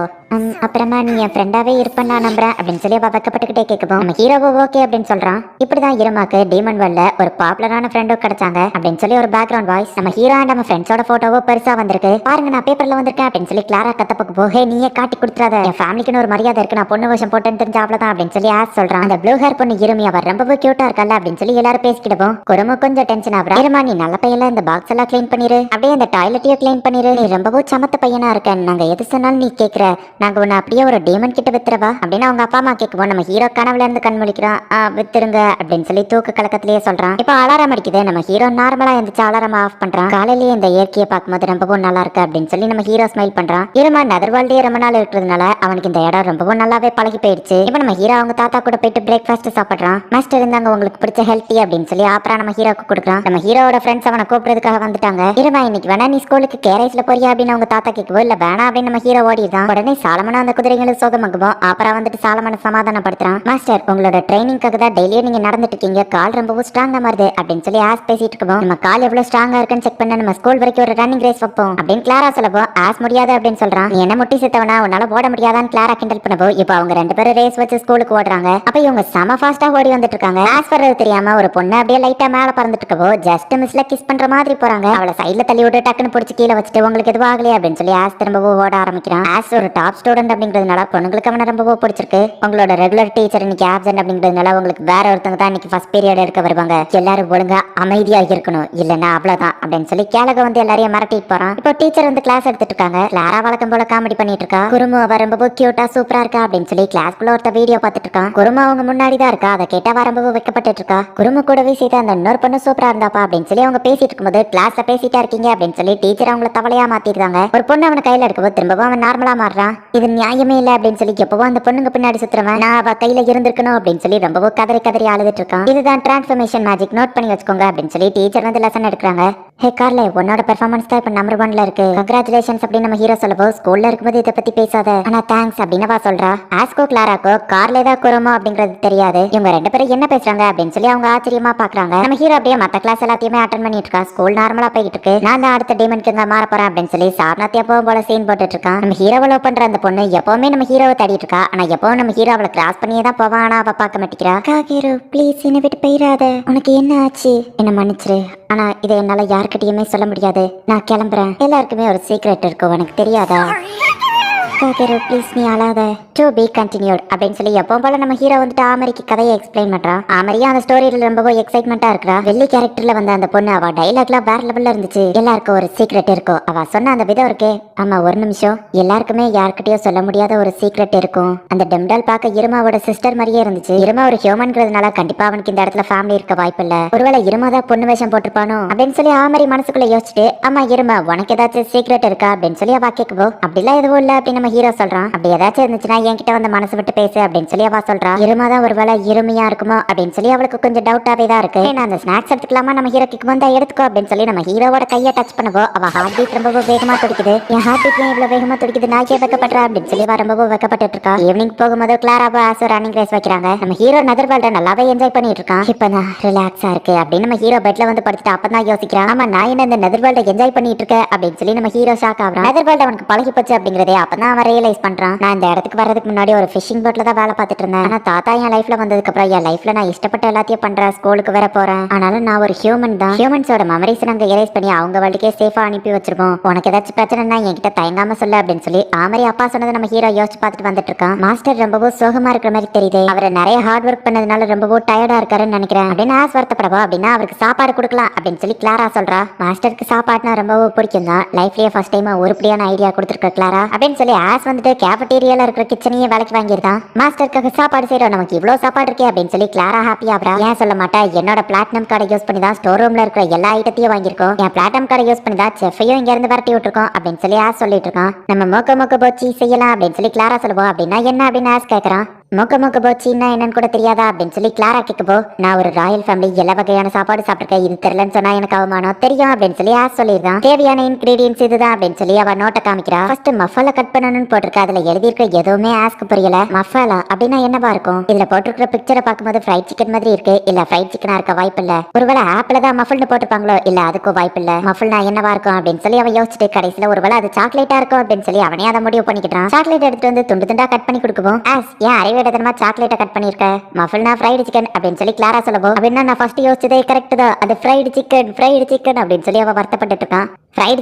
அப்புறமா நீ என் ஃப்ரெண்டாவே இருப்பேன் நான் நம்புறேன் அப்படின்னு சொல்லி அவ வைக்கப்பட்டுக்கிட்டே கேட்கும். நம்ம ஹீரோவோ ஓகே அப்படின்னு சொல்றான். இப்படிதான் இருமாக்கு டீமன் வேர்ல்ட்ல ஒரு பாப்புலரான ஃப்ரெண்டும் கிடைச்சாங்க அப்படின்னு சொல்லி ஒரு பேக்ரவுண்ட் வாய்ஸ். நம்ம ஹீரோ அண்ட் நம்ம ஃப்ரெண்ட்ஸோட போட்டோவோ பெருசா வந்திருக்கு பாருங்க, நான் பேப்பர்ல வந்திருக்கேன் அப்படின்னு சொல்லி கிளாரா கத்தப்பக்கு போகே நீயே காட்டி கொடுத்துறாத, என் ஃபேமிலிக்குன்னு ஒரு மரியாதை இருக்கு, நான் பொண்ணு வருஷம் போட்டேன்னு தெரிஞ்ச அவ்வளவுதான் அப்படின்னு சொல்லி ஆஸ் சொல்றான். அந்த ப்ளூ ஹேர் பொண்ணு இருமி அவர் ரொம்ப கியூட்டா இருக்கல அப்படின்னு சொல்லி எல்லாரும் பேசிக்கிடுவோம். குறும்பு கொஞ்சம் டென்ஷன் ஆகுறா. இருமா நீ நல்ல பையல இந்த பாக்ஸ் எல்லாம் கிளீன் பண்ணிரு, அப்படியே அந்த டாய்லெட்டையும் கிளீன் பண்ணிரு, நீ ரொம்பவும் சமத்த பையனா இருக்க, நாங்க எது சொன்னாலும் நீ கேக்குற, நாங்க உன்னை அப்படியே ஒரு டீமன் கிட்ட வித்துறவா அப்படின்னு அவங்க அப்பா அம்மா கேட்குவோம். நம்ம ஹீரோ கனவுல இருந்து கண் முழிக்கிறான். வித்துருங்க அப்படின்னு சொல்லி தூக்க கலக்கத்திலேயே சொல்றான். இப்போ அலாரம் அடிக்குது. நம்ம ஹீரோ நார்மலா எந்திரிச்சு அலாரம் ஆஃப் பண்றான். காலையிலேயே இந்த இயற்கையை பார்க்கும்போது ரொம்பவும் நல்லா இருக்கு அப்படின்னு சொல்லி நம்ம ஹீரோ ஸ்மைல் பண்றான். இருமா நெதர்வால்டே ரொம்ப நாள் இருக்கிறதுனால அவனுக்கு இந்த இடம் ரொம்பவும் நல்லாவே பழகி போயிடுச்சு. இப்போ நம்ம ஹீரோ அவங்க தாத்தா கூட போயிட்டு பிரேக்ஃபாஸ்ட் சாப்பிடுறான். மாஸ்டர் இருந்தாங்க உங்களுக்கு பிடிச்ச ஹெல்த்தி அப்படின்னு சொல்லி அப்புறம் நம்ம ஹீரோக்கு கொடுக்குறான். நம்ம ஹீரோட ஃப்ரெண்ட்ஸ் அவனை கூப்பிடுறதுக்காக வந்துட்டாங்க. இருமா இன்னைக்கு வேணா நீ ஸ்கூலுக்கு கேரேஜ்ல போறியா அப்படின்னு அவங்க தாத்தா கேட்கவோ இல்ல வேணா அப்படின்னு நம்ம ஹீரோ ஓடிதான். உடனே சாலமனா அந்த குதிரைகளும் சோகமாகுவோம். அப்புறம் வந்துட்டு சாலமனை சமாதானப்படுத்துறான். மாஸ்டர் உங்களோட ட்ரைனிங்காக தான் டெய்லியும் நீங்க நடந்துட்டு இருக்கீங்க, கால் ரொம்பவும் ஸ்ட்ராங்கா மாறுது அப்படின்னு சொல்லி ஆஸ் பேசிட்டு இருக்கோம். நம்ம கால் எவ்வளவு ஸ்ட்ராங்கா இருக்குன்னு செக் பண்ண நம்ம ஸ்கூல் வரைக்கும் ஒரு ரன்னிங் ரேஸ் வைப்போம் அப்படின்னு கிளாரா சொல்லவும் ஆஸ் முடியாது அப்படின்னு சொல்றான். நீ என்ன முட்டி செத்தவனா உன்னால ஓட முடியாதான்னு கிளாரா கிண்டல் பண்ணவும் இப்போ அவங்க ரெண்டு பேரும் ரேஸ் வச்சு ஸ்கூலுக்கு ஓடுறாங்க. அப்ப இவங்க செம ஃபாஸ்டா ஓடி வந்துட்டு இருக்காங்க. ஆஸ் வர்றது தெரியாம ஒரு பொண்ணு அப்படியே லைட்டா மேல பறந்துட்டு இருக்கவோ ஜஸ்ட் மிஸ்ல கிஸ் பண்ற மாதிரி போறாங்க. அவளை சைட்ல தள்ளி விட்டு டக்குன்னு பிடிச்சி கீழே வச்சுட்டு உங்களுக்கு எதுவும் ஆகலையே அப்படின்னு சொல்லி ஆஸ் திரும்பவும் ஓட ஆரம்பிக்கிறான். ஆஸ் ஒரு டாப் ஸ்டூடெண்ட் அப்படிங்கிறதுனால பொண்ணுங்களுக்கு அவனை ரொம்பவும் பிடிச்சிருக்கு. உங்களோட ரெகுலர் டீச்சர் இன்னைக்கு ஆப்சென்ட் அப்படிங்கிறதுனால உங்களுக்கு வேற ஒருத்தவங்க தான் இன்னைக்கு ஃபர்ஸ்ட் பீரியட் எடுக்க வருவாங்க, எல்லாரும் ஒழுங்கா அமைதியா இருக்கணும் இல்லன்னா அவ்வளவுதான் அப்படின்னு சொல்லி கேளக வந்து எல்லாரையும் மிரட்டிட்டு போறான். இப்போ டீச்சர் வந்து கிளாஸ் எடுத்துட்டு இருக்காங்க. கிளாரா வழக்கம் போல காமெடி பண்ணிட்டு இருக்கா. குருமு அவ ரொம்பவும் கியூட்டா சூப்பரா இருக்கா அப்படின்னு சொல்லி கிளாஸ்க்குள்ள ஒருத்த வீடியோ பார்த்துட்டு இருக்கான். குருமு அவங்க முன்னாடி தான் இருக்கா. அதை கேட்டா அவ ரொம்பவும் வைக்கப்பட்டு இருக்கா. குருமு கூடவே சேர்த்து அந்த இன்னொரு பொண்ணு சூப்பரா இருந்தாப்பா அப்படின்னு சொல்லி அவங்க பேசிட்டு இருக்கும்போது கிளாஸ்ல பேசிட்டா இருக்கீங்க அப்படின்னு சொல்லி டீச்சர் அவங்கள தவளையா மாத்திருக்காங்க. ஒரு பொண்ணு அவனை கையில எடுக்கவோ திரும்பவும் அவன் நார்மலா மாறுறான். இது நியாயமே இல்ல அப்படின்னு சொல்லி எப்பவும் அந்த பொண்ணுங்க பின்னாடி சுத்துறவன் நான் அவ கையில இருந்திருக்கணும் அப்படின்னு சொல்லி ரொம்பவும் கதறி அழுதுட்டு இருக்கான். இதுதான் டிரான்ஸ்ஃபர்மேஷன் மேஜிக், நோட் பண்ணி வச்சுக்கோங்க அப்படின்னு சொல்லி டீச்சர் வந்து லெசன் எடுக்கிறாங்க. ஹே கார்லே உன்னோட பெர்ஃபார்மன்ஸ் தான் இப்ப நம்பர் 1ல இருக்கு, கங்க்ராச்சுலேஷன்ஸ் அப்படின்னு நம்ம ஹீரோ சொல்லவோ ஸ்கூல்ல இருக்கும்போது இதை பத்தி பேசாத ஆனா தேங்க்ஸ் அப்படின்னு அவ சொல்றா. ஆஸ்கோ கிளாராக்கோ கார்லே தான் குறமோ அப்படிங்கிறது தெரியாது. இவங்க ரெண்டு பேரும் என்ன பேசுறாங்க அப்படின்னு சொல்லி அவங்க ஆச்சரியமா பாக்குறாங்க. நம்ம ஹீரோ அப்படியே மத்த கிளாஸ் எல்லாத்தையுமே அட்டென்ட் பண்ணிட்டு இருக்கா. ஸ்கூல் நார்மலா போயிட்டு இருக்கு. நான் தான் அடுத்த டீமனுக்கு மாற போறேன் அப்படின்னு சொல்லி சாப்னாத்தி எப்பவும் போல சீன் போட்டுட்டு இருக்கான். நம்ம ஹீரோவை லவ் பண்ற அந்த பொண்ணு எப்பவுமே நம்ம ஹீரோவை தேடிட்டு இருக்கா. ஆனா எப்பவும் நம்ம ஹீரோ அவளை கிராஸ் பண்ணியே தான் போவான். ஆனா அவ பார்க்க மாட்டேங்கிறா. காகேரு ப்ளீஸ் என்னை விட்டு போயிடாத, உனக்கு என்ன ஆச்சு என்ன மன்னிச்சிரு, ஆனா இதை என்னால யார்கிட்டயுமே சொல்ல முடியாது, நான் கிளம்புறேன், எல்லாருக்குமே ஒரு சீக்ரெட் இருக்கும் உனக்கு தெரியாதா. காகேரு ப்ளீஸ் நீ அழாத, டு பி கண்டினியூட் அப்படின்னு சொல்லி எப்பவும் போல நம்ம ஹீரோ வந்துட்டு ஆமரிக்கு கதையை எக்ஸ்பிளைன் பண்றான். ஆமரியா அந்த ஸ்டோரியில ரொம்பவும் எக்ஸைட்மெண்டா இருக்கா. வெள்ளி கேரக்டர்ல வந்த அந்த பொண்ணு அவ டைலாக்லாம் வேற லெவல்ல இருந்துச்சு. எல்லாருக்கும் ஒரு சீக்ரெட் இருக்கும் அவ சொன்ன அந்த விதம் இருக்கே. ஆமா ஒரு நிமிஷம், எல்லாருக்குமே யார்கிட்டயும் சொல்ல முடியாத ஒரு சீக்ரெட் இருக்கும். அந்த டெம்டால் பார்க்க இருமாவோட சிஸ்டர் மாதிரியே இருந்துச்சு. இருமா ஒரு ஹியூமன்ங்கிறதுனால கண்டிப்பா அவனுக்கு இந்த இடத்துல ஃபேமிலி இருக்க வாய்ப்பு இல்ல. ஒருவேளை இருமாதான் பொண்ணு வேஷம் போட்டிருப்பானோ அப்படின்னு சொல்லி ஆமரி மனசுக்குள்ள யோசிச்சுட்டு அம்மா இருமா உனக்கு ஏதாச்சும் சீக்ரெட் இருக்கா அப்படின்னு சொல்லி அவ கேட்கவோ அப்படிலாம் எதுவும் இல்ல அப்படின்னு நம்ம நம்ம ஹீரோ சொல்றான். அப்படி ஏதாச்சும் இருந்துச்சுன்னா என்கிட்ட வந்து மனசு விட்டு பேசு அப்படின்னு சொல்லி அவ சொல்றா. இருமாதான் ஒருவேளை இருமையா இருக்குமோ அப்படின்னு சொல்லி அவளுக்கு கொஞ்சம் டவுட்டாவே தான் இருக்கு. நான் அந்த ஸ்நாக்ஸ் எடுத்துக்கலாமா நம்ம ஹீரோ கிக்கு வந்தா எடுத்துக்கோ அப்படின்னு சொல்லி நம்ம ஹீரோவோட கையை டச் பண்ணவோ அவ ஹார்ட் பீட் ரொம்ப வேகமா துடிக்குது. என் ஹார்ட் பீட் இவ்வளவு வேகமா துடிக்குது, நான் ஏன் வெக்கப்படுறா அப்படின்னு சொல்லி ரொம்ப வெக்கப்பட்டு இருக்கா. ஈவினிங் போகும்போது கிளாராவோ ஆசோ ரன்னிங் ரேஸ் வைக்கிறாங்க. நம்ம ஹீரோ நெதர்வேல்ட நல்லாவே என்ஜாய் பண்ணிட்டு இருக்கான். இப்ப நான் ரிலாக்ஸா இருக்கு அப்படின்னு நம்ம ஹீரோ பெட்ல வந்து படுத்துட்டு அப்பதான் யோசிக்கிறான். ஆமா நான் என்ன இந்த நெதர்வேல்ட என்ஜாய் பண்ணிட்டு இருக்கேன் அப்படின்னு சொல்லி நம்ம ஹீரோ ஷாக் ஆகுறான். நெதர்வேல்ட அவனுக்கு பழகி போச்சு அப்படிங்கறதே அப்பதான் அவன் ரியலைஸ் பண்றான். நான் இந்த இடத்துக்கு வர்றதுக்கு முன்னாடி ஒரு ஃபிஷிங் போட்ல தான் வேலை பார்த்துட்டு இருந்தேன். ஆனா தாத்தா என் லைஃப்ல வந்ததுக்கு அப்புறம் என் லைஃப்ல நான் இஷ்டப்பட்ட எல்லாத்தையும் பண்றேன். ஸ்கூலுக்கு வேற போறேன். ஆனாலும் நான் ஒரு ஹியூமன் தான். ஹியூமன்ஸோட மெமரிஸ் நாங்க எரேஸ் பண்ணி அவங்க வேர்ல்டுக்கே சேஃபா அனுப்பி வச்சிருக்கோம். உனக்கு ஏதாச்சும் பிரச்சனைனா என்கிட்ட தயங்காம சொல்லு அப்படின்னு சொல்லி ஆமரி அப்பா சொன்னதை நம்ம ஹீரோ யோசிச்சு பார்த்துட்டு வந்துட்டு இருக்கான். மாஸ்டர் ரொம்பவும் சோகமா இருக்கிற மாதிரி தெரியுது. அவரை நிறைய ஹார்ட் ஒர்க் பண்ணதுனால ரொம்பவும் டயர்டா இருக்காருன்னு நினைக்கிறேன் அப்படின்னு ஆஸ் வருத்தப்படவா அப்படின்னா அவருக்கு சாப்பாடு கொடுக்கலாம் அப்படின்னு சொல்லி கிளாரா சொல்றா. மாஸ்டருக்கு சாப்பாடுனா ரொம்பவும் பிடிக்கும் தான். லைஃப்லயே ஃபர்ஸ்ட் டைம் உருப்படியான ஐடியா கொடுத்துருக்க கிளாரா அப்படின்னு சொல்லி ஆஸ் வந்துட்டு கேஃபட்டீரியால இருக்கிற கிச்சனையே வேலைக்கு வாங்கியிருந்தான். மாஸ்டருக்காக சாப்பாடு செய்யறோம், நமக்கு இவ்வளவு சாப்பாடு இருக்கே அப்படின்னு சொல்லி கிளாரா ஹாப்பி ஆகுறா. ஏன் சொல்ல மாட்டா, என்னோட பிளாட்டினம் கார்டை யூஸ் பண்ணி தான் ஸ்டோர் ரூம்ல இருக்கிற எல்லா ஐட்டத்தையும் வாங்கியிருக்கோம். என் பிளாட்டினம் கார்டை யூஸ் பண்ணி தான் செஃப்பையும் இங்க இருந்து விரட்டி விட்டுருக்கோம் அப்படின்னு சொல்லி ஆஸ் சொல்லிட்டு இருக்கான். நம்ம மொக்க போச்சு செய்யலாம் அப்படின்னு சொல்லி கிளாரா சொல்லுவோம். அப்படின்னா என்ன அப்படின்னு ஆஸ் கேட்கறான். மொக்க போச்சுன்னா என்னன்னு கூட தெரியாதா அப்படின்னு சொல்லி கிளாரா கேட்கப்போ, நான் ஒரு ராயல் ஃபேமிலி எல்லா வகையான சாப்பாடு சாப்பிட்டுருக்கேன், இது தெரியலன்னு சொன்னா எனக்கு அவமானம் தெரியும் அப்படின்னு சொல்லி ஆஸ் சொல்லிடுறான். தேவையான இன்கிரீடியன்ஸ் இதுதான் அப்படின்னு சொல்லி அவ நோட்டை காமிக்கிறா. ஃபர்ஸ்ட் மஃபாலா கட் பண்ணணும்னு போட்டிருக்க. அதுல எழுதியிருக்க எதுவுமே ஆஸ்க்கு புரியல. மஃபாலா அப்படின்னா என்னவா இருக்கும்? இதுல போட்டிருக்கிற பிக்சரை பார்க்கும்போது ஃப்ரைட் சிக்கன் மாதிரி இருக்கு. இல்ல ஃப்ரைட் சிக்கனா இருக்க வாய்ப்பு இல்ல. ஒருவேளை ஆப்ல தான் மஃபல்னு போட்டிருப்பாங்களோ, இல்ல அதுக்கும் வாய்ப்பு இல்ல. மஃபல்னா என்னவா இருக்கும் அப்படின்னு சொல்லி அவன் யோசிச்சுட்டு கடைசியில ஒருவேளை அது சாக்லேட்டா இருக்கும் அப்படின்னு சொல்லி அவனே அதை முடிவு பண்ணிக்கிட்டான். சாக்லேட் எடுத்துட்டு வந்து துண்டு துண்டா கட் பண்ணி கொடுக்கவும் ஆஸ் ஏன் அறிவேடத்தனமா சாக்லேட்டை கட் பண்ணிருக்க, மஃபல்னா ஃப்ரைடு சிக்கன் அப்படின்னு சொல்லி கிளாரா சொல்லவும் அப்படின்னா நான் ஃபர்ஸ்ட் யோசிச்சதே கரெக்ட் தான், அது ஃப்ரைடு சிக்கன் அப்படின்னு சொல்லி அவ வருத்தப்பட்டு இருக்கான். ஃப்ரைடு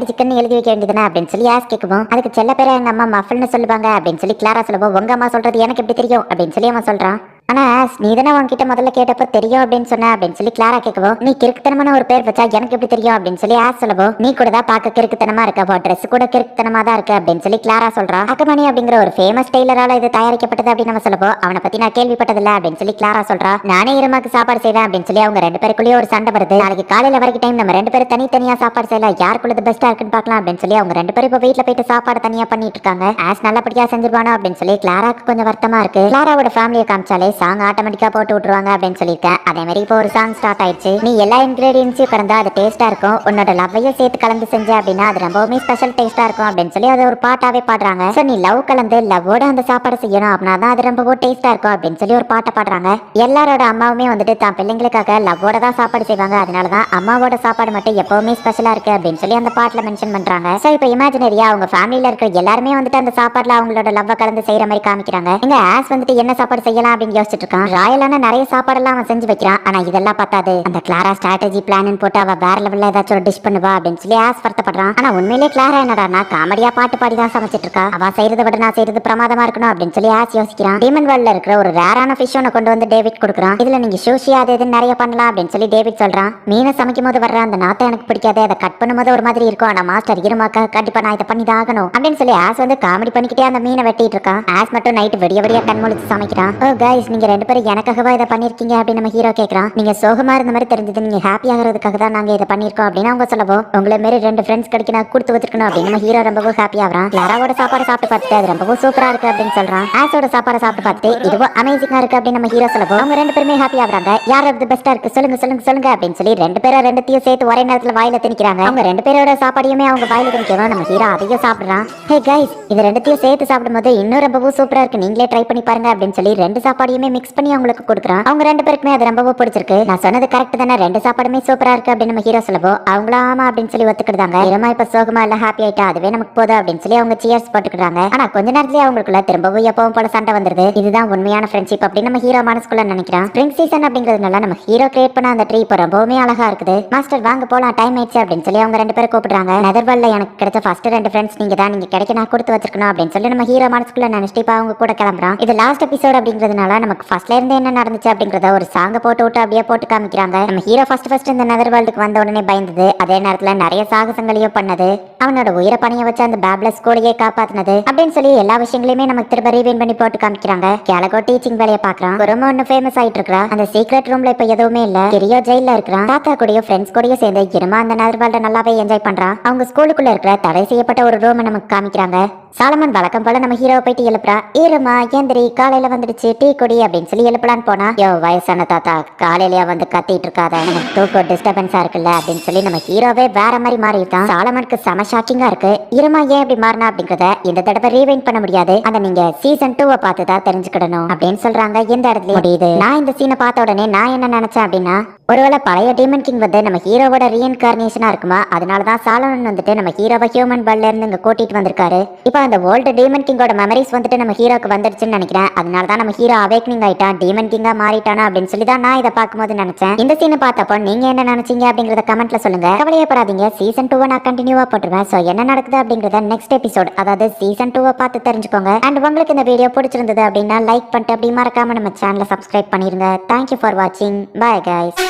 சிக்கன் எழுதி வைக்க வேண்டியதுனா அப்படின்னு சொல்லி ஆஸ் கேட்கவும் அதுக்கு செல்ல பேரை எங்க அம்மா மஃபல்னு சொல்லுவாங்க அப்படின்னு சொல்லி கிளாரா சொல்லவும் உங்க அம்மா சொல்றது எனக்கு எப்படி தெரியும் அப்படின்னு சொல்லி அவன் சொல்றான். ஆனா நீ தானே உன்கிட்ட முதல்ல கேட்டப்ப தெரியும் அப்படின்னு சொன்ன அப்படின்னு சொல்லி கிளாரா கேட்கவும் நீ கிறுக்குத்தனமான ஒரு பேர் வச்சா எனக்கு எப்படி தெரியும் அப்படின்னு சொல்லி ஆஸ் சொல்லவும் நீ கூட தான் பார்க்க கிறுக்குத்தனமா இருக்க, ட்ரெஸ் கூட கிறுக்குத்தனமா தான் இருக்கு அப்படின்னு சொல்லி கிளாரா சொல்றா. அக்கமணி அப்படிங்கிற ஒரு ஃபேமஸ் டெய்லரால இது தயாரிக்கப்பட்டது அப்படின்னு நம்ம சொல்லவும் அவனை பத்தி நான் கேள்விப்பட்டதில்ல அப்படின்னு சொல்லி கிளாரா சொல்றா. நானே இருமாக்கு சாப்பாடு செய்வேன் அப்படின்னு சொல்லி அவங்க ரெண்டு பேருக்குள்ளேயே ஒரு சண்டை வருது. நாளைக்கு காலையில வரைக்கும் டைம் நம்ம ரெண்டு பேரும் தனித்தனியா சாப்பாடு செய்யலாம், யாருக்குள்ளது பெஸ்டா இருக்குன்னு பார்க்கலாம் அப்படின்னு சொல்லி அவங்க ரெண்டு பேரும் இப்ப வீட்டுல போயிட்டு சாப்பாடு தனியா பண்ணிட்டு இருக்காங்க. ஆஸ் நல்லபடியா செஞ்சிருவானோ அப்படின்னு சொல்லி கிளாராக்கு கொஞ்சம் வருத்தமா இருக்கு. கிளாராவோட ஃபேமிலியை காமிச்சாலே சாங் ஆட்டோமேட்டிக்கா போட்டு விட்டுருவாங்க அப்படின்னு சொல்லியிருக்கேன். அதே மாதிரி இப்போ ஒரு சாங் ஸ்டார்ட் ஆயிடுச்சு. நீ எல்லா இன்கிரீடியன்ஸையும் கலந்தா அது டேஸ்டா இருக்கும், உன்னோட லவ்வையும் சேர்த்து கலந்து செஞ்ச அப்படின்னா அது ரொம்பவுமே ஸ்பெஷல் டேஸ்டா இருக்கும் அப்படின்னு சொல்லி அதை ஒரு பாட்டாவே பாடுறாங்க. சோ நீ லவ் கலந்து லவ்வோட அந்த சாப்பாடு செய்யணும் அப்படின்னா தான் அது ரொம்பவும் டேஸ்டா இருக்கும் அப்படின்னு சொல்லி ஒரு பாட்டை பாடுறாங்க. எல்லாரோட அம்மாவுமே வந்துட்டு தான் பிள்ளைங்களுக்காக லவ்வோட தான் சாப்பாடு செய்வாங்க, அதனாலதான் அம்மாவோட சாப்பாடு மட்டும் எப்பவுமே ஸ்பெஷலா இருக்கு அப்படின்னு சொல்லி அந்த பாட்டுல மென்ஷன் பண்றாங்க. சோ இப்போ இமேஜினரியா அவங்க ஃபேமிலியில இருக்கிற எல்லாருமே வந்துட்டு அந்த சாப்பாடுல அவங்களோட லவ்வ கலந்து செய்யற மாதிரி காமிக்கிறாங்க. இந்த ஆஸ் வந்துட்டு என்ன சாப்பாடு செய்யலாம் அப்படின்னு யோசிச்சுட்டு இருக்கான். ராயலான நிறைய சாப்பாடெல்லாம் அவன் செஞ்சு வைக்கிறான். ஆனா இதெல்லாம் பார்த்தாது அந்த கிளாரா ஸ்ட்ராட்டஜி பிளான் போட்டு அவ வேற லெவல்ல ஏதாச்சும் ஒரு டிஷ் பண்ணுவா அப்படின்னு சொல்லி ஆஸ் வருத்தப்படுறான். ஆனா உண்மையிலே கிளாரா என்னடா காமெடியா பாட்டு பாடி தான் சமைச்சிட்டு இருக்கா. அவ செய்யறதை விட நான் செய்யறது பிரமாதமா இருக்கணும் அப்படின்னு சொல்லி ஆஸ் யோசிக்கிறான். டீமன் வேர்ல்ட்ல இருக்கிற ஒரு ரேரான ஃபிஷ் ஒன்னு கொண்டு வந்து டேவிட் கொடுக்குறான். இதுல நீங்க சூஷி அது இதுன்னு நிறைய பண்ணலாம் அப்படின்னு சொல்லி டேவிட் சொல்றான். மீனை சமைக்கும் போது வர்ற அந்த நாத்தை எனக்கு பிடிக்காது, அதை கட் பண்ணும்போது ஒரு மாதிரி இருக்கும், ஆனா மாஸ்டர் இருமாக்கா கண்டிப்பா நான் இதை பண்ணி தான் ஆகணும் அப்படின்னு சொல்லி ஆஸ் வந்து காமெடி பண்ணிக்கிட்டே அந்த மீனை வெட்டிட்டு இருக்கான். ஆஸ் மட்டும் நைட்டு விடிய கண் முழிச்சு சமைக்கிறான். ஓ கைஸ் நீங்க ரெண்டு பேரும் எனக்காகவா இதை பண்ணிருக்கீங்க அப்படின்னு நம்ம ஹீரோ கேட்கறான். நீங்க சோகமா இருந்த மாதிரி தெரிஞ்சது, நீங்க ஹாப்பி ஆகிறதுக்காக தான் நாங்க இதை பண்ணிருக்கோம் அப்படின்னு அவங்க சொல்லவும் உங்களை மாரி ரெண்டு ஃப்ரெண்ட்ஸ் கிடைக்க நான் கொடுத்து வச்சிருக்கணும் அப்படின்னு நம்ம ஹீரோ ரொம்பவும் ஹாப்பி ஆகிறான். கிளாராவோட சாப்பாடு சாப்பிட்டு பார்த்துட்டு அது ரொம்பவும் சூப்பரா இருக்கு அப்படின்னு சொல்றான். ஆஸோட சாப்பாடு சாப்பிட்டு பார்த்துட்டு இதுவும் அமேசிங்கா இருக்கு அப்படின்னு நம்ம ஹீரோ சொல்லவும் அவங்க ரெண்டு பேருமே ஹாப்பி ஆகுறாங்க. யார் அது பெஸ்டா இருக்கு சொல்லுங்க அப்படின்னு சொல்லி ரெண்டு பேரும் ரெண்டுத்தையும் சேர்த்து ஒரே நேரத்துல வாயில திணிக்கிறாங்க. அவங்க ரெண்டு பேரோட சாப்பாடையுமே அவங்க வாயில திணிக்கவும் நம்ம ஹீரோ அதையும் சாப்பிடுறான். ஹே கைஸ் இது ரெண்டுத்தையும் சேர்த்து சாப்பிடும்போது இன்னும் ரொம்பவும் சூப்பரா இருக்கு, நீங்களே ட்ரை பண்ணி பாருங்க அப்படின்னு சொல்லி ரெண்டு சாப்பாடையுமே மிக்ஸ் பண்ணி அவங்களுக்கு கொடுக்குறான். அவங்க ரெண்டு பேருக்குமே அது ரொம்பவும் பிடிச்சிருக்கு. நான் சொன்னது கரெக்ட் தானே, ரெண்டு சாப்பாடுமே சூப்பரா இருக்கு அப்படின்னு நம்ம ஹீரோ சொல்லவோ அவங்களா ஆமா அப்படின்னு சொல்லி ஒத்துக்கிட்டாங்க. இருமா இப்ப சோகமா இல்ல ஹாப்பி ஆயிட்டா அதுவே நமக்கு போதும் அப்படின்னு சொல்லி அவங்க சியர்ஸ் போட்டுக்கிறாங்க. ஆனா கொஞ்ச நேரத்திலேயே அவங்களுக்குள்ள திரும்பவும் எப்பவும் போல சண்டை வந்துருது. இதுதான் உண்மையான ஃப்ரெண்ட்ஷிப் அப்படின்னு நம்ம ஹீரோ மனசுக்குள்ள நினைக்கிறான். ஸ்ப்ரிங் சீசன் அப்படிங்கிறதுனால நம்ம ஹீரோ கிரியேட் பண்ண அந்த ட்ரீ இப்போ ரொம்பவுமே அழகா இருக்குது. மாஸ்டர் வாங்க போலாம் டைம் ஆயிடுச்சு அப்படின்னு சொல்லி அவங்க ரெண்டு பேரும் கூப்பிடுறாங்க. நெதர்வேல்ட்ல எனக்கு கிடைச்ச ஃபர்ஸ்ட் ரெண்டு ஃப்ரெண்ட்ஸ் நீங்க தான், நீங்க கிடைக்க நான் கொடுத்து வச்சிருக்கணும் அப்படின்னு சொல்லி நம்ம ஹீரோ மனசுக்குள்ள நினைச்சிட்டு இப்ப அவங்க கூட கிளம்புறான். இது லாஸ்ட் எபிசோட் அப்படிங்கிறதுனால நமக்கு ஃபர்ஸ்ட்ல இருந்து என்ன நடந்துச்சு அப்படிங்கறத ஒரு சாங்க போட்டு விட்டு அப்படியே போட்டு காமிக்கிறாங்க. நம்ம ஹீரோ ஃபர்ஸ்ட் இந்த நெதர்வேல்டுக்கு வந்த உடனே பயந்தது, அதே நேரத்துல நிறைய சாகசங்களையும் பண்ணது, அவனோட உயிரை பணிய வச்சு அந்த பேப்லஸ் ஸ்கூலையே காப்பாத்தினது அப்படின்னு சொல்லி எல்லா விஷயங்களையுமே நமக்கு திரும்ப ரீவைண்ட் பண்ணி போட்டு காமிக்கிறாங்க. கேலகோ டீச்சிங் வேலையை பாக்குறான். குருமா ஒன்னு ஃபேமஸ் ஆயிட்டு இருக்கா. அந்த சீக்ரெட் ரூம்ல இப்ப எதுவுமே இல்ல. கிரியோ ஜெயில இருக்கிறான். தாத்தா கூடயும் ஃப்ரெண்ட்ஸ் கூடயும் சேர்ந்து இருமா அந்த நெதர்வேல்ட நல்லாவே என்ஜாய் பண்றான். அவங்க ஸ்கூலுக்குள்ள இருக்கிற தடை செய்யப்பட்ட ஒரு ரூம் நமக்கு காமிக்கிறாங்க. சாலமன் வழக்கம் போல நம்ம ஹீரோவை போயிட்டு எழுப்புறா. இருமா எந்திரி, காலையில வந்துடுச்சு, டீ குடி அப்படின்னு சொல்லி எழுப்பலான்னு போனா, யோ வயசான தாத்தா காலையிலயா வந்து கத்திட்டு இருக்காத, எனக்கு தூக்கம் டிஸ்டர்பன்ஸா இருக்குல்ல அப்படின்னு சொல்லி நம்ம ஹீரோவே வேற மாதிரி மாறி இருக்கான். சாலமனுக்கு செம ஷாக்கிங்கா இருக்கு. இருமா ஏன் இப்படி மாறினா அப்படிங்கறத இந்த தடவை ரீவைண்ட் பண்ண முடியாது, அதை நீங்க சீசன் 2 பார்த்து தான் தெரிஞ்சுக்கிடணும் அப்படின்னு சொல்றாங்க. இந்த இடத்துல முடியுது. நான் இந்த சீனை பார்த்த உடனே நான் என்ன நினைச்சேன் அப்படின்னா, ஒருவேளை பழைய டீமன் கிங் வந்து நம்ம ஹீரோவோட ரீஇன்கார்னேஷனா இருக்குமா, அதனாலதான் சாலமன் வந்துட்டு நம்ம ஹீரோவை ஹியூமன் பல்ல இருந்து இங்க கூட்டிட்டு வந்திருக்காரு. இப்போ அந்த ஓல்டு டீமன் கிங்கோட மெமரிஸ் வந்துட்டு நம்ம ஹீரோக்கு வந்துருச்சுன்னு நினைக்கிறேன். அதனாலதான் நம்ம ஹீரோ அவேக்னிங் ஆயிட்டான், டீமன் கிங்கா மாறிட்டானா அப்படின்னு சொல்லி தான் நான் இதை பார்க்கும்போது நினைச்சேன். இந்த சீனை பார்த்தப்போ நீங்க என்ன நினைச்சீங்க அப்படிங்கறத கமெண்ட்ல சொல்லுங்க. கவலையப்படாதீங்க, சீசன் 2 நான் கண்டினியூவா போட்டுருவேன். சோ என்ன நடக்குது அப்படிங்கறத நெக்ஸ்ட் எபிசோட், அதாவது சீசன் 2 பார்த்து தெரிஞ்சுக்கோங்க. அண்ட் உங்களுக்கு இந்த வீடியோ பிடிச்சிருந்தது அப்படின்னா லைக் பண்ணிட்டு அப்படி மறக்காம நம்ம சேனலை சப்ஸ்கிரைப் பண்ணிருங்க. தேங்க்யூ ஃபார் வாட்சிங். Bye guys.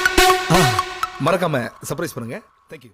மறக்காம சர்ப்ரைஸ் பண்ணுங்க. தேங்க்யூ.